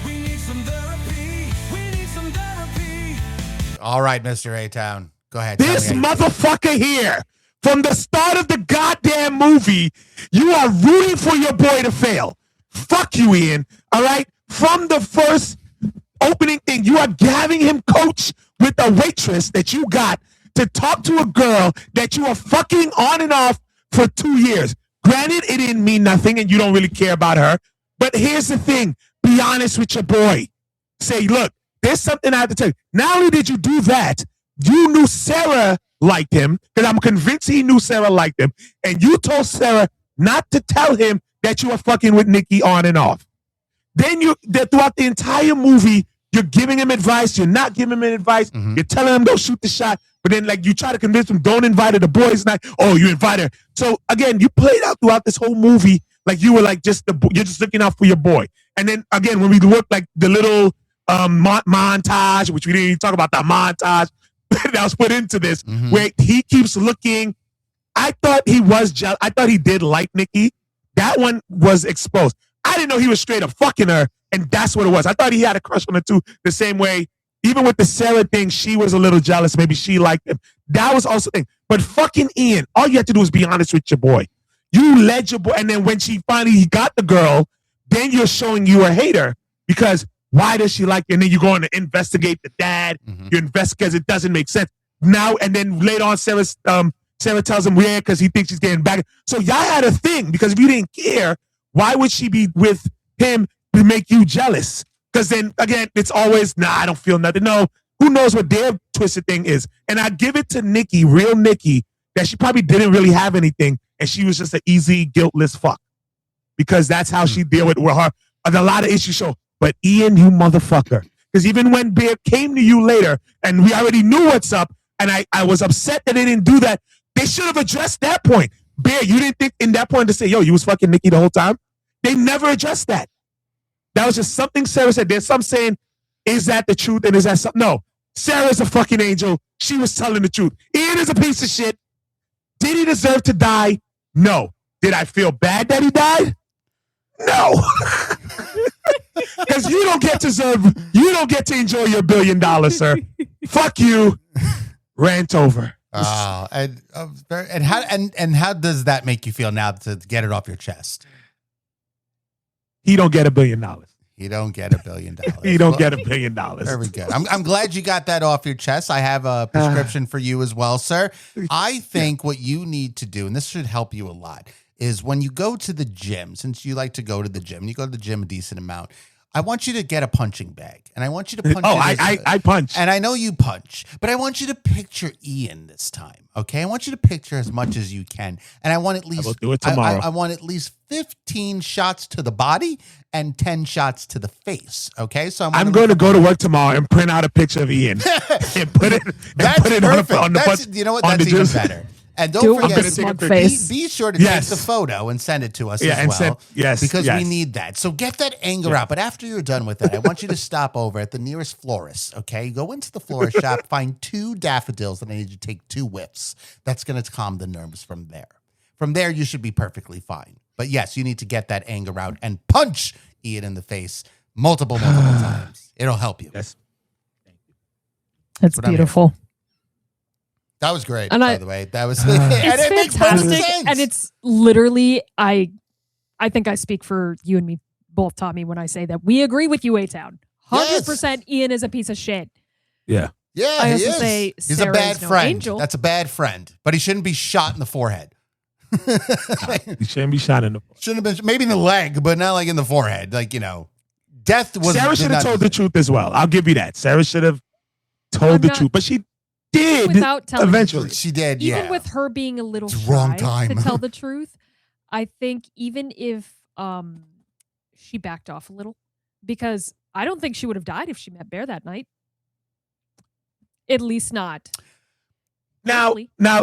we need some therapy, we need some therapy. All right, Mr. A-Town. Go ahead. This motherfucker here, from the start of the goddamn movie, you are rooting for your boy to fail. Fuck you, Ian. All right? From the first opening thing, you are having him coach with a waitress that you got to talk to a girl that you are fucking on and off for 2 years. Granted, it didn't mean nothing and you don't really care about her. But here's the thing. Be honest with your boy. Say, look, there's something I have to tell you. Not only did you do that, you knew Sarah liked him, because I'm convinced he knew Sarah liked him, and you told Sarah not to tell him that you were fucking with Nikki on and off. Then throughout the entire movie, you're giving him advice. You're not giving him advice. Mm-hmm. You're telling him don't shoot the shot, but then like you try to convince him don't invite her to boys' night. Oh, you invite her. So again, you played out throughout this whole movie like you were like you're just looking out for your boy. And then again, when we look like the little montage, which we didn't even talk about, that montage that was put into this, mm-hmm. where he keeps looking. I thought he was jealous. I thought he did like Nikki. That one was exposed. I didn't know he was straight up fucking her, and that's what it was. I thought he had a crush on her too, the same way. Even with the Sarah thing, she was a little jealous. Maybe she liked him. That was also a thing. But fucking Ian, all you have to do is be honest with your boy. You led your boy, and then when she finally got the girl, then you're showing you a hater, because why does she like you? And then you're going to investigate the dad. Mm-hmm. You invest because it doesn't make sense. Now, and then later on, Sarah tells him weird because he thinks she's getting back. So y'all had a thing, because if you didn't care, why would she be with him to make you jealous? Because then, again, it's always, I don't feel nothing. No, who knows what their twisted thing is. And I give it to Nikki, real Nikki, that she probably didn't really have anything, and she was just an easy, guiltless fuck. Because that's how she deal with her. A lot of issues show. But Ian, you motherfucker. Because even when Bear came to you later, and we already knew what's up, and I was upset that they didn't do that, they should have addressed that point. Bear, you didn't think in that point to say, yo, you was fucking Nikki the whole time? They never addressed that. That was just something Sarah said. There's some saying, is that the truth? And is that something? No. Sarah's a fucking angel. She was telling the truth. Ian is a piece of shit. Did he deserve to die? No. Did I feel bad that he died? No. Because you don't get to enjoy your $1 billion, sir. Fuck you. Rant over. And how does that make you feel now, to get it off your chest? He don't get $1 billion. You don't get $1 billion. You don't get $1 billion. Very good. I'm glad you got that off your chest. I have a prescription for you as well, sir. I think what you need to do, and this should help you a lot, is when you go to the gym, since you like to go to the gym, you go to the gym a decent amount, I want you to get a punching bag, and I want you to punch. I punch. And I know you punch, but I want you to picture Ian this time, okay? I want you to picture as much as you can, and I want at least. I will do it tomorrow. I want at least 15 shots to the body and 10 shots to the face, okay? So I'm going to go to work tomorrow and print out a picture of Ian and put it. That's put it perfect. on the You know what? That's even better. And don't forget, be sure to take the photo and send it to us as well. Because we need that. So get that anger out. But after you're done with that, I want you to stop over at the nearest florist, okay? Go into the florist shop, find 2 daffodils, and I need you to take 2 whiffs. That's going to calm the nerves from there. From there, you should be perfectly fine. But yes, you need to get that anger out and punch Ian in the face multiple times. It'll help you. Yes. That's beautiful. That was great, by the way. That was it's fantastic, and it's literally I think I speak for you and me both, Tommy, when I say that we agree with you, A-Town. 100%. Ian is a piece of shit. Yeah, I also say he's Sarah a bad is no friend. angel. That's a bad friend, but he shouldn't be shot in the forehead. He shouldn't be shot in the forehead. Shouldn't have been, maybe in the leg, but not like in the forehead. Like, death was. Sarah should have told the truth as well. I'll give you that. Sarah should have told the truth, but she did without telling eventually. She did, even with her being a little wrong shy time to tell the truth. I think even if she backed off a little, because I don't think she would have died if she met Bear that night. At least not. Now,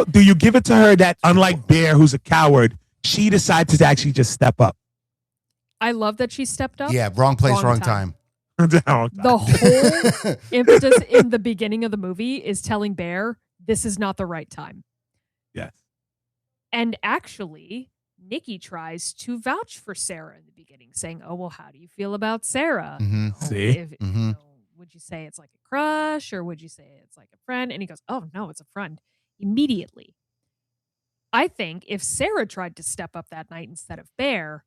do you give it to her that unlike Bear, who's a coward, she decides to actually just step up? I love that she stepped up. Yeah, wrong place, wrong time. The whole impetus in the beginning of the movie is telling Bear, this is not the right time. Yes. And actually, Nikki tries to vouch for Sarah in the beginning, saying, oh, well, how do you feel about Sarah? Mm-hmm. See? You know, would you say it's like a crush or would you say it's like a friend? And he goes, oh, no, it's a friend. Immediately. I think if Sarah tried to step up that night instead of Bear,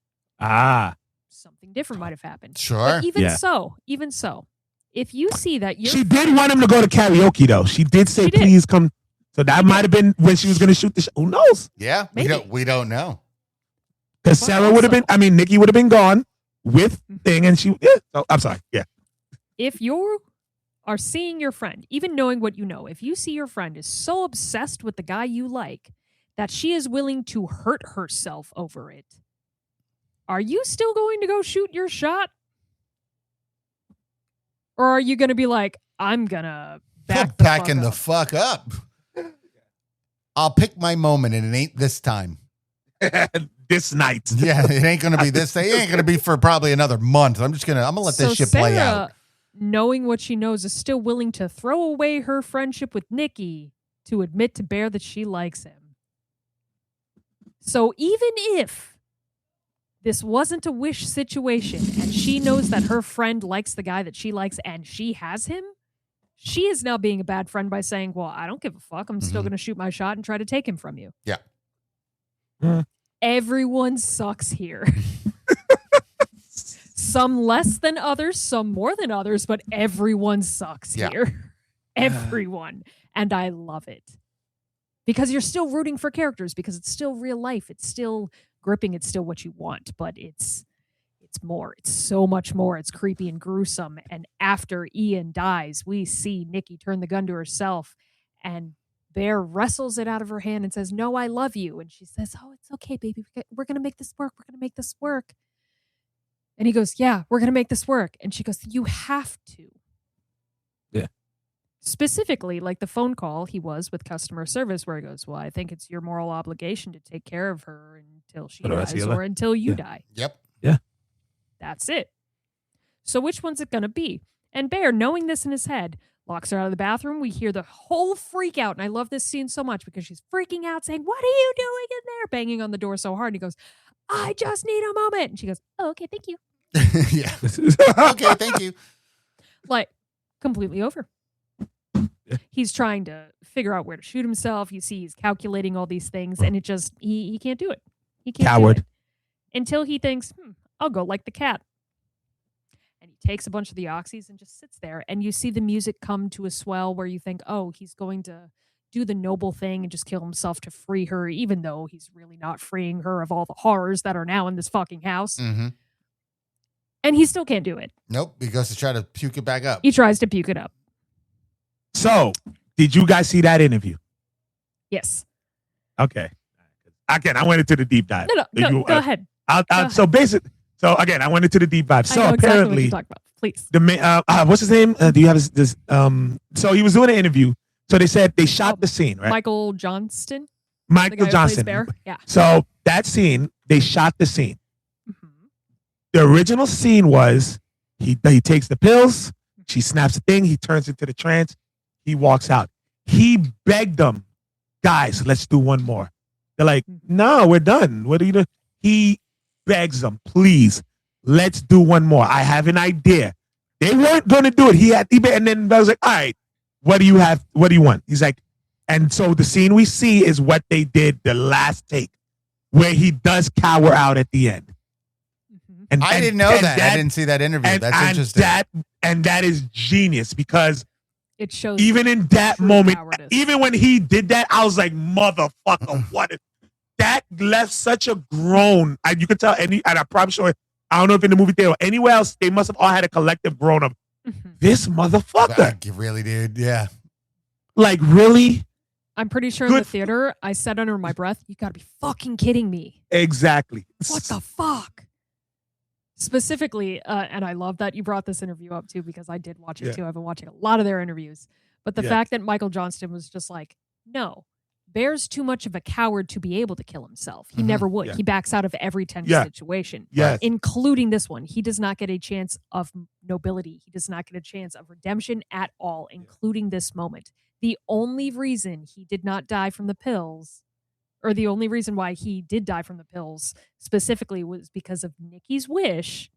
something different might have happened. Sure. But even so, if you see that she did want him to go to karaoke, though. She did say, please come. So that might have been when she was going to shoot the show. Who knows? Yeah, we don't know. Because Sarah would have been, Nikki would have been gone with Thing, and she, so I'm sorry. Yeah. If you are seeing your friend, even knowing what you know, if you see your friend is so obsessed with the guy you like that she is willing to hurt herself over it, are you still going to go shoot your shot? Or are you going to be like, I'm going to backing the fuck up. I'll pick my moment, and it ain't this time. This night. Yeah, it ain't going to be this day. It ain't going to be for probably another month. I'm going to let this shit play out. Knowing what she knows, is still willing to throw away her friendship with Nikki to admit to Bear that she likes him. So even if this wasn't a wish situation and she knows that her friend likes the guy that she likes and she has him, she is now being a bad friend by saying, well, I don't give a fuck. I'm still going to shoot my shot and try to take him from you. Yeah. Everyone sucks here. Some less than others, some more than others, but everyone sucks here. Everyone. And I love it. Because you're still rooting for characters, because it's still real life. It's still gripping. It's still what you want, but it's more. It's so much more. It's creepy and gruesome. And after Ian dies, we see Nikki turn the gun to herself, and Bear wrestles it out of her hand and says, no, I love you. And she says, oh, it's okay, baby. We're going to make this work. We're going to make this work. And he goes, yeah, we're going to make this work. And she goes, you have to. Yeah. Specifically, like the phone call he was with customer service where he goes, well, I think it's your moral obligation to take care of her until she dies or until you die. Yep. Yeah. That's it. So which one's it going to be? And Bear, knowing this in his head, locks her out of the bathroom. We hear the whole freak out. And I love this scene so much because she's freaking out saying, what are you doing in there? Banging on the door so hard. And he goes, I just need a moment. And she goes, oh, okay, thank you. Yeah. Okay, thank you. Like, completely over. He's trying to figure out where to shoot himself. You see, he's calculating all these things, and it just, he can't do it. He can't Coward. do it. Until he thinks, I'll go like the cat. And he takes a bunch of the oxys and just sits there, and you see the music come to a swell where you think, oh, he's going to do the noble thing and just kill himself to free her, even though he's really not freeing her of all the horrors that are now in this fucking house. Mm-hmm. And he still can't do it. Nope, he goes to try to puke it back up. He tries to puke it up. So, did you guys see that interview? Yes. Okay. Again, I went into the deep dive. No, go ahead. So again, I went into the deep dive. So I know apparently, exactly what you're talking about. Please. The what's his name? Do you have this? So he was doing an interview. So they said they shot the scene, right? Michael Johnston. Michael Johnston. Bear. Yeah. So that scene, they shot the scene. Mm-hmm. The original scene was he takes the pills, she snaps the thing, he turns into the trance, he walks out. He begged them, guys, let's do one more. They're like, no, we're done. What are you doing? He begs them, please, let's do one more. I have an idea. They weren't going to do it. And then I was like, all right, what do you have? What do you want? He's like, and so the scene we see is what they did the last take, where he does cower out at the end. And I didn't know that. I didn't see that interview. That's interesting. That is genius because it shows even in that moment, even when he did that, I was like, motherfucker, what? That left such a groan. You could tell and I'm probably sure, I don't know if in the movie theater or anywhere else, they must have all had a collective groan of this motherfucker. You really did. Yeah. Like, really? I'm pretty sure in the theater, I said under my breath, you gotta be fucking kidding me. Exactly. What the fuck? Specifically, and I love that you brought this interview up too, because I did watch it too. I've been watching a lot of their interviews. But the fact that Michael Johnston was just like, no, Bear's too much of a coward to be able to kill himself. He never would. Yeah. He backs out of every tense situation, including this one. He does not get a chance of nobility. He does not get a chance of redemption at all, including this moment. The only reason he did not die from the pills, or the only reason why he did die from the pills specifically, was because of Nikki's wish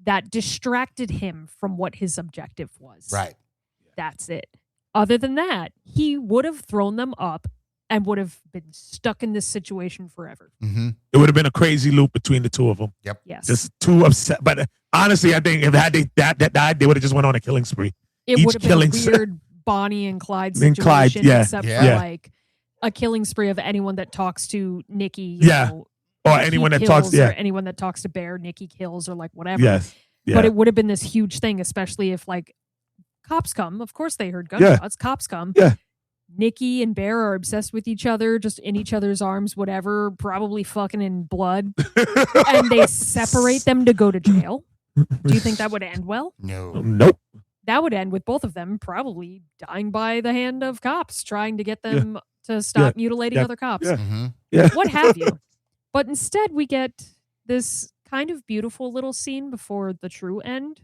that distracted him from what his objective was. Right. That's it. Other than that, he would have thrown them up and would have been stuck in this situation forever. Mm-hmm. It would have been a crazy loop between the two of them. Yep. Yes. Just too upset. But honestly, I think if that died, they would have just went on a killing spree. It would have been a weird Bonnie and Clyde situation, except for like a killing spree of anyone that talks to Nikki. You know, or anyone that talks. Or anyone that talks to Bear, Nikki kills, or like whatever. Yes. Yeah. But it would have been this huge thing, especially if like cops come. Of course they heard gunshots. Cops come. Yeah. Nikki and Bear are obsessed with each other, just in each other's arms, whatever, probably fucking in blood. And they separate them to go to jail. Do you think that would end well? No. Nope. That would end with both of them probably dying by the hand of cops, trying to get them to stop mutilating other cops. Yeah. Mm-hmm. What have you. But instead we get this kind of beautiful little scene before the true end,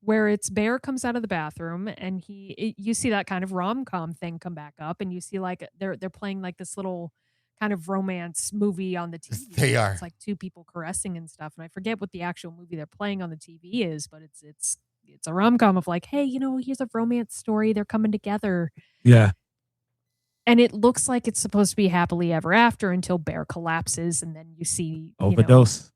where it's Bear comes out of the bathroom and you see that kind of rom-com thing come back up, and you see like they're playing like this little kind of romance movie on the TV. They are. It's like two people caressing and stuff, and I forget what the actual movie they're playing on the TV is, but it's a rom-com of like, hey, here's a romance story. They're coming together. Yeah. And it looks like it's supposed to be happily ever after until Bear collapses, and then you see overdose.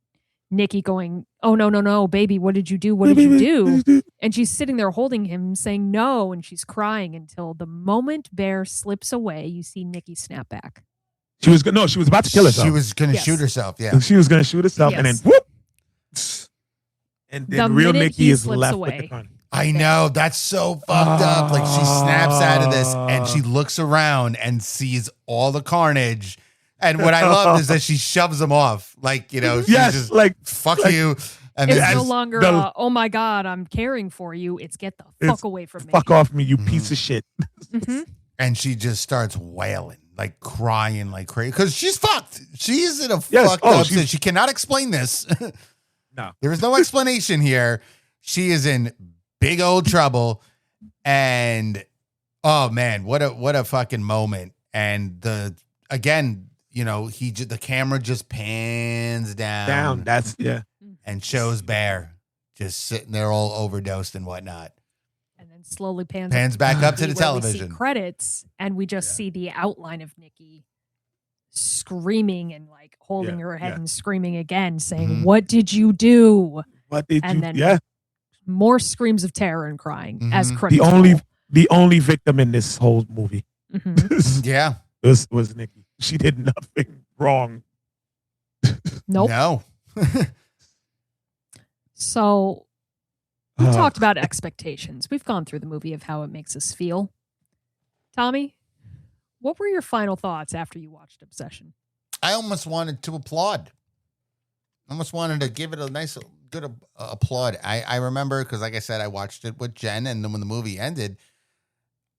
Nikki going, oh, no, baby, what did you do? What did you do? And she's sitting there holding him saying no, and she's crying until the moment Bear slips away, you see Nikki snap back. She was about to kill herself. She was going to shoot herself, She was going to shoot herself, and then whoop. And then real Nikki is left with the gun. I know, that's so fucked up. Like she snaps out of this and she looks around and sees all the carnage. And what I love is that she shoves them off. Like, she's just like, fuck you. And it's no longer, oh my God, I'm caring for you. It's get the fuck away from me. Fuck off me, you piece of shit. Mm-hmm. And she just starts wailing, like crying like crazy. Because she's fucked. She's in a fucked up situation. She cannot explain this. No. There is no explanation here. She is in big old trouble. And, oh man, what a fucking moment. And the camera just pans down. That's and shows Bear just sitting there all overdosed and whatnot. And then slowly pans back up to the television. We see credits, and we just see the outline of Nikki screaming and like holding her head and screaming again, saying, "What did you do? What did and you?" Then more screams of terror and crying as credits. The only victim in this whole movie, was Nikki. She did nothing wrong. Nope. No. So we talked about expectations. We've gone through the movie of how it makes us feel. Tommy, what were your final thoughts after you watched Obsession? I almost wanted to applaud. I almost wanted to give it a nice, good applaud. I remember, because like I said, I watched it with Jen, and then when the movie ended,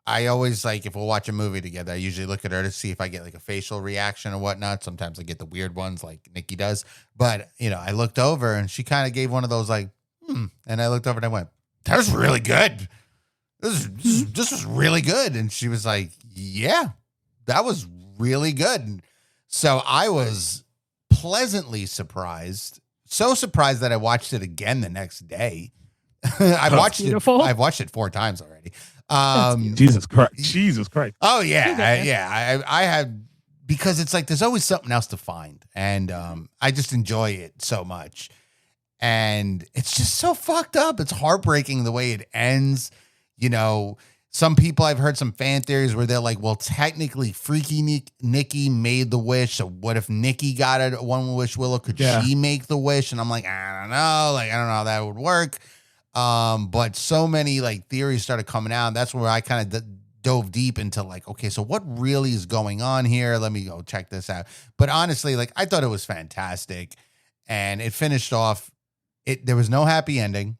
I always, like, if we'll watch a movie together, I usually look at her to see if I get like a facial reaction or whatnot. Sometimes I get the weird ones like Nikki does. But, I looked over and she kind of gave one of those like, and I looked over and I went, that was really good. This was really good. And she was like, yeah, that was really good. And so I was pleasantly surprised. So surprised that I watched it again the next day. I've watched it 4 times already. Jesus Christ. Oh yeah. I had, because it's like, there's always something else to find. And, I just enjoy it so much. And it's just so fucked up. It's heartbreaking the way it ends. Some people, I've heard some fan theories where they're like, well, technically Freaky Nikki made the wish. So what if Nikki got a one wish Willow? Could she make the wish? And I'm like, I don't know. Like, I don't know how that would work. But so many like theories started coming out. That's where I kind of dove deep into like, okay, so what really is going on here? Let me go check this out. But honestly, like, I thought it was fantastic, and it finished off. There was no happy ending.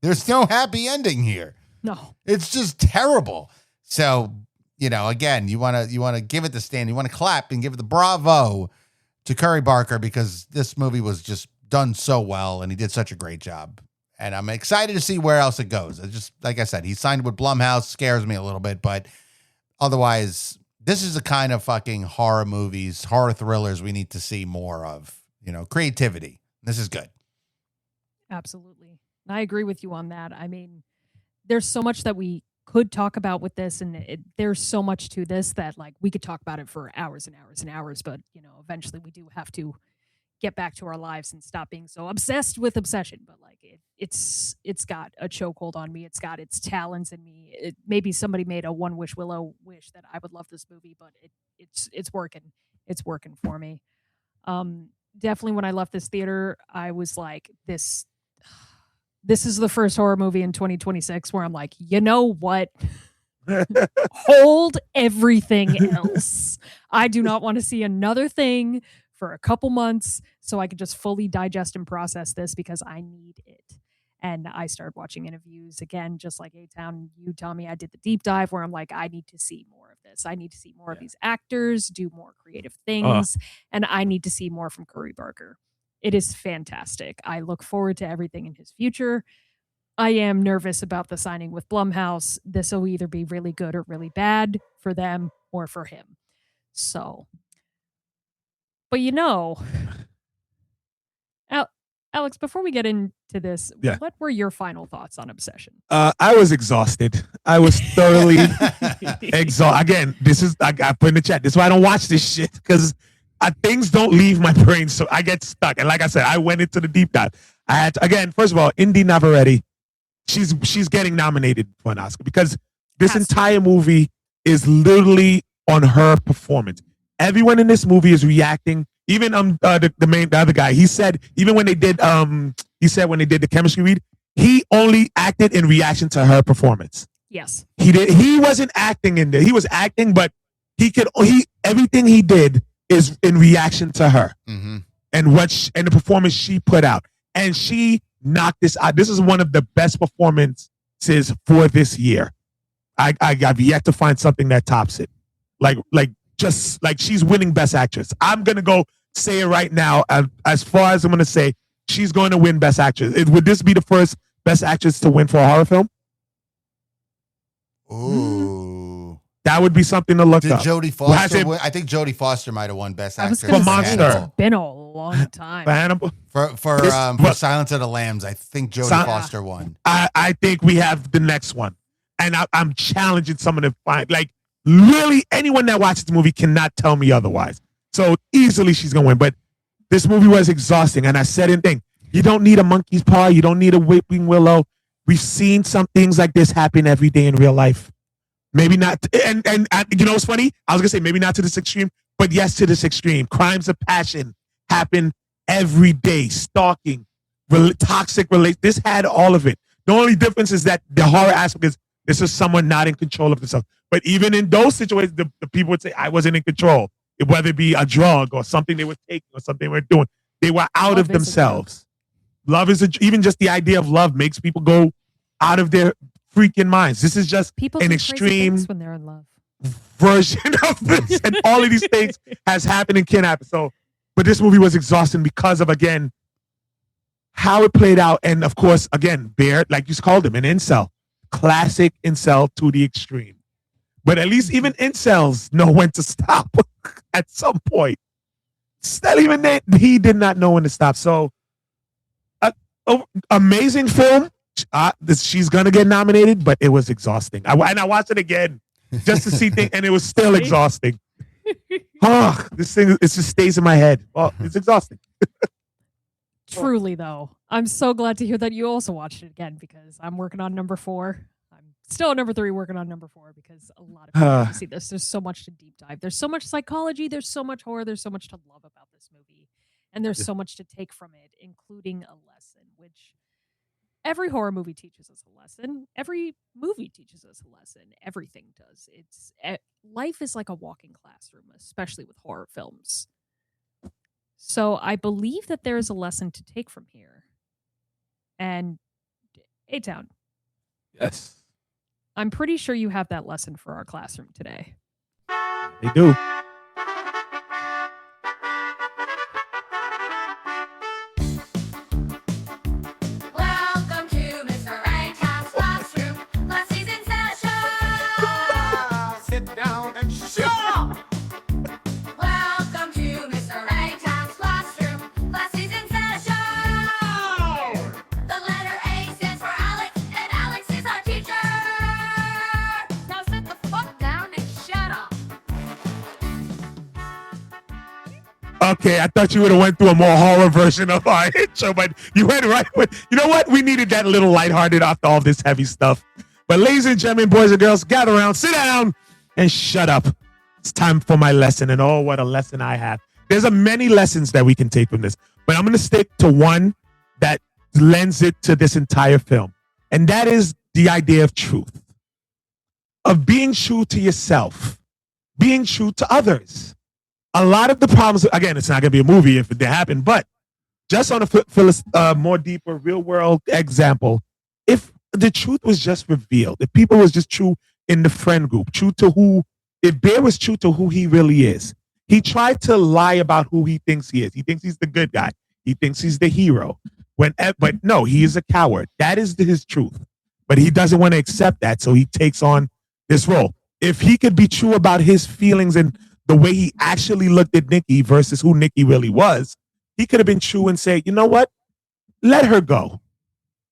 There's no happy ending here. No. It's just terrible. So, again, you want to give it the stand. You want to clap and give it the bravo to Curry Barker because this movie was just done so well and he did such a great job. And I'm excited to see where else it goes. It's just, like I said, he signed with Blumhouse, scares me a little bit, but otherwise, this is the kind of fucking horror movies, horror thrillers we need to see more of. Creativity. This is good. Absolutely. I agree with you on that. I mean, there's so much that we could talk about with this, and there's so much to this that like we could talk about it for hours and hours and hours, but eventually we do have to get back to our lives and stop being so obsessed with obsession. But like it's got a chokehold on me. It's got its talons in me. Maybe somebody made a One Wish Willow wish that I would love this movie, but it's working. It's working for me. Definitely when I left this theater, I was like, this is the first horror movie in 2026 where I'm like, you know what? Hold everything else. I do not want to see another thing for a couple months so I could just fully digest and process this because I need it. And I started watching interviews again, just like A-Town. You tell me I did the deep dive where I'm like, I need to see more of this. I need to see more of these actors do more creative things. And I need to see more from Curry Barker. It is fantastic. I look forward to everything in his future. I am nervous about the signing with Blumhouse. This will either be really good or really bad for them or for him. So, but Alex, before we get into this, what were your final thoughts on Obsession? I was exhausted. I was thoroughly exhausted. Again, this is, I put in the chat, this is why I don't watch this shit, because things don't leave my brain, so I get stuck. And like I said, I went into the deep dive. I had to, again, first of all, Indy Navarrete, she's getting nominated for an Oscar because this entire movie is literally on her performance. Everyone in this movie is reacting. Even the other guy, he said even when they did the chemistry read, he only acted in reaction to her performance. Yes, he wasn't acting in there. He was acting, but everything he did is in reaction to her and and the performance she put out, and she knocked this out. This is one of the best performances for this year. I've yet to find something that tops it. Just like she's winning Best Actress. I'm gonna go say it right now. As far as I'm gonna say, she's going to win Best Actress. Would this be the first Best Actress to win for a horror film? Ooh, that would be something to look up. Did Jodie Foster win? I think Jodie Foster might have won Best Actress for Monster. It's been a long time. For Hannibal. For Silence of the Lambs, I think Jodie Foster won. I think we have the next one, and I'm challenging someone to find really anyone that watches the movie cannot tell me otherwise. So easily she's gonna win. But this movie was exhausting, and I said in thing, you don't need a monkey's paw, you don't need a weeping willow. We've seen some things like this happen every day in real life. Maybe not, and you know what's funny? I was gonna say maybe not to this extreme, but yes, to this extreme. Crimes of passion happen every day. Stalking, toxic relate. This had all of it. The only difference is that the horror aspect is this is someone not in control of themselves. But even in those situations, the people would say, I wasn't in control. Whether it be a drug or something they were taking or something they were doing. They were out of themselves. Love is even just the idea of love makes people go out of their freaking minds. This is just an extreme when they're in love version of this. And all of these things has happened and can happen. So, but this movie was exhausting because of, again, how it played out. And of course, again, Bear, like you called him, an incel. Classic incel to the extreme. But at least even incels know when to stop at some point. Still, even then, he did not know when to stop. So, amazing film. She's going to get nominated, but it was exhausting. And I watched it again just to see things, and it was still exhausting. This thing, it just stays in my head. Well, it's exhausting. Truly, though. I'm so glad to hear that you also watched it again because I'm working on number 4. Still at number 3, working on number 4 because a lot of people see this. There's so much to deep dive. There's so much psychology. There's so much horror. There's so much to love about this movie. And there's so much to take from it, including a lesson, which every horror movie teaches us a lesson. Every movie teaches us a lesson. Everything does. Life is like a walking classroom, especially with horror films. So I believe that there is a lesson to take from here. And A-Town. Yes. I'm pretty sure you have that lesson for our classroom today. They do. Welcome to Mr. A-Town's classroom. Last season's session. Sit down and shut up. Welcome to Mr. A-Town's classroom. Last season's session. The letter A stands for Alex, and Alex is our teacher. Now sit the fuck down and shut up. Okay, I thought you would have went through a more horror version of our intro, but you went right with, you know what? We needed that little lighthearted after all this heavy stuff. But ladies and gentlemen, boys and girls, gather around, sit down, and shut up. It's time for my lesson, and oh, what a lesson I have. There's a many lessons that we can take from this, but I'm going to stick to one that lends it to this entire film, and that is the idea of truth, of being true to yourself, being true to others. A lot of the problems, again, it's not going to be a movie if it did happen, but just on a more deeper real world example, if the truth was just revealed, if people was just true in the friend group, if Bear was true to who he really is, he tried to lie about who he thinks he is. He thinks he's the good guy. He thinks he's the hero. But no, he is a coward. That is his truth. But he doesn't want to accept that, so he takes on this role. If he could be true about his feelings and the way he actually looked at Nikki versus who Nikki really was, he could have been true and say, you know what? Let her go.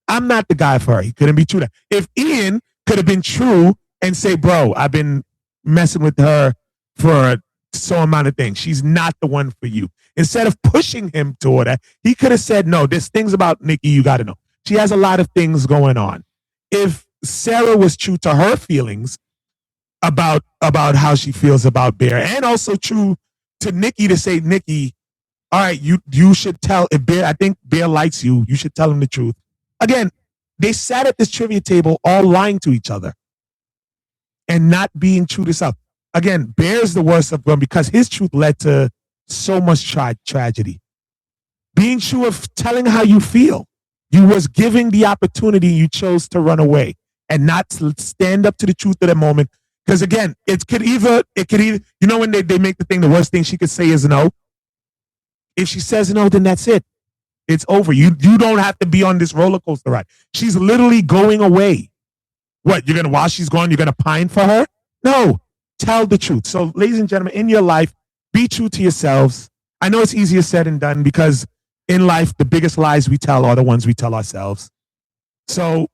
I'm not the guy for her. He couldn't be true to that. If Ian could have been true and say, bro, I've been messing with her for so amount of things. She's not the one for you. Instead of pushing him toward that, he could have said, no, there's things about Nikki you got to know. She has a lot of things going on. If Sarah was true to her feelings about how she feels about Bear, and also true to Nikki to say, Nikki, all right, you should tell, if Bear, I think Bear likes you, you should tell him the truth. Again, they sat at this trivia table all lying to each other and not being true to self. Again, Bear's the worst of them because his truth led to so much tragedy. Being true of telling how you feel. You was giving the opportunity, you chose to run away and not stand up to the truth of the moment. Because again, it could either, you know, when they make the thing, the worst thing she could say is no. If she says no, then that's it. It's over. You don't have to be on this roller coaster ride. She's literally going away. What, while she's gone, you're going to pine for her? No, tell the truth. So ladies and gentlemen, in your life, be true to yourselves. I know it's easier said than done because in life, the biggest lies we tell are the ones we tell ourselves. So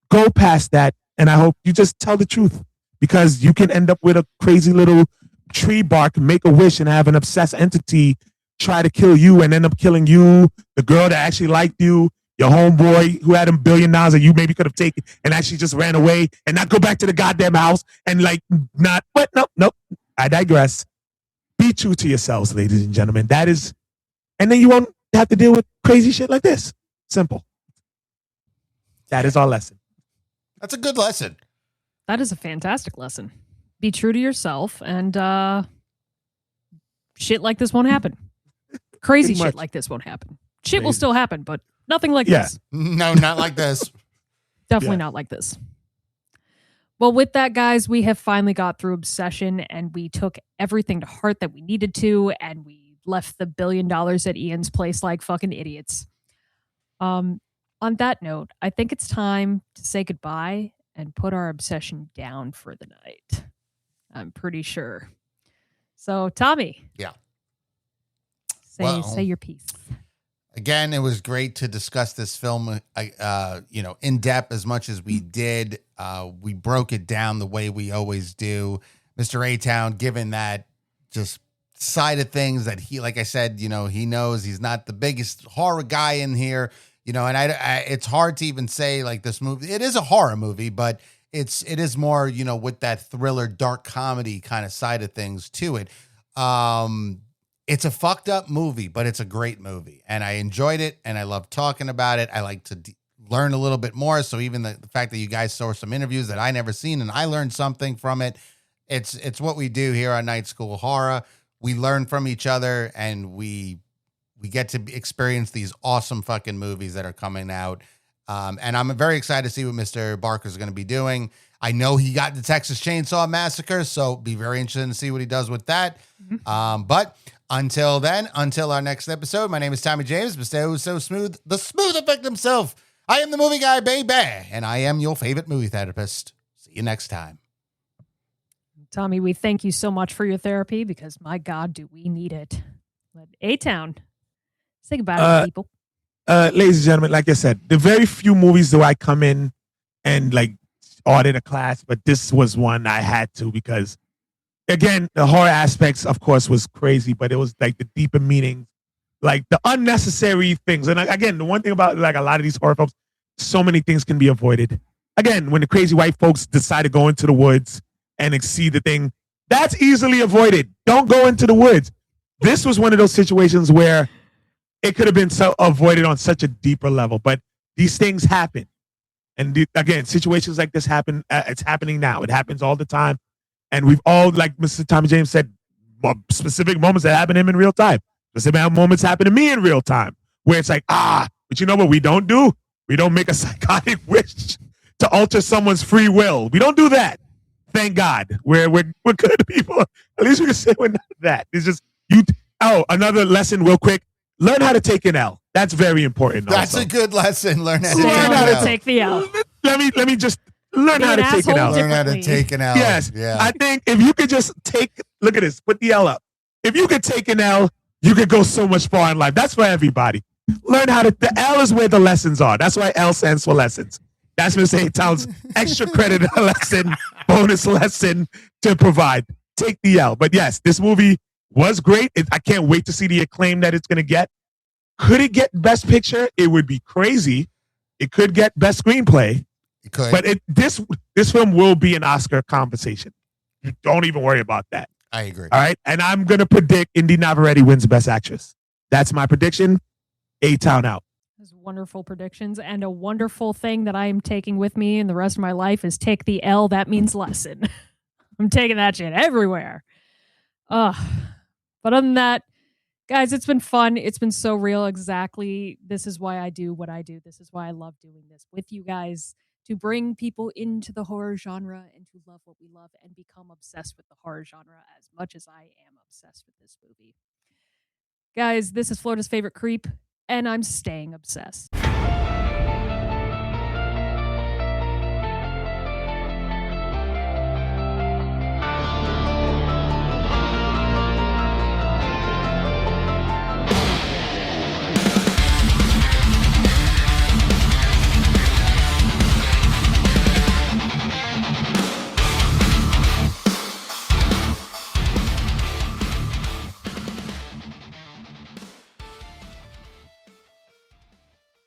go past that. And I hope you just tell the truth because you can end up with a crazy little tree bark, make a wish and have an obsessed entity try to kill you and end up killing you, the girl that actually liked you, your homeboy who had $1 billion that you maybe could have taken and actually just ran away and not go back to the goddamn house and nope. I digress. Be true to yourselves, ladies and gentlemen. That is, and then you won't have to deal with crazy shit like this. Simple. That is our lesson. That's a good lesson. That is a fantastic lesson. Be true to yourself and shit like this won't happen. Crazy shit like this won't happen. Shit will still happen, but nothing like this. No, not like this. Definitely not like this. Well, with that, guys, we have finally got through Obsession and we took everything to heart that we needed to, and we left the $1 billion at Ian's place like fucking idiots. On that note, I think it's time to say goodbye and put our obsession down for the night. I'm pretty sure. So, Tommy. Yeah. Say your piece. Again, it was great to discuss this film, in depth as much as we did. We broke it down the way we always do. Mr. A-Town, given that just side of things that he, like I said, he knows he's not the biggest horror guy in here, and I it's hard to even say like this movie. It is a horror movie, but it is more, with that thriller, dark comedy kind of side of things to it. It's a fucked up movie, but it's a great movie. And I enjoyed it, and I love talking about it. I like to learn a little bit more. So even the fact that you guys saw some interviews that I never seen and I learned something from it, it's what we do here on Night School Horror. We learn from each other, and we get to experience these awesome fucking movies that are coming out. And I'm very excited to see what Mr. Barker is going to be doing. I know he got the Texas Chainsaw Massacre, so be very interested to see what he does with that. But until then, until our next episode, my name is Tommy James, Mr. So Smooth, the smooth effect himself. I am the movie guy, baby, and I am your favorite movie therapist. See you next time. Tommy, we thank you so much for your therapy because, my God, do we need it. But A-Town, say goodbye to people. Ladies and gentlemen, like I said, the very few movies do I come in and like audit a class, but this was one I had to because, again, the horror aspects, of course, was crazy, but it was like the deeper meaning, like the unnecessary things. And again, the one thing about like a lot of these horror films, so many things can be avoided. Again, when the crazy white folks decide to go into the woods and see the thing, that's easily avoided. Don't go into the woods. This was one of those situations where it could have been so avoided on such a deeper level, but these things happen. And again, situations like this happen. It's happening now. It happens all the time. And we've all, like Mr. Tommy James said, specific moments that happen to him in real time. Specific moments happen to me in real time where it's like, but you know what we don't do? We don't make a psychotic wish to alter someone's free will. We don't do that. Thank God. We're good people. At least we can say we're not that. It's just another lesson real quick. Learn how to take an L. That's very important. That's also a good lesson. Learn how to take the L. Let me just learn how to take an L. Learn how to take an L. Yes. Yeah. I think if you could just look at this, put the L up. If you could take an L, you could go so much far in life. That's for everybody. Learn the L is where the lessons are. That's why L stands for lessons. That's Mr. A-Town's extra credit lesson, bonus lesson to provide. Take the L. But yes, this movie was great. I can't wait to see the acclaim that it's going to get. Could it get Best Picture? It would be crazy. It could get Best Screenplay. It could. But this film will be an Oscar conversation. Don't even worry about that. I agree. All right? And I'm going to predict Indy Navarrete wins Best Actress. That's my prediction. A-Town out. Those wonderful predictions. And a wonderful thing that I am taking with me in the rest of my life is take the L. That means lesson. I'm taking that shit everywhere. But other than that, guys, it's been fun. It's been so real. Exactly. This is why I do what I do. This is why I love doing this with you guys, to bring people into the horror genre and to love what we love and become obsessed with the horror genre as much as I am obsessed with this movie. Guys, this is Florida's favorite creep, and I'm staying obsessed.